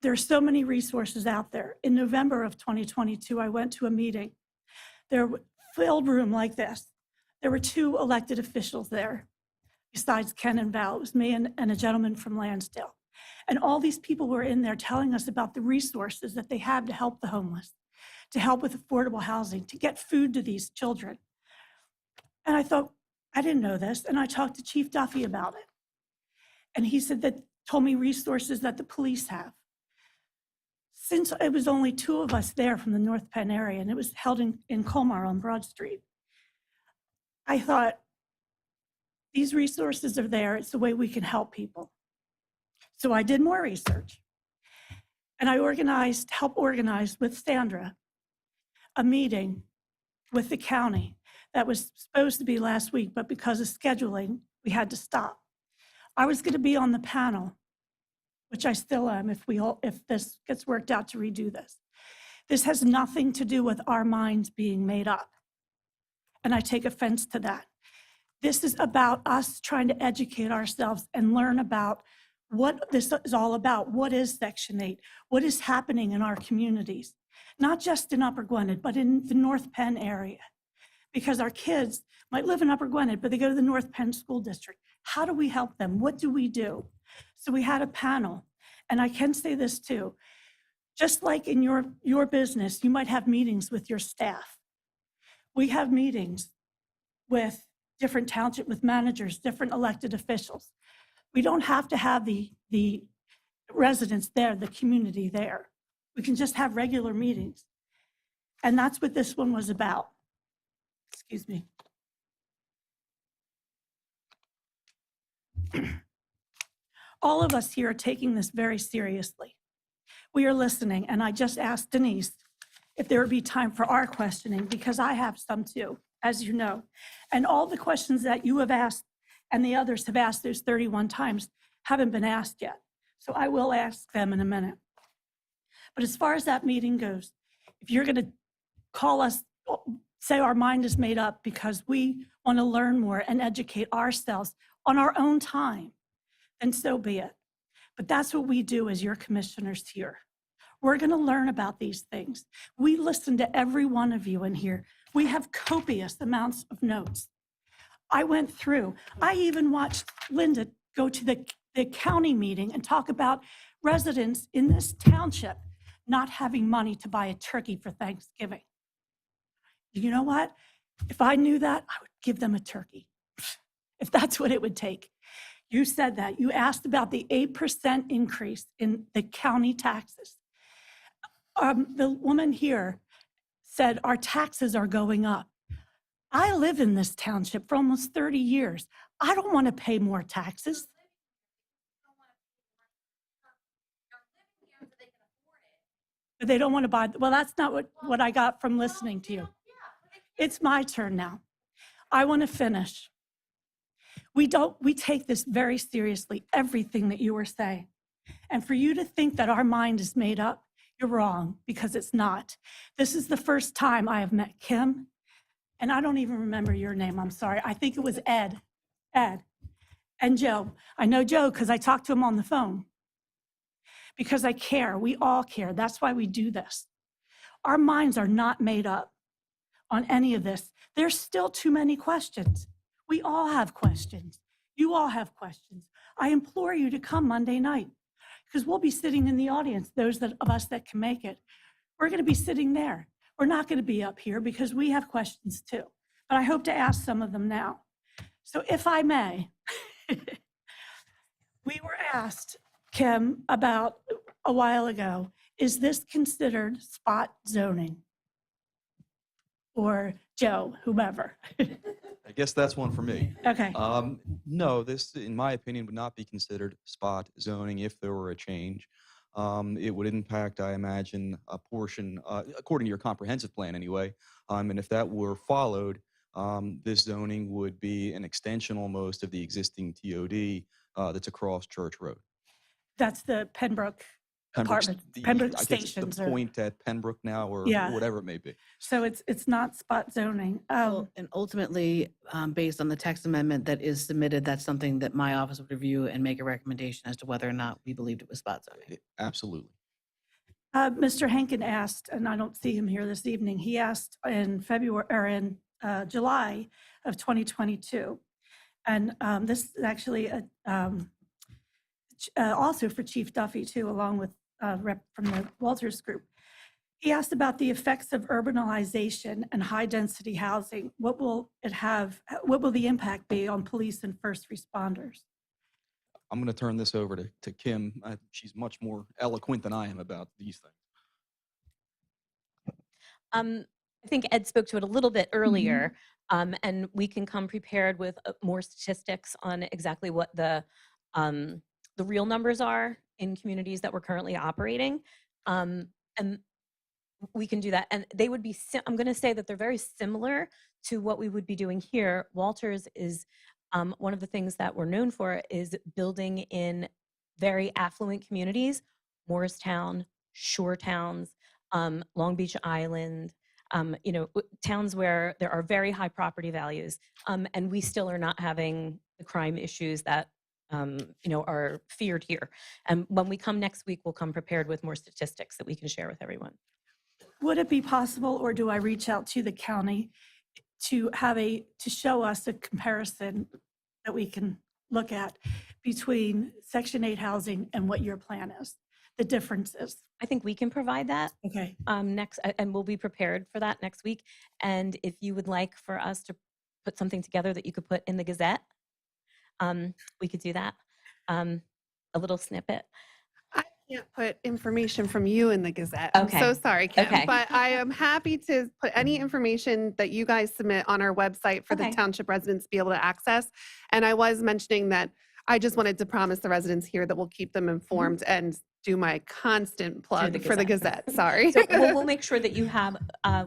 There are so many resources out there. In November of 2022, I went to a meeting. There was a filled room like this. There were 2 elected officials there, besides Ken and Val. It was me and a gentleman from Lansdale. And all these people were in there telling us about the resources that they have to help the homeless, to help with affordable housing, to get food to these children. And I thought, I didn't know this. And I talked to Chief Duffy about it. And he said that, told me resources that the police have. Since it was only 2 of us there from the North Penn area, and it was held in Colmar on Broad Street, I thought, these resources are there. It's the way we can help people. So I did more research. And I helped organize with Sandra a meeting with the county that was supposed to be last week, but because of scheduling, we had to stop. I was going to be on the panel, which I still am if this gets worked out to redo this. This has nothing to do with our minds being made up. And I take offense to that. This is about us trying to educate ourselves and learn about what this is all about. What is Section 8? What is happening in our communities? Not just in Upper Gwynedd, but in the North Penn area. Because our kids might live in Upper Gwynedd, but they go to the North Penn School District. How do we help them? What do we do? So we had a panel, and I can say this too. Just like in your business, you might have meetings with your staff. We have meetings with different township, with managers, different elected officials. We don't have to have the residents there, the community there. We can just have regular meetings. And that's what this one was about. Excuse me. All of us here are taking this very seriously. We are listening, and I just asked Denise if there would be time for our questioning, because I have some too, as you know. And all the questions that you have asked and the others have asked those 31 times haven't been asked yet. So I will ask them in a minute. But as far as that meeting goes, if you're going to call us, say our mind is made up because we want to learn more and educate ourselves on our own time, then so be it. But that's what we do as your commissioners here. We're going to learn about these things. We listen to every one of you in here. We have copious amounts of notes. I went through, I even watched Linda go to the county meeting and talk about residents in this township not having money to buy a turkey for Thanksgiving. You know what? If I knew that, I would give them a turkey, if that's what it would take. You said that. You asked about the 8% increase in the county taxes. The woman here said our taxes are going up. I live in this township for almost 30 years. I don't want to pay more taxes. But they don't want to buy, well, that's not what I got from listening to you. It's my turn now. I want to finish. We take this very seriously, everything that you were saying. And for you to think that our mind is made up, you're wrong, because it's not. This is the first time I have met Kim, and I don't even remember your name, I'm sorry. I think it was Ed, and Joe. I know Joe because I talked to him on the phone. Because I care, we all care. That's why we do this. Our minds are not made up on any of this. There's still too many questions. We all have questions. You all have questions. I implore you to come Monday night, because we'll be sitting in the audience, those of us that can make it. We're going to be sitting there. We're not going to be up here because we have questions too. But I hope to ask some of them now. So if I may, we were asked, Kim, about a while ago, is this considered spot zoning? Or Joe, whomever. I guess that's one for me. Okay. No, this, in my opinion, would not be considered spot zoning if there were a change. It would impact, I imagine, a portion, according to your comprehensive plan anyway. And if that were followed, this zoning would be an extension almost of the existing TOD that's across Church Road. That's the Pembroke apartment, Pembroke Stations. The point at Pembroke now, or Yeah. whatever it may be. So it's not spot zoning. Well, and ultimately, based on the text amendment that is submitted, that's something that my office would review and make a recommendation as to whether or not we believed it was spot zoning. Absolutely. Mr. Henkin asked, and I don't see him here this evening, he asked in February, or in July of 2022. And this is actually also for Chief Duffy too, along with rep from the Walters Group. He asked about the effects of urbanization and high-density housing. What will it have? What will the impact be on police and first responders? I'm going to turn this over to Kim. She's much more eloquent than I am about these things. I think Ed spoke to it a little bit earlier, and we can come prepared with more statistics on exactly what the real numbers are in communities that we're currently operating. And we can do that. And they would be, I'm going to say that they're very similar to what we would be doing here. Walters is, one of the things that we're known for is building in very affluent communities, Morristown, shore towns, Long Beach Island, Towns where there are very high property values, and we still are not having the crime issues that are feared here. And when we come next week, we'll come prepared with more statistics that we can share with everyone. Would it be possible, or do I reach out to the county to show us a comparison that we can look at between Section 8 housing and what your plan is, the differences? I think we can provide that. Okay. Next, and we'll be prepared for that next week. And if you would like for us to put something together that you could put in the Gazette, we could do that. A little snippet. I can't put information from you in the Gazette. Okay. I'm so sorry, Kim. Okay. But I am happy to put any information that you guys submit on our website for Okay. the township residents to be able to access. And I was mentioning that I just wanted to promise the residents here that we'll keep them informed and do my constant plug for the Gazette. Sorry. So we'll make sure that you have,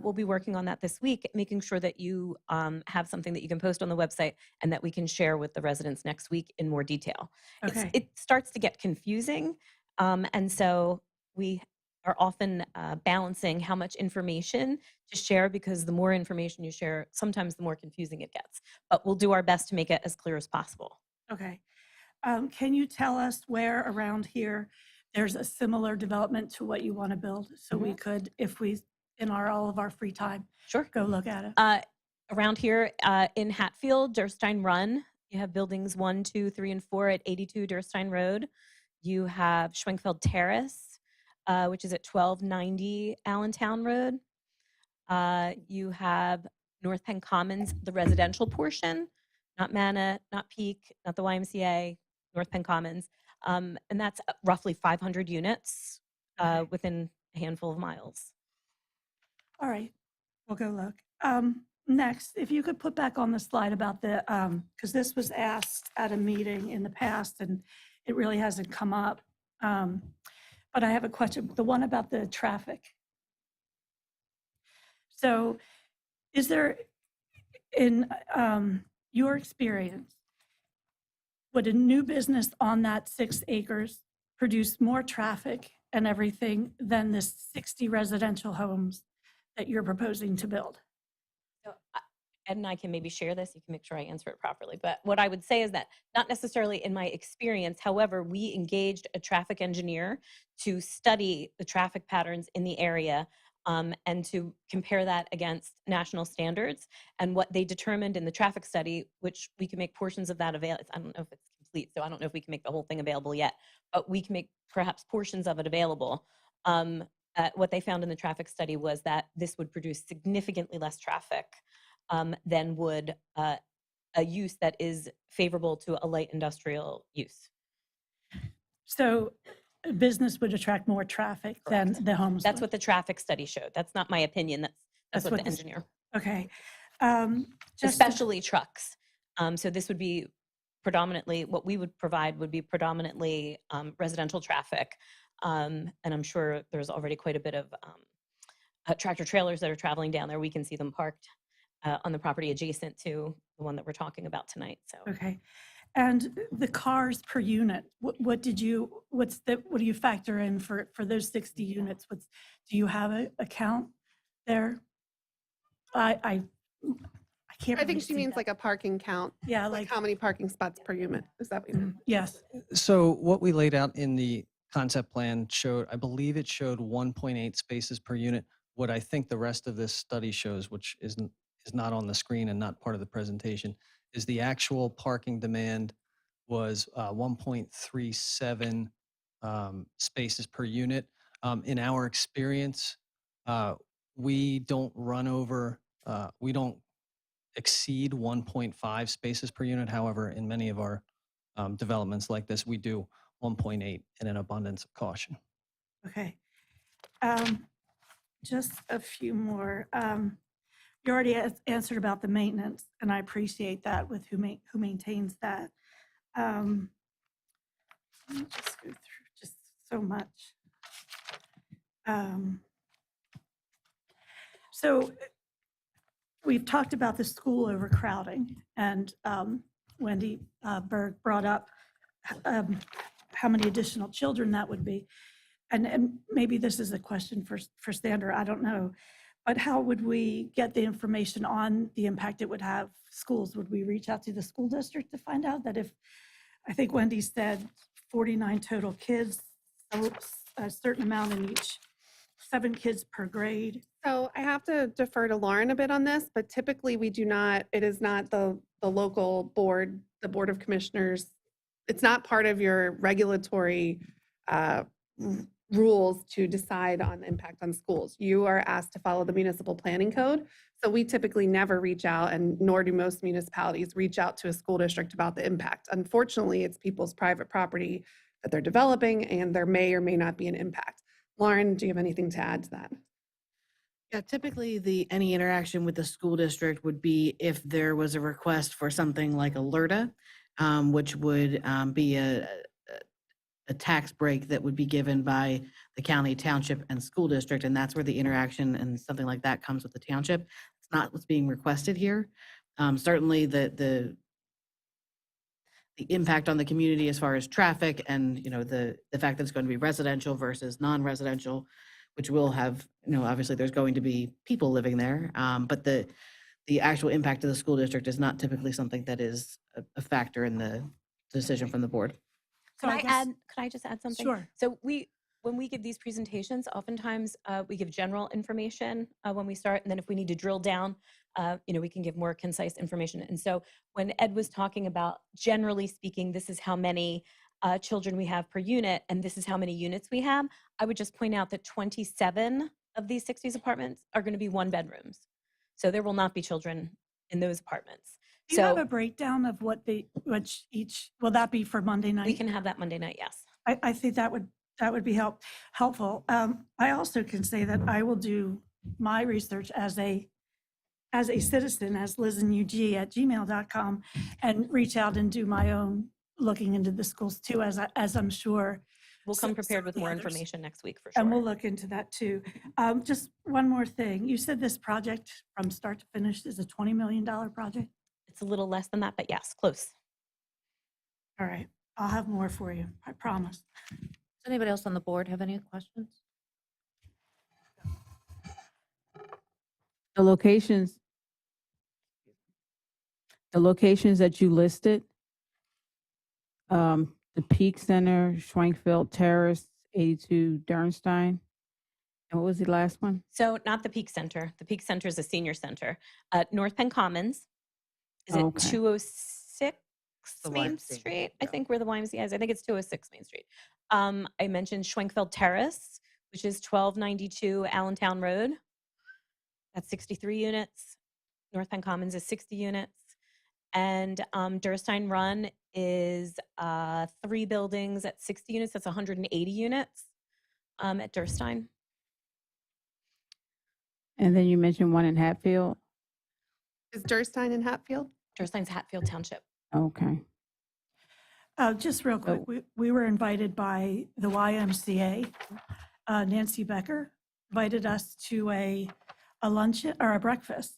we'll be working on that this week, making sure that you have something that you can post on the website and that we can share with the residents next week in more detail. Okay. It starts to get confusing. And so we are often balancing how much information to share, because the more information you share, sometimes the more confusing it gets. But we'll do our best to make it as clear as possible. Okay. Can you tell us where around here there's a similar development to what you want to build? So we could, if we, in all of our free time, Sure. go look at it. Around here in Hatfield, Durstein Run, you have buildings 1, 2, 3, and 4 at 82 Durstein Road. You have Schwenkfeld Terrace, which is at 1290 Allentown Road. You have North Penn Commons, the residential portion, not Manna, not Peak, not the YMCA, North Penn Commons. And that's roughly 500 units within a handful of miles. All right, we'll go look. Next, if you could put back on the slide about the, because this was asked at a meeting in the past and it really hasn't come up. But I have a question, the one about the traffic. So is there, in your experience, would a new business on that 6 acres produce more traffic and everything than the 60 residential homes that you're proposing to build? So Ed and I can maybe share this. You can make sure I answer it properly. But what I would say is that not necessarily in my experience, however, we engaged a traffic engineer to study the traffic patterns in the area and to compare that against national standards. And what they determined in the traffic study, which we can make portions of that available. I don't know if it's complete, so I don't know if we can make the whole thing available yet, but we can make perhaps portions of it available. What they found in the traffic study was that this would produce significantly less traffic than would a use that is favorable to a light industrial use. So a business would attract more traffic than the homes. That's would. what the traffic study showed. That's not my opinion. That's what the this- engineer. Okay. Especially trucks. So this would be predominantly, what we would provide would be predominantly residential traffic. And I'm sure there's already quite a bit of tractor trailers that are traveling down there. We can see them parked on the property adjacent to the one that we're talking about tonight. So Okay. And the cars per unit, what do you factor in for those 60 units? Do you have a count there? I can't. I think really she see means that. like a parking count. Yeah, Like how many parking spots per unit? Is that what you mean? Yes. So what we laid out in the concept plan showed, I believe it showed 1.8 spaces per unit. What I think the rest of this study shows, which is not on the screen and not part of the presentation, is the actual parking demand was 1.37 spaces per unit. In our experience, we don't run over, we don't exceed 1.5 spaces per unit. However, in many of our developments like this, we do 1.8 in an abundance of caution. Okay. Just a few more. You already answered about the maintenance, and I appreciate that with who maintains that. Let me just go through just so much. So we've talked about the school overcrowding, and Wendy Berg brought up how many additional children that would be. And maybe this is a question for Sandra, I don't know. But how would we get the information on the impact it would have schools? Would we reach out to the school district to find out that if, I think Wendy said 49 total kids, so a certain amount in each, 7 kids per grade? So I have to defer to Lauren a bit on this, but typically we do not, it is not the local board, the Board of Commissioners. It's not part of your regulatory rules to decide on the impact on schools. You are asked to follow the municipal planning code. So we typically never reach out, and nor do most municipalities reach out to a school district about the impact. Unfortunately, it's people's private property that they're developing, and there may or may not be an impact. Lauren, do you have anything to add to that? Yeah, typically any interaction with the school district would be if there was a request for something like alerta, which would be a tax break that would be given by the county, township, and school district, and that's where the interaction and something like that comes with the township. It's not what's being requested here. Certainly the impact on the community as far as traffic and, the fact that it's going to be residential versus non-residential, which will have, obviously there's going to be people living there, but the actual impact of the school district is not typically something that is a factor in the decision from the board. Could I just add something? Sure. So when we give these presentations, oftentimes we give general information when we start, and then if we need to drill down, we can give more concise information. And so when Ed was talking about, generally speaking, this is how many children we have per unit, and this is how many units we have, I would just point out that 27 of these 60s apartments are going to be 1-bedrooms. So there will not be children in those apartments. Do you have a breakdown of which each, will that be for Monday night? We can have that Monday night, yes. I think that would be helpful. I also can say that I will do my research as a citizen, as liznug@gmail.com, and reach out and do my own looking into the schools too, as I'm sure. We'll come prepared with more others. information next week for sure. And we'll look into that too. Just one more thing. You said this project from start to finish is a $20 million project? It's a little less than that, but yes, close. All right. I'll have more for you. I promise. Does anybody else on the board have any questions? The locations that you listed, the Peak Center, Schwenkfeld Terrace, 82 Dernstein, and what was the last one? So not the Peak Center. The Peak Center is a senior center. North Penn Commons is at Okay. 206 The Main YMCA. Street. I think where the YMCA is. I think it's 206 Main Street. I mentioned Schwenkfeld Terrace, which is 1292 Allentown Road. That's 63 units. North Penn Commons is 60 units. And Durstein Run is 3 buildings at 60 units. That's 180 units at Durstein. And then you mentioned one in Hatfield. Is Durstein in Hatfield? Durstein's Hatfield Township. Okay. Just real quick, we were invited by the YMCA. Nancy Becker invited us to a luncheon or a breakfast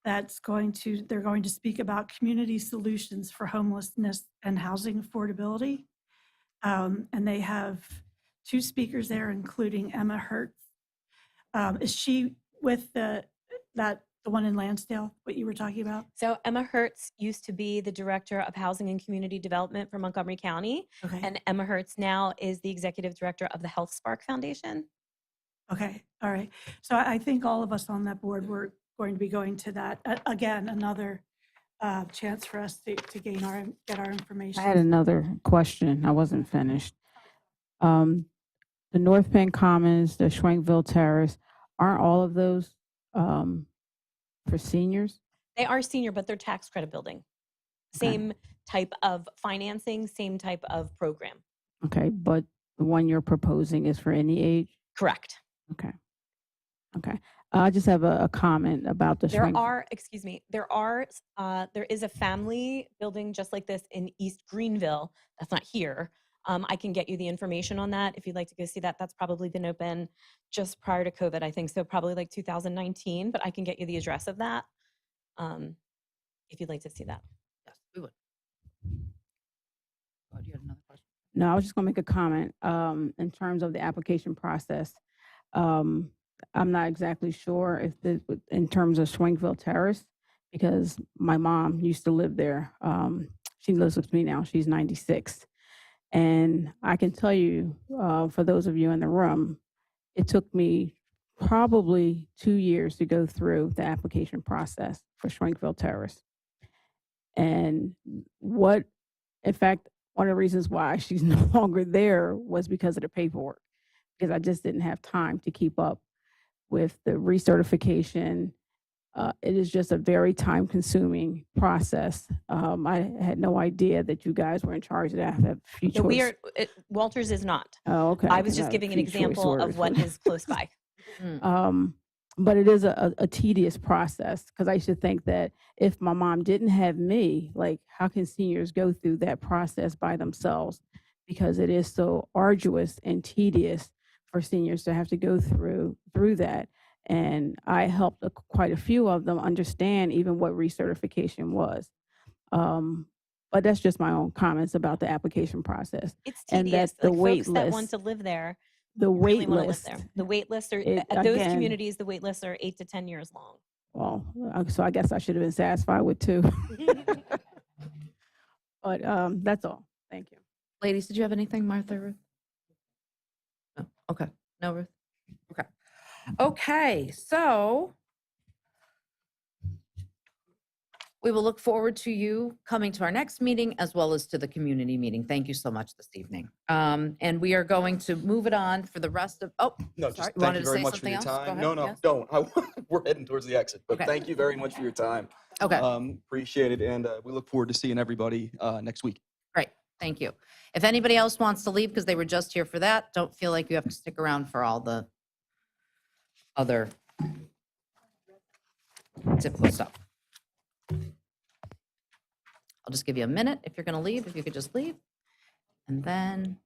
they're going to speak about community solutions for homelessness and housing affordability. And they have 2 speakers there, including Emma Hertz. Is she with the one in Lansdale, what you were talking about? So Emma Hertz used to be the Director of Housing and Community Development for Montgomery County. Okay. And Emma Hertz now is the Executive Director of the Health Spark Foundation. Okay, all right. So I think all of us on that board were going to be going to that. Again, another chance for us to get our information. I had another question. I wasn't finished. The North Penn Commons, the Schwenkville Terrace, aren't all of those for seniors? They are senior, but they're tax credit building. Same type of financing, same type of program. Okay, but the one you're proposing is for any age? Correct. Okay. Okay. I just have a comment about the There is a family building just like this in East Greenville. That's not here. I can get you the information on that if you'd like to go see that. That's probably been open just prior to COVID, I think. So probably like 2019, but I can get you the address of that if you'd like to see that. Yes, we would. Oh, do you have another question? No, I was just going to make a comment in terms of the application process. I'm not exactly sure if in terms of Schwenkville Terrace, because my mom used to live there. She lives with me now. She's 96. And I can tell you, for those of you in the room, it took me probably 2 years to go through the application process for Schwenkville Terrace. And in fact, one of the reasons why she's no longer there was because of the paperwork, because I just didn't have time to keep up with the recertification. It is just a very time-consuming process. I had no idea that you guys were in charge of that. I have a few No, choice. Walters is not. Oh, okay. I was 'cause just have a giving an few choice example of orders. what is close by. But it is a tedious process, because I used to think that if my mom didn't have me, like, how can seniors go through that process by themselves? Because it is so arduous and tedious for seniors to have to go through that. And I helped quite a few of them understand even what recertification was. But that's just my own comments about the application process. It's And tedious. that the Like wait folks that want list, to live there the really wait want to live list, there. The wait lists are, it, at those again, communities, the wait lists are 8 to 10 years long. well, so I guess I should have been satisfied with 2. But that's all. Thank you. Ladies, did you have anything, Martha, Ruth? No. Okay. No, Ruth? Okay. Okay, so we will look forward to you coming to our next meeting as well as to the community meeting. Thank you so much this evening. And we are going to move it on for the rest of, No, sorry, just you thank wanted you to very say much for something your else? Go time. ahead. No, Yes? don't. We're heading towards the exit, but Okay. thank you very much for your time. Okay. Appreciate it, and we look forward to seeing everybody next week. Great, thank you. If anybody else wants to leave because they were just here for that, don't feel like you have to stick around for all the other typical stuff. I'll just give you a minute if you're going to leave, if you could just leave. And then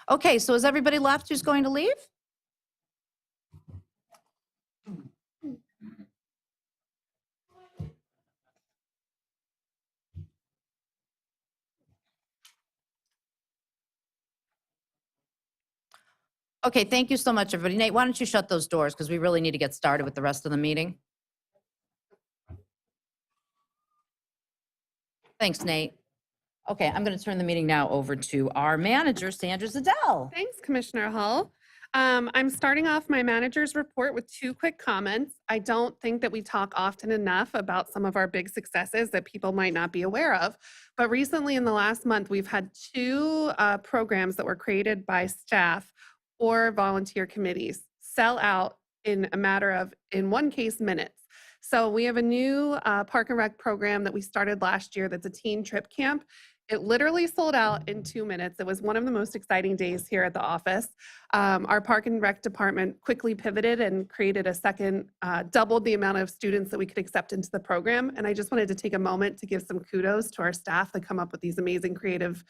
okay, so has everybody left who's going to leave? Okay, thank you so much, everybody. Nate, why don't you shut those doors because we really need to get started with the rest of the meeting. Thanks, Nate. Okay, I'm going to turn the meeting now over to our manager, Sandra Zadell. Thanks, Commissioner Hull. I'm starting off my manager's report with 2 quick comments. I don't think that we talk often enough about some of our big successes that people might not be aware of. But recently in the last month, we've had 2 programs that were created by staff or volunteer committees sell out in a matter of, in one case, minutes. So we have a new Park and Rec program that we started last year that's a teen trip camp. It literally sold out in 2 minutes. It was one of the most exciting days here at the office. Our Park and Rec department quickly pivoted and created a second, doubled the amount of students that we could accept into the program. And I just wanted to take a moment to give some kudos to our staff that come up with these amazing creative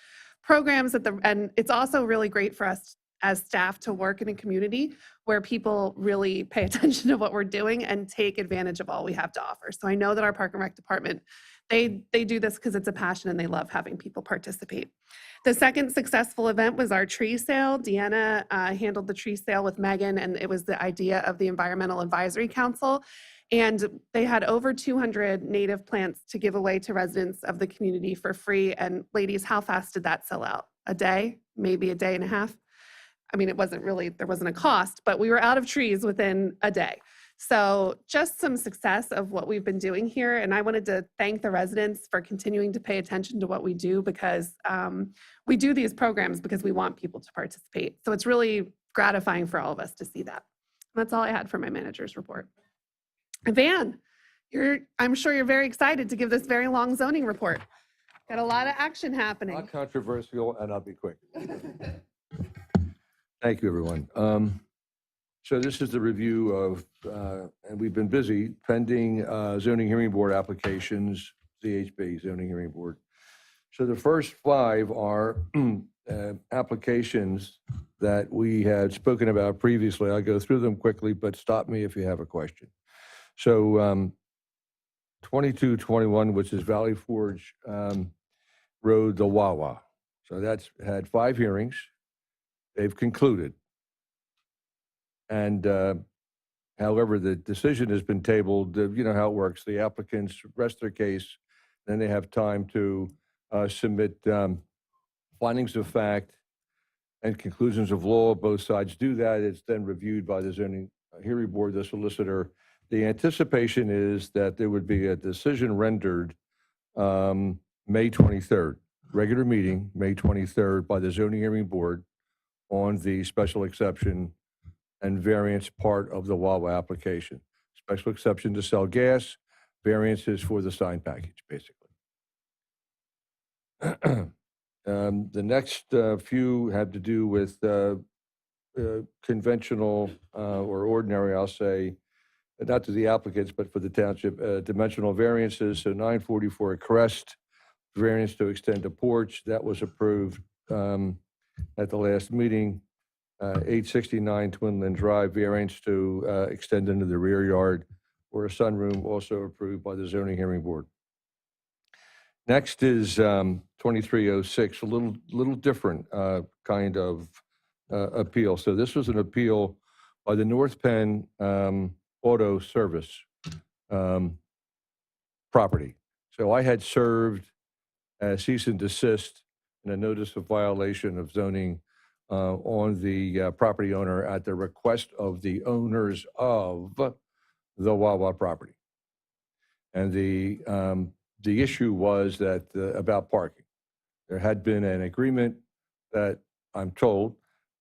programs. And it's also really great for us as staff to work in a community where people really pay attention to what we're doing and take advantage of all we have to offer. So I know that our Park and Rec department, they do this because it's a passion and they love having people participate. The second successful event was our tree sale. Deanna handled the tree sale with Megan, and it was the idea of the Environmental Advisory Council. And they had over 200 native plants to give away to residents of the community for free. And ladies, how fast did that sell out? A day, maybe a day and a half? I mean, it wasn't really, there wasn't a cost, but we were out of trees within a day. So just some success of what we've been doing here. And I wanted to thank the residents for continuing to pay attention to what we do, because we do these programs because we want people to participate. So it's really gratifying for all of us to see that. And that's all I had for my manager's report. Van, I'm sure you're very excited to give this very long zoning report. Got a lot of action happening. Not controversial, and I'll be quick. Thank you, everyone. So this is the review of, and we've been busy pending zoning hearing board applications, ZHB, zoning hearing board. So the first 5 are applications that we had spoken about previously. I'll go through them quickly, but stop me if you have a question. So 2221, which is Valley Forge Road, the Wawa. So that's had 5 hearings. They've concluded. And however, the decision has been tabled. You know how it works. The applicants rest their case, then they have time to submit findings of fact and conclusions of law. Both sides do that. It's then reviewed by the zoning hearing board, the solicitor. The anticipation is that there would be a decision rendered May 23rd, regular meeting, May 23rd, by the zoning hearing board on the special exception and variance part of the Wawa application. Special exception to sell gas, variances for the sign package, basically. The next few have to do with conventional or ordinary, I'll say, not to the applicants, but for the township, dimensional variances. So 944 Crest, variance to extend a porch, that was approved at the last meeting. 869 Twinland Drive, variance to extend into the rear yard or a sunroom, also approved by the zoning hearing board. Next is 2306, a little different kind of appeal. So this was an appeal by the North Penn Auto Service property. So I had served a cease and desist and a notice of violation of zoning on the property owner at the request of the owners of the Wawa property. And the issue was that about parking. There had been an agreement that I'm told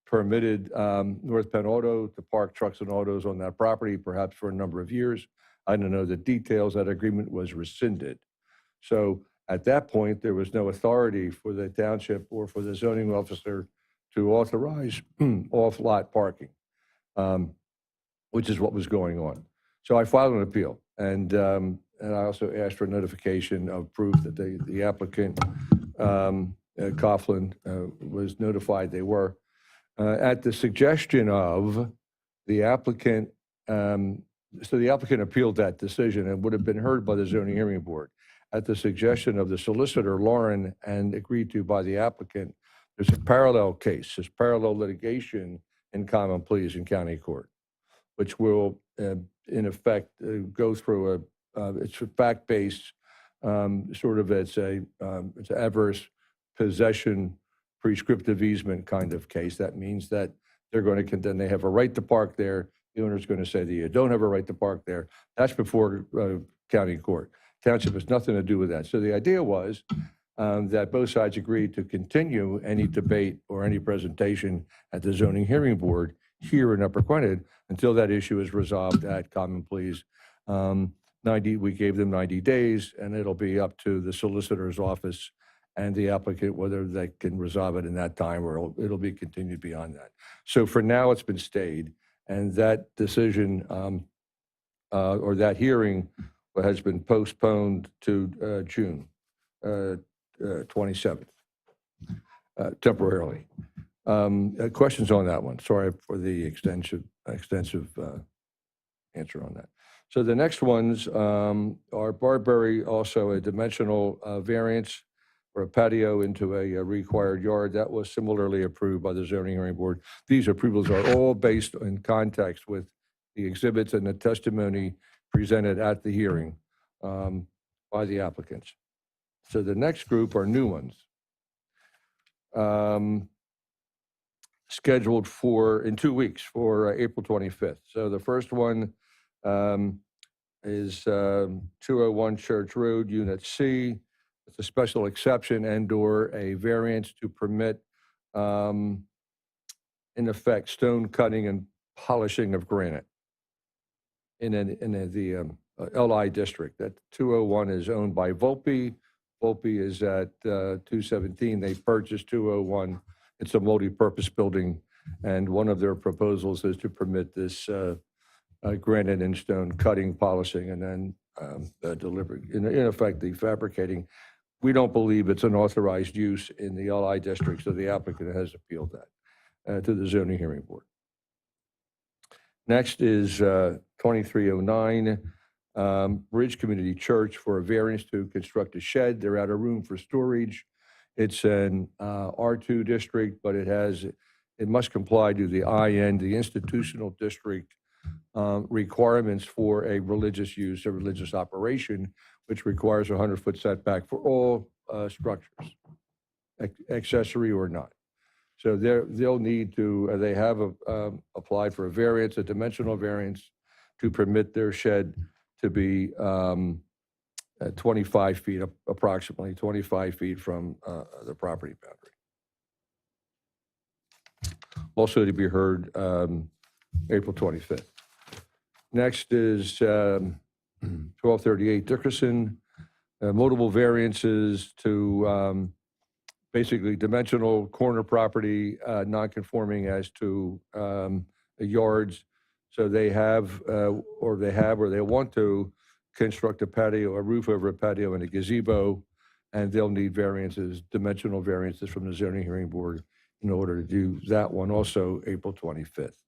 permitted North Penn Auto to park trucks and autos on that property, perhaps for a number of years. I don't know the details. That agreement was rescinded. So at that point, there was no authority for the township or for the zoning officer to authorize off-lot parking, which is what was going on. So I filed an appeal, and I also asked for notification of proof that the applicant, Coughlin, was notified they were. At the suggestion of the applicant, so the applicant appealed that decision and would have been heard by the zoning hearing board. At the suggestion of the solicitor, Lauren, and agreed to by the applicant, there's a parallel case, there's parallel litigation in common pleas in county court, which will, in effect, go through it's a fact-based, sort of it's an adverse possession prescriptive easement kind of case. That means that they're going to contend they have a right to park there. The owner's going to say that you don't have a right to park there. That's before county court. Township has nothing to do with that. So the idea was that both sides agreed to continue any debate or any presentation at the zoning hearing board here in Upper Gwynedd until that issue is resolved at common pleas. We gave them 90 days, and it'll be up to the solicitor's office and the applicant whether they can resolve it in that time or it'll be continued beyond that. So for now, it's been stayed, and that decision or that hearing has been postponed to June 27th, temporarily. Questions on that one? Sorry for the extensive answer on that. So the next ones are Barberry, also a dimensional variance for a patio into a required yard. That was similarly approved by the zoning hearing board. These approvals are all based in context with the exhibits and the testimony presented at the hearing by the applicants. So the next group are new ones. Scheduled in 2 weeks for April 25th. So the first one is 201 Church Road, Unit C. It's a special exception and/or a variance to permit, in effect, stone cutting and polishing of granite in the LI district. That 201 is owned by Volpe. Volpe is at 217. They purchased 201. It's a multi-purpose building, and one of their proposals is to permit this granite and stone cutting, polishing, and then delivering. In effect, the fabricating. We don't believe it's an authorized use in the LI district, so the applicant has appealed that. to the zoning hearing board. Next is 2309 Bridge Community Church for a variance to construct a shed. They're out of room for storage. It's an R2 district, but it must comply to the IN, the institutional district requirements for a religious use, a religious operation, which requires a 100-foot setback for all structures, accessory or not. So they'll need to, they have applied for a variance, a dimensional variance, to permit their shed to be 25 feet, approximately 25 feet from the property boundary. Also to be heard April 25th. Next is 1238 Dickerson, multiple variances to basically dimensional corner property, non-conforming as to yards. So they have, or they want to construct a patio, a roof over a patio and a gazebo, and they'll need variances, dimensional variances from the zoning hearing board in order to do that one also April 25th.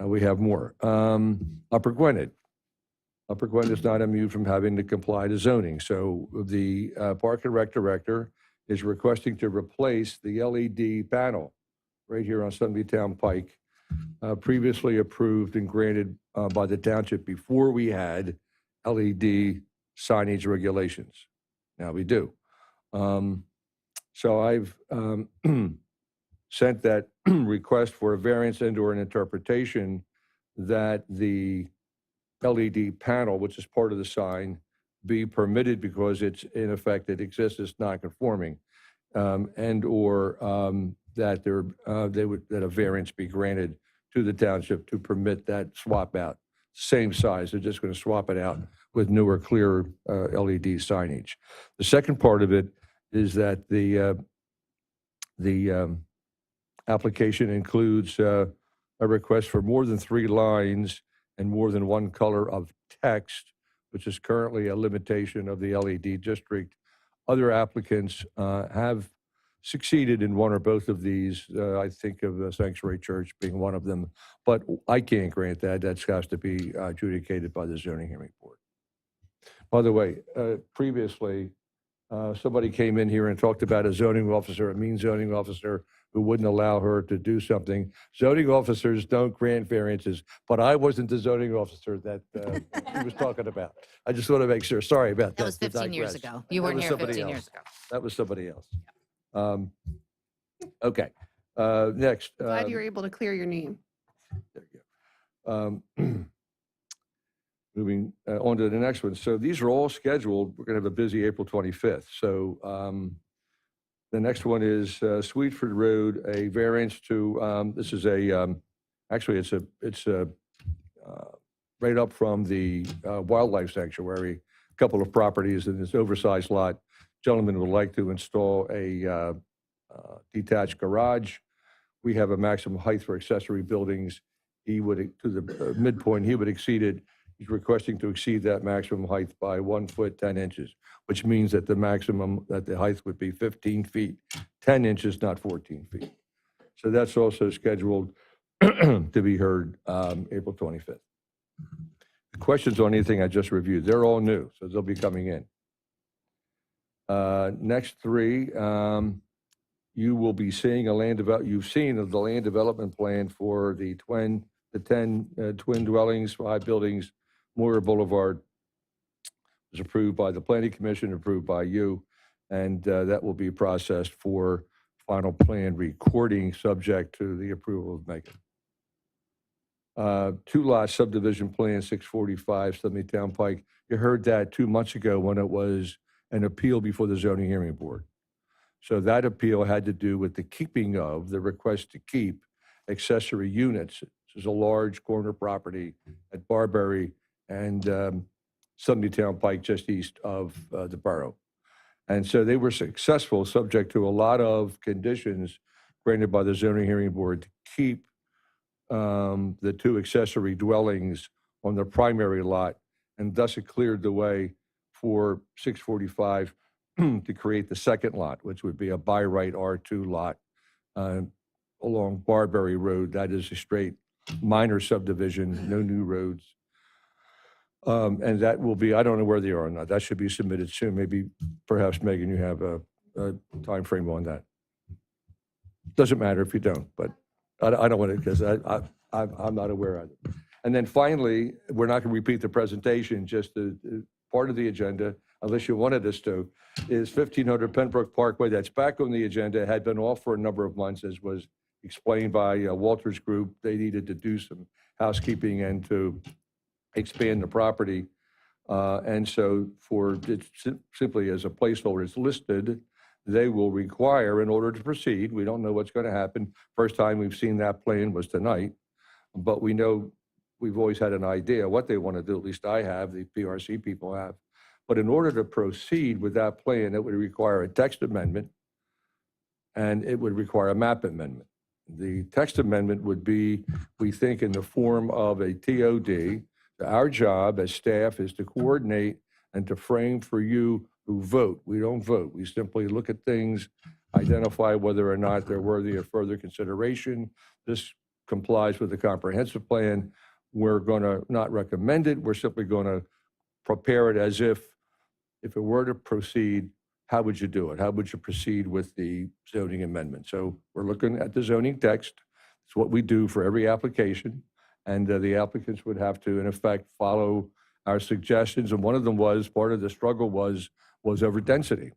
We have more. Upper Gwynedd. Upper Gwynedd is not immune from having to comply to zoning. So the Park and Rec Director is requesting to replace the LED panel right here on Sunbeatown Pike, previously approved and granted by the township before we had LED signage regulations. Now we do. So I've sent that request for a variance and/or an interpretation that the LED panel, which is part of the sign, be permitted because it's in effect, it exists as non-conforming, and/or that that a variance be granted to the township to permit that swap out. Same size, they're just going to swap it out with newer, clearer LED signage. The second part of it is that the application includes a request for more than 3 lines and more than one color of text, which is currently a limitation of the LED district. Other applicants have succeeded in one or both of these. I think of the Sanctuary Church being one of them, but I can't grant that. That has to be adjudicated by the zoning hearing board. By the way, previously, somebody came in here and talked about a zoning officer, a mean zoning officer who wouldn't allow her to do something. Zoning officers don't grant variances, but I wasn't the zoning officer that he was talking about. I just want to make sure. Sorry about that. That was 15 years ago. You weren't here 15 years ago. That was somebody else. Okay. Next. Glad you were able to clear your name. There you go. Moving on to the next one. So these are all scheduled. We're going to have a busy April 25th. So the next one is Sweetford Road, a variance to, this is actually it's right up from the wildlife sanctuary, a couple of properties in this oversized lot. Gentleman would like to install a detached garage. We have a maximum height for accessory buildings. He would, to the midpoint, he would exceed it. He's requesting to exceed that maximum height by 1 foot, 10 inches, which means that the maximum, that the height would be 15 feet, 10 inches, not 14 feet. So that's also scheduled to be heard April 25th. The questions on anything I just reviewed, they're all new, so they'll be coming in. Next 3, you will be seeing you've seen the land development plan for the 10 twin dwellings, 5 buildings. Moyer Boulevard was approved by the Planning Commission, approved by you, and that will be processed for final plan recording subject to the approval of Megan. 2-lot subdivision plan, 645 Sunbeatown Pike. You heard that 2 months ago when it was an appeal before the zoning hearing board. So that appeal had to do with the keeping of the request to keep accessory units. This is a large corner property at Barberry and Sunbeatown Pike, just east of the borough. And so they were successful, subject to a lot of conditions granted by the zoning hearing board, to keep the 2 accessory dwellings on the primary lot, and thus it cleared the way for 645 to create the second lot, which would be a by right R2 lot along Barberry Road. That is a straight minor subdivision, no new roads. And that will be, I don't know where they are or not. That should be submitted soon. Maybe, perhaps, Megan, you have a timeframe on that. Doesn't matter if you don't, but I don't want to, because I'm not aware of it. And then finally, we're not going to repeat the presentation, just the part of the agenda, unless you wanted us to, is 1500 Pembroke Parkway. That's back on the agenda. It had been off for a number of months, as was explained by Walter's group. They needed to do some housekeeping and to expand the property. And so simply as a placeholder, it's listed. They will require, in order to proceed, we don't know what's going to happen. First time we've seen that plan was tonight, but we know we've always had an idea what they want to do. At least I have, the PRC people have. But in order to proceed with that plan, it would require a text amendment and it would require a map amendment. The text amendment would be, we think, in the form of a TOD. Our job as staff is to coordinate and to frame for you who vote. We don't vote. We simply look at things, identify whether or not they're worthy of further consideration. This complies with the comprehensive plan. We're going to not recommend it. We're simply going to prepare it as if it were to proceed, how would you do it? How would you proceed with the zoning amendment? So we're looking at the zoning text. It's what we do for every application. And the applicants would have to, in effect, follow our suggestions. And one of them was, part of the struggle was over density.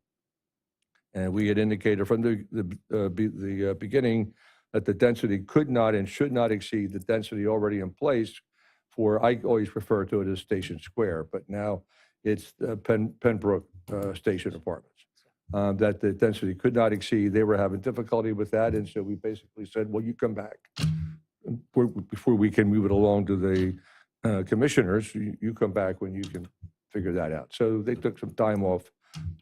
And we had indicated from the beginning that the density could not and should not exceed the density already in place for, I always refer to it as Station Square, but now it's Pembroke Station Apartments, that the density could not exceed. They were having difficulty with that. And so we basically said, well, you come back. Before we can move it along to the commissioners, you come back when you can figure that out. So they took some time off.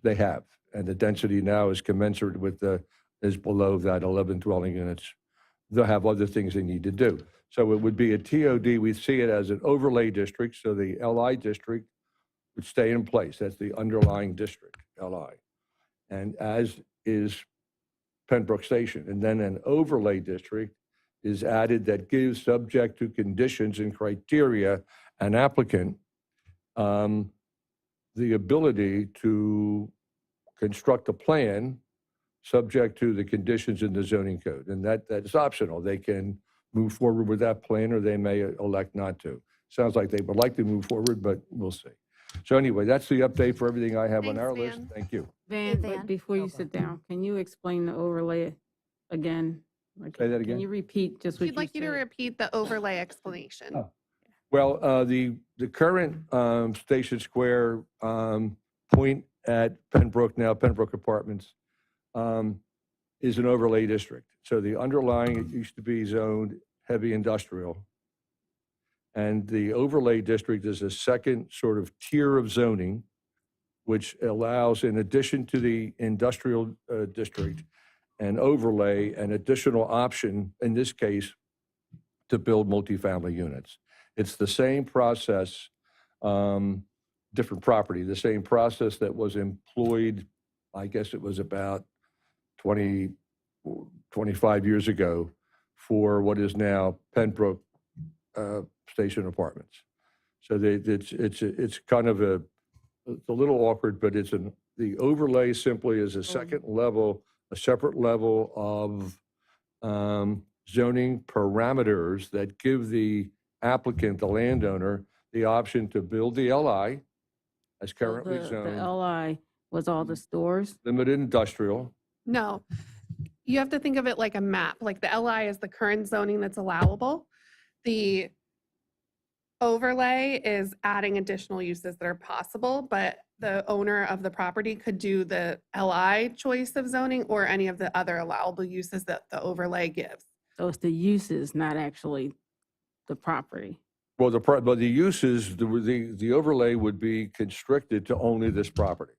They have. And the density now is commensurate with is below that 11 dwelling units. They'll have other things they need to do. So it would be a TOD. We see it as an overlay district. So the LI district would stay in place. That's the underlying district, LI. And as is Pembroke Station. And then an overlay district is added that gives, subject to conditions and criteria, an applicant the ability to construct a plan subject to the conditions in the zoning code. And that's optional. They can move forward with that plan or they may elect not to. Sounds like they would like to move forward, but we'll see. So anyway, that's the update for everything I have on our list. Van. Thank you. Van, but before you sit down, can you explain the overlay again? Like, Say that again? Can you repeat just what We'd like you to said? repeat the overlay explanation. Oh. Well, the current Station Square point at Pembroke, now Pembroke Apartments, is an overlay district. So the underlying, it used to be zoned heavy industrial. And the overlay district is a second sort of tier of zoning, which allows, in addition to the industrial district, an overlay, an additional option, in this case, to build multifamily units. It's the same process, different property, the same process that was employed, I guess it was about 25 years ago for what is now Pembroke Station Apartments. So it's kind of it's a little awkward, but the overlay simply is a second level, a separate level of zoning parameters that give the applicant, the landowner, the option to build the LI as currently The zoned, LI was all the stores? limited industrial. No, you have to think of it like a map. Like the LI is the current zoning that's allowable. The overlay is adding additional uses that are possible, but the owner of the property could do the LI choice of zoning or any of the other allowable uses that the overlay gives. So it's the uses, not actually the property. Well, the uses, the overlay would be constricted to only this property.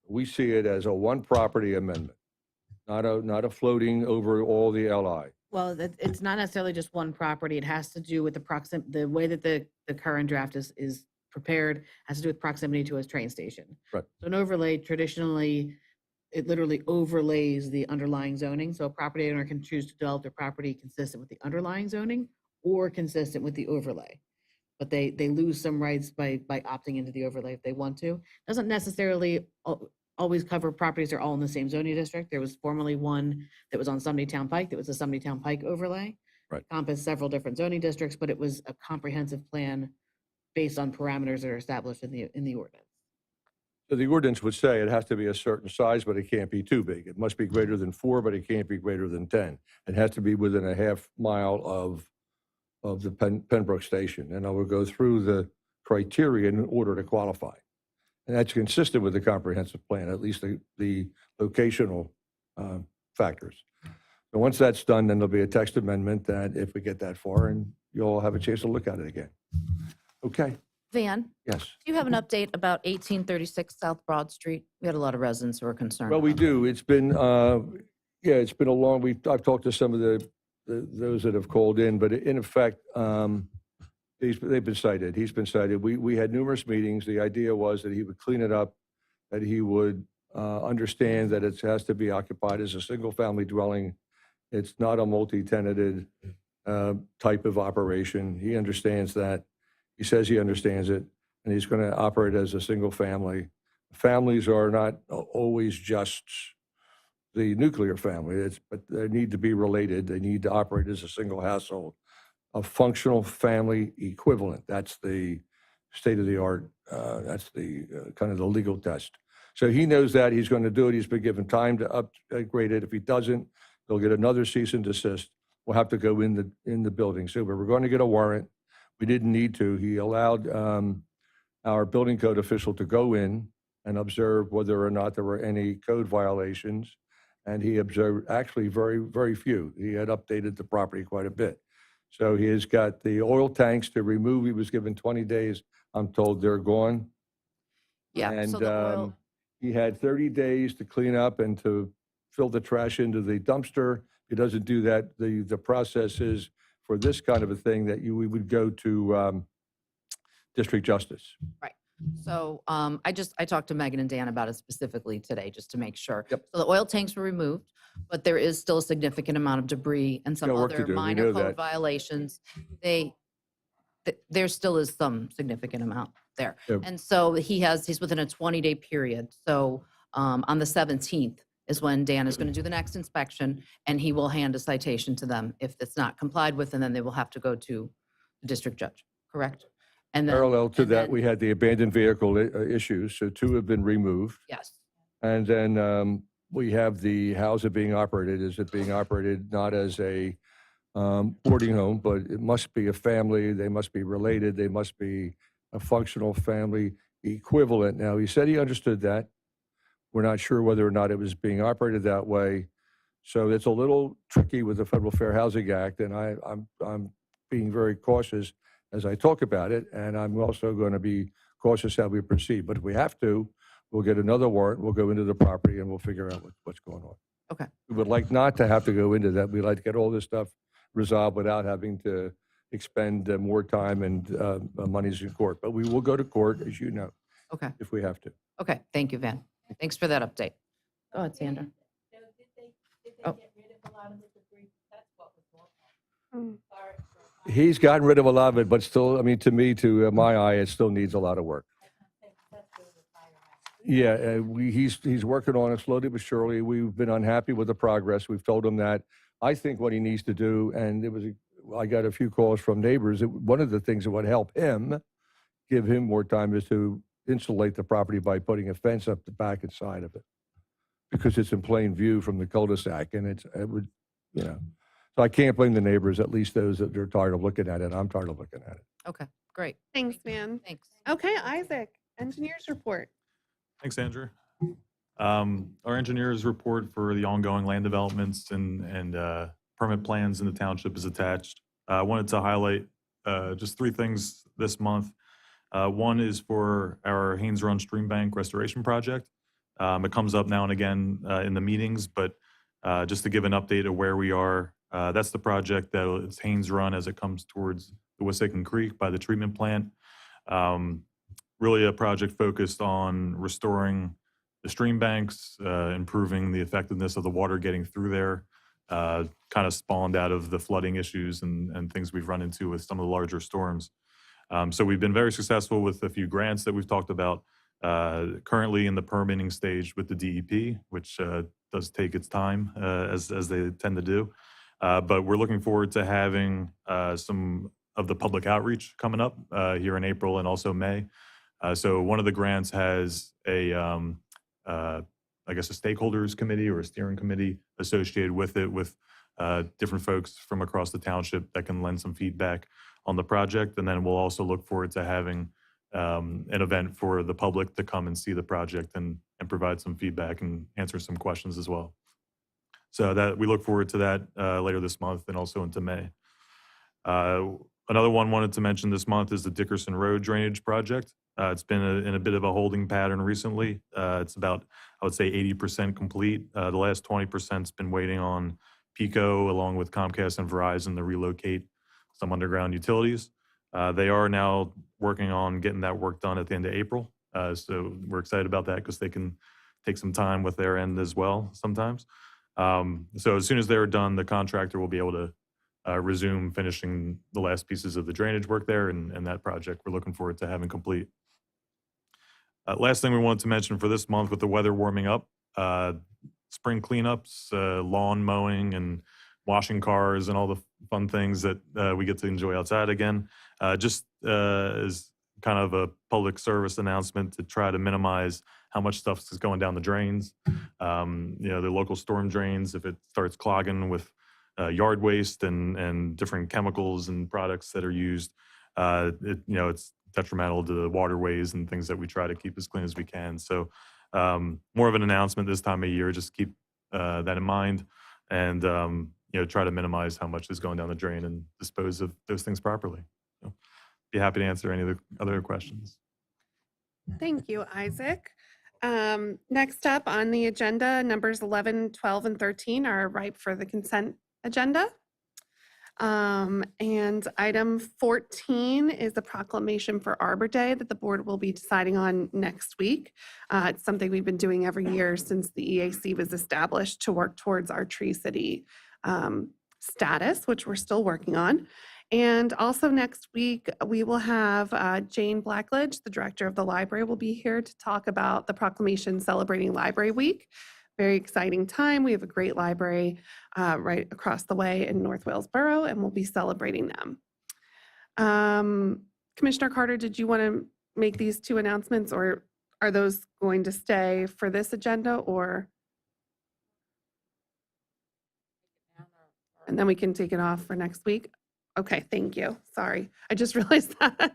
We see it as a one property amendment, not a floating over all the LI. Well, it's not necessarily just one property. It has to do with the way that the current draft is prepared has to do with proximity to a train station. Right. So an overlay traditionally it literally overlays the underlying zoning. So a property owner can choose to develop their property consistent with the underlying zoning or consistent with the overlay. But they lose some rights by opting into the overlay if they want to. Doesn't necessarily always cover properties that are all in the same zoning district. There was formerly one that was on Sumney Town Pike, that was a Sumney Town Pike overlay. Right. Encompassed several different zoning districts, but it was a comprehensive plan based on parameters that are established in the ordinance. So the ordinance would say it has to be a certain size, but it can't be too big. It must be greater than 4, but it can't be greater than 10. It has to be within a half mile of the Pembroke Station. And I will go through the criteria in order to qualify. And that's consistent with the comprehensive plan, at least the locational factors. So once that's done, then there'll be a text amendment that if we get that far, and you'll have a chance to look at it again. Okay, Van, yes. do you have an update about 1836 South Broad Street? We had a lot of residents who were concerned. Well, we about do. It's been, it's been a long, I've talked to some of those that have called in, but in effect, they've been cited. He's been cited. We had numerous meetings. The idea was that he would clean it up, that he would understand that it has to be occupied as a single-family dwelling. It's not a multi-tenanted type of operation. He understands that. He says he understands it, and he's going to operate as a single family. Families are not always just the nuclear family, but they need to be related. They need to operate as a single household, a functional family equivalent. That's the state of the art. That's the kind of the legal test. So he knows that. He's going to do it. He's been given time to upgrade it. If he doesn't, they'll get another cease and desist. We'll have to go in the building. So we're going to get a warrant. We didn't need to. He allowed our building code official to go in and observe whether or not there were any code violations. And he observed actually very, very few. He had updated the property quite a bit. So he has got the oil tanks to remove. He was given 20 days. I'm told they're gone. Yeah, And so the oil, he had 30 days to clean up and to fill the trash into the dumpster. He doesn't do that. The process is for this kind of a thing that we would go to district justice. right. So I talked to Megan and Dan about it specifically today, just to make sure. Yep. So the oil tanks were removed, but there is still a significant amount of debris and some Got work to other do. We minor know code that. violations. There still is some significant amount there. Yep. And so he's within a 20-day period. So on the 17th is when Dan is going to do the next inspection, and he will hand a citation to them if it's not complied with, and then they will have to go to the district judge, correct? And then, Parallel to and that, then- we had the abandoned vehicle issues. So 2 have been removed. Yes. And then we have how is it being operated? Is it being operated not as a boarding home, but it must be a family. They must be related. They must be a functional family equivalent. Now, he said he understood that. We're not sure whether or not it was being operated that way. So it's a little tricky with the Federal Fair Housing Act, and I'm being very cautious as I talk about it, and I'm also going to be cautious how we proceed. But if we have to, we'll get another warrant, we'll go into the property, and we'll figure out what's going on. Okay. We would like not to have to go into that. We'd like to get all this stuff resolved without having to expend more time and monies in court. But we will go to court, as you know, Okay. if we have to. Okay. Thank you, Van. Thanks for that update. Go ahead, Sandra. Oh. He's gotten rid of a lot of it, but still, I mean, to my eye, it still needs a lot of work. Yeah, he's working on it slowly but surely. We've been unhappy with the progress. We've told him that. I think what he needs to do, and I got a few calls from neighbors, one of the things that would help him, give him more time, is to insulate the property by putting a fence up the back and side of it, because it's in plain view from the cul-de-sac, and it would, So I can't blame the neighbors, at least those that are tired of looking at it. I'm tired of looking at it. Okay, great. Thanks, man. Thanks. Okay, Isaac, engineers report. Thanks, Andrew. Our engineers report for the ongoing land developments and permit plans in the township is attached. I wanted to highlight just 3 things this month. One is for our Haynes Run Stream Bank Restoration Project. It comes up now and again in the meetings, but just to give an update of where we are, that's the project that is Haynes Run as it comes towards the Wissahickon Creek by the treatment plant. Really a project focused on restoring stream banks, improving the effectiveness of the water getting through there, kind of spawned out of the flooding issues and things we've run into with some of the larger storms. So we've been very successful with a few grants that we've talked about, currently in the permitting stage with the DEP, which does take its time, as they tend to do. But we're looking forward to having some of the public outreach coming up here in April and also May. So one of the grants has I guess, a stakeholders committee or a steering committee associated with it, with different folks from across the township that can lend some feedback on the project. And then we'll also look forward to having an event for the public to come and see the project and provide some feedback and answer some questions as well. So that we look forward to that later this month and also into May. Another one wanted to mention this month is the Dickerson Road Drainage Project. It's been in a bit of a holding pattern recently. It's about, I would say, 80% complete. The last 20%'s been waiting on PECO along with Comcast and Verizon to relocate some underground utilities. They are now working on getting that work done at the end of April. So we're excited about that because they can take some time with their end as well sometimes. So as soon as they're done, the contractor will be able to resume finishing the last pieces of the drainage work there, and that project we're looking forward to having complete. Last thing we wanted to mention for this month with the weather warming up, spring cleanups, lawn mowing and washing cars and all the fun things that we get to enjoy outside again. Just as kind of a public service announcement to try to minimize how much stuff is going down the drains. The local storm drains, if it starts clogging with yard waste and different chemicals and products that are used, it's detrimental to the waterways and things that we try to keep as clean as we can. So more of an announcement this time of year, just keep that in mind and try to minimize how much is going down the drain and dispose of those things properly. So, be happy to answer any of the other questions. Thank you, Isaac. Next up on the agenda, numbers 11, 12, and 13 are ripe for the consent agenda. And item 14 is the proclamation for Arbor Day that the board will be deciding on next week. It's something we've been doing every year since the EAC was established to work towards our Tree City status, which we're still working on. And also next week, we will have Jane Blackledge, the director of the library, will be here to talk about the proclamation celebrating Library Week. Very exciting time. We have a great library right across the way in North Wales Borough, and we'll be celebrating them. Commissioner Carter, did you want to make these two announcements, or are those going to stay for this agenda, or? And then we can take it off for next week? Okay, thank you. Sorry, I just realized that. Are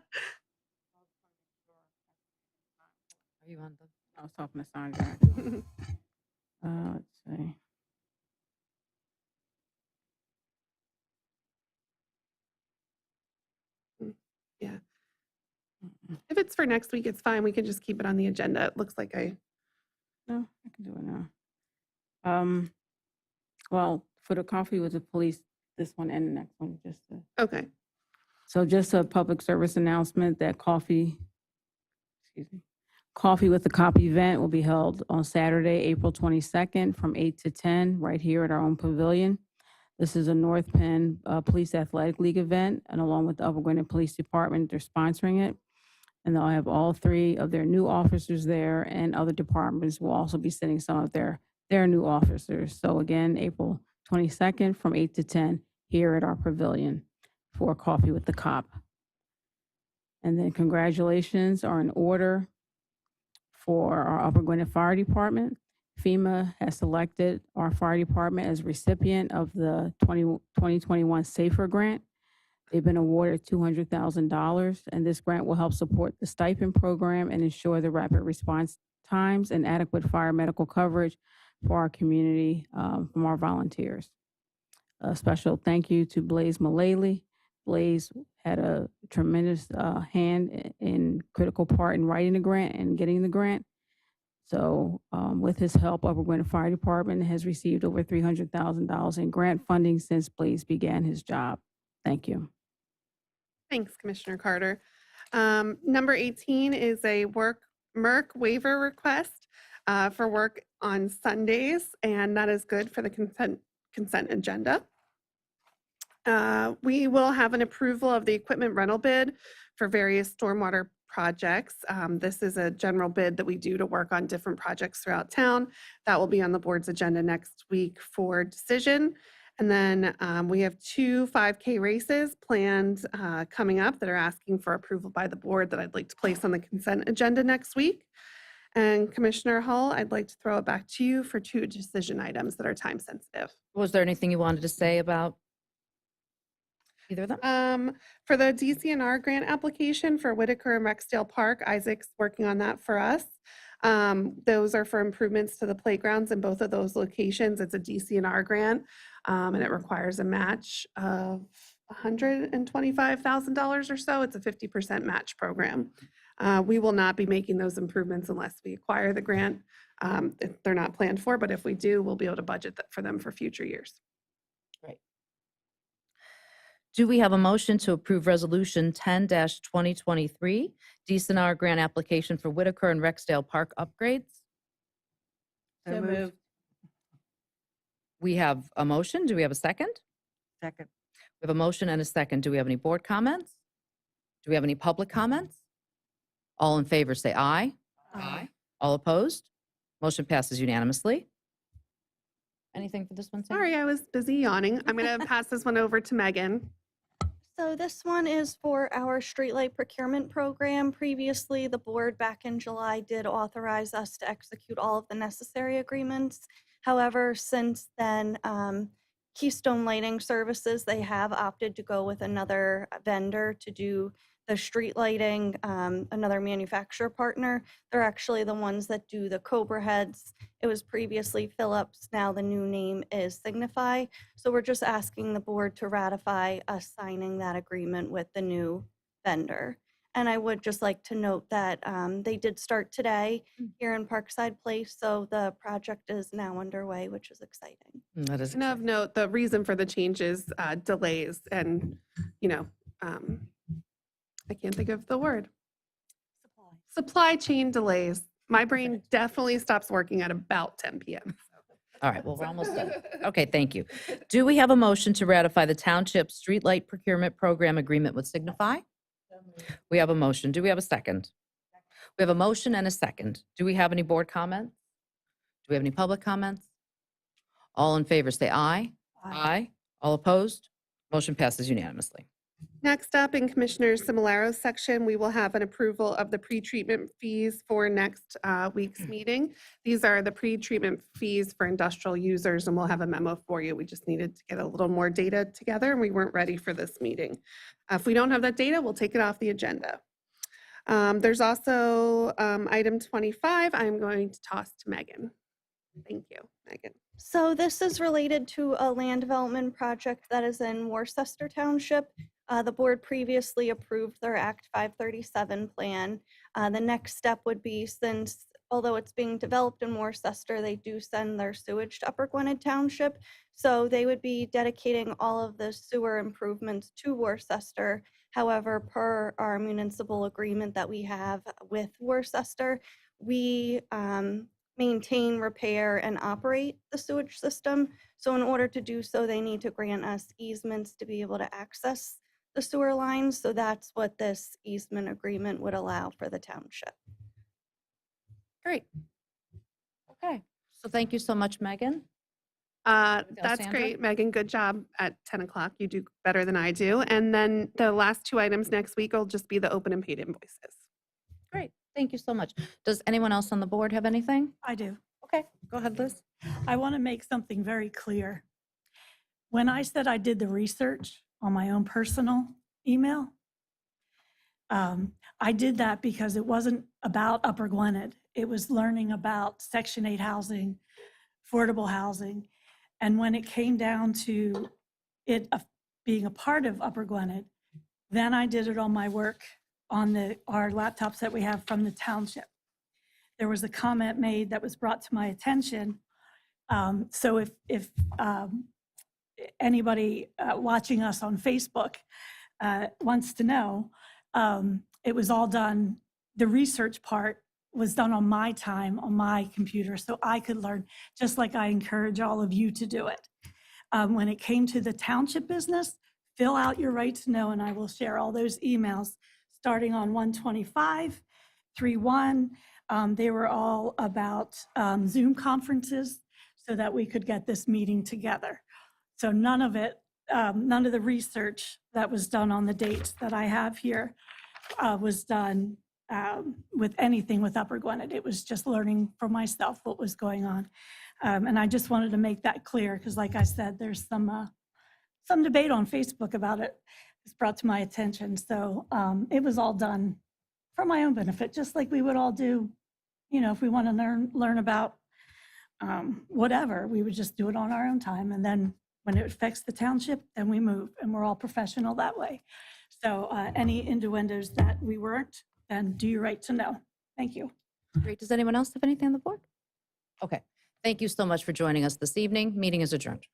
you on the? I was talking to Sandra. Let's see. Yeah. If it's for next week, it's fine. We can just keep it on the agenda. It looks like No, I can do it now. Well, for the coffee with the police, this one and the next one, just to. Okay. So just a public service announcement that Coffee with the Cop event will be held on Saturday, April 22nd from 8 to 10 right here at our own pavilion. This is a North Penn Police Athletic League event, and along with the Upper Gwynedd Police Department, they're sponsoring it. And they'll have all 3 of their new officers there, and other departments will also be sending some of their new officers. So again, April 22nd from 8 to 10 here at our pavilion for Coffee with the Cop. And then congratulations are in order for our Upper Gwynedd Fire Department. FEMA has selected our fire department as recipient of the 2021 SAFER grant. They've been awarded $200,000, and this grant will help support the stipend program and ensure the rapid response times and adequate fire medical coverage for our community from our volunteers. A special thank you to Blaze Mullally. Blaze had a tremendous hand in critical part in writing the grant and getting the grant. So with his help, Upper Gwynedd Fire Department has received over $300,000 in grant funding since Blaze began his job. Thank you. Thanks, Commissioner Carter. Number 18 is a MERC waiver request. for work on Sundays, and that is good for the consent agenda. We will have an approval of the equipment rental bid for various stormwater projects. This is a general bid that we do to work on different projects throughout town. That will be on the board's agenda next week for decision. And then we have 2 5K races planned coming up that are asking for approval by the board that I'd like to place on the consent agenda next week. And Commissioner Hull, I'd like to throw it back to you for 2 decision items that are time sensitive. Was there anything you wanted to say about either of them? For the DCNR grant application for Whitaker and Rexdale Park, Isaac's working on that for us. Those are for improvements to the playgrounds in both of those locations. It's a DCNR grant, and it requires a match of $125,000 or so. It's a 50% match program. We will not be making those improvements unless we acquire the grant. They're not planned for, but if we do, we'll be able to budget for them for future years. Do we have a motion to approve Resolution 10-2023, DCNR grant application for Whitaker and Rexdale Park upgrades? So moved. We have a motion. Do we have a second? Second. We have a motion and a second. Do we have any board comments? Do we have any public comments? All in favor, say aye. Aye. All opposed? Motion passes unanimously. Anything for this one, Sam? Sorry, I was busy yawning. I'm going to pass this one over to Megan. So this one is for our streetlight procurement program. Previously, the board back in July did authorize us to execute all of the necessary agreements. However, since then, Keystone Lighting Services, they have opted to go with another vendor to do the street lighting, another manufacturer partner. They're actually the ones that do the Cobra heads. It was previously Philips, now the new name is Signify. So we're just asking the board to ratify us signing that agreement with the new vendor. And I would just like to note that they did start today here in Parkside Place, so the project is now underway, which is exciting. That is And of note, the reason for the change is delays and, I can't think of the word. Supply chain delays. My brain definitely stops working at about 10 p.m. All right, well, we're almost done. Okay, thank you. Do we have a motion to ratify the Township Streetlight Procurement Program Agreement with Signify? We have a motion. Do we have a second? We have a motion and a second. Do we have any board comments? Do we have any public comments? All in favor, say aye. Aye. All opposed? Motion passes unanimously. Next up, in Commissioner Similaro's section, we will have an approval of the pretreatment fees for next week's meeting. These are the pretreatment fees for industrial users, and we'll have a memo for you. We just needed to get a little more data together, and we weren't ready for this meeting. If we don't have that data, we'll take it off the agenda. There's also item 25. I'm going to toss to Megan. Thank you, Megan. So this is related to a land development project that is in Worcester Township. The board previously approved their Act 537 plan. The next step would be, since although it's being developed in Worcester, they do send their sewage to Upper Gwynedd Township. So they would be dedicating all of the sewer improvements to Worcester. However, per our municipal agreement that we have with Worcester, we maintain, repair, and operate the sewage system. So in order to do so, they need to grant us easements to be able to access the sewer lines. So that's what this easement agreement would allow for the township. Great. Okay, so thank you so much, Megan. That's Sandra? great, Megan. Good job at 10 o'clock. You do better than I do. And then the last 2 items next week will just be the open and paid invoices. Great, thank you so much. Does anyone else on the board have anything? I do. Okay, go ahead, Liz. I want to make something very clear. When I said I did the research on my own personal email, I did that because it wasn't about Upper Gwynedd. It was learning about Section 8 housing, affordable housing. And when it came down to it being a part of Upper Gwynedd, then I did it on my work on our laptops that we have from the township. There was a comment made that was brought to my attention. So if anybody watching us on Facebook wants to know, it was all done, the research part was done on my time, on my computer, so I could learn, just like I encourage all of you to do it. When it came to the township business, fill out your right to know, and I will share all those emails starting on 125, 31. They were all about Zoom conferences so that we could get this meeting together. So none of it, none of the research that was done on the dates that I have here was done with anything with Upper Gwynedd. It was just learning for myself what was going on. And I just wanted to make that clear because, like I said, there's some debate on Facebook about it. It's brought to my attention. So it was all done for my own benefit, just like we would all do, you know, if we want to learn about whatever, we would just do it on our own time. And then when it affects the township, then we move, and we're all professional that way. So any innuendos that we weren't, then do your right to know. Thank you. Great. Does anyone else have anything on the board? Okay. Thank you so much for joining us this evening. Meeting is adjourned.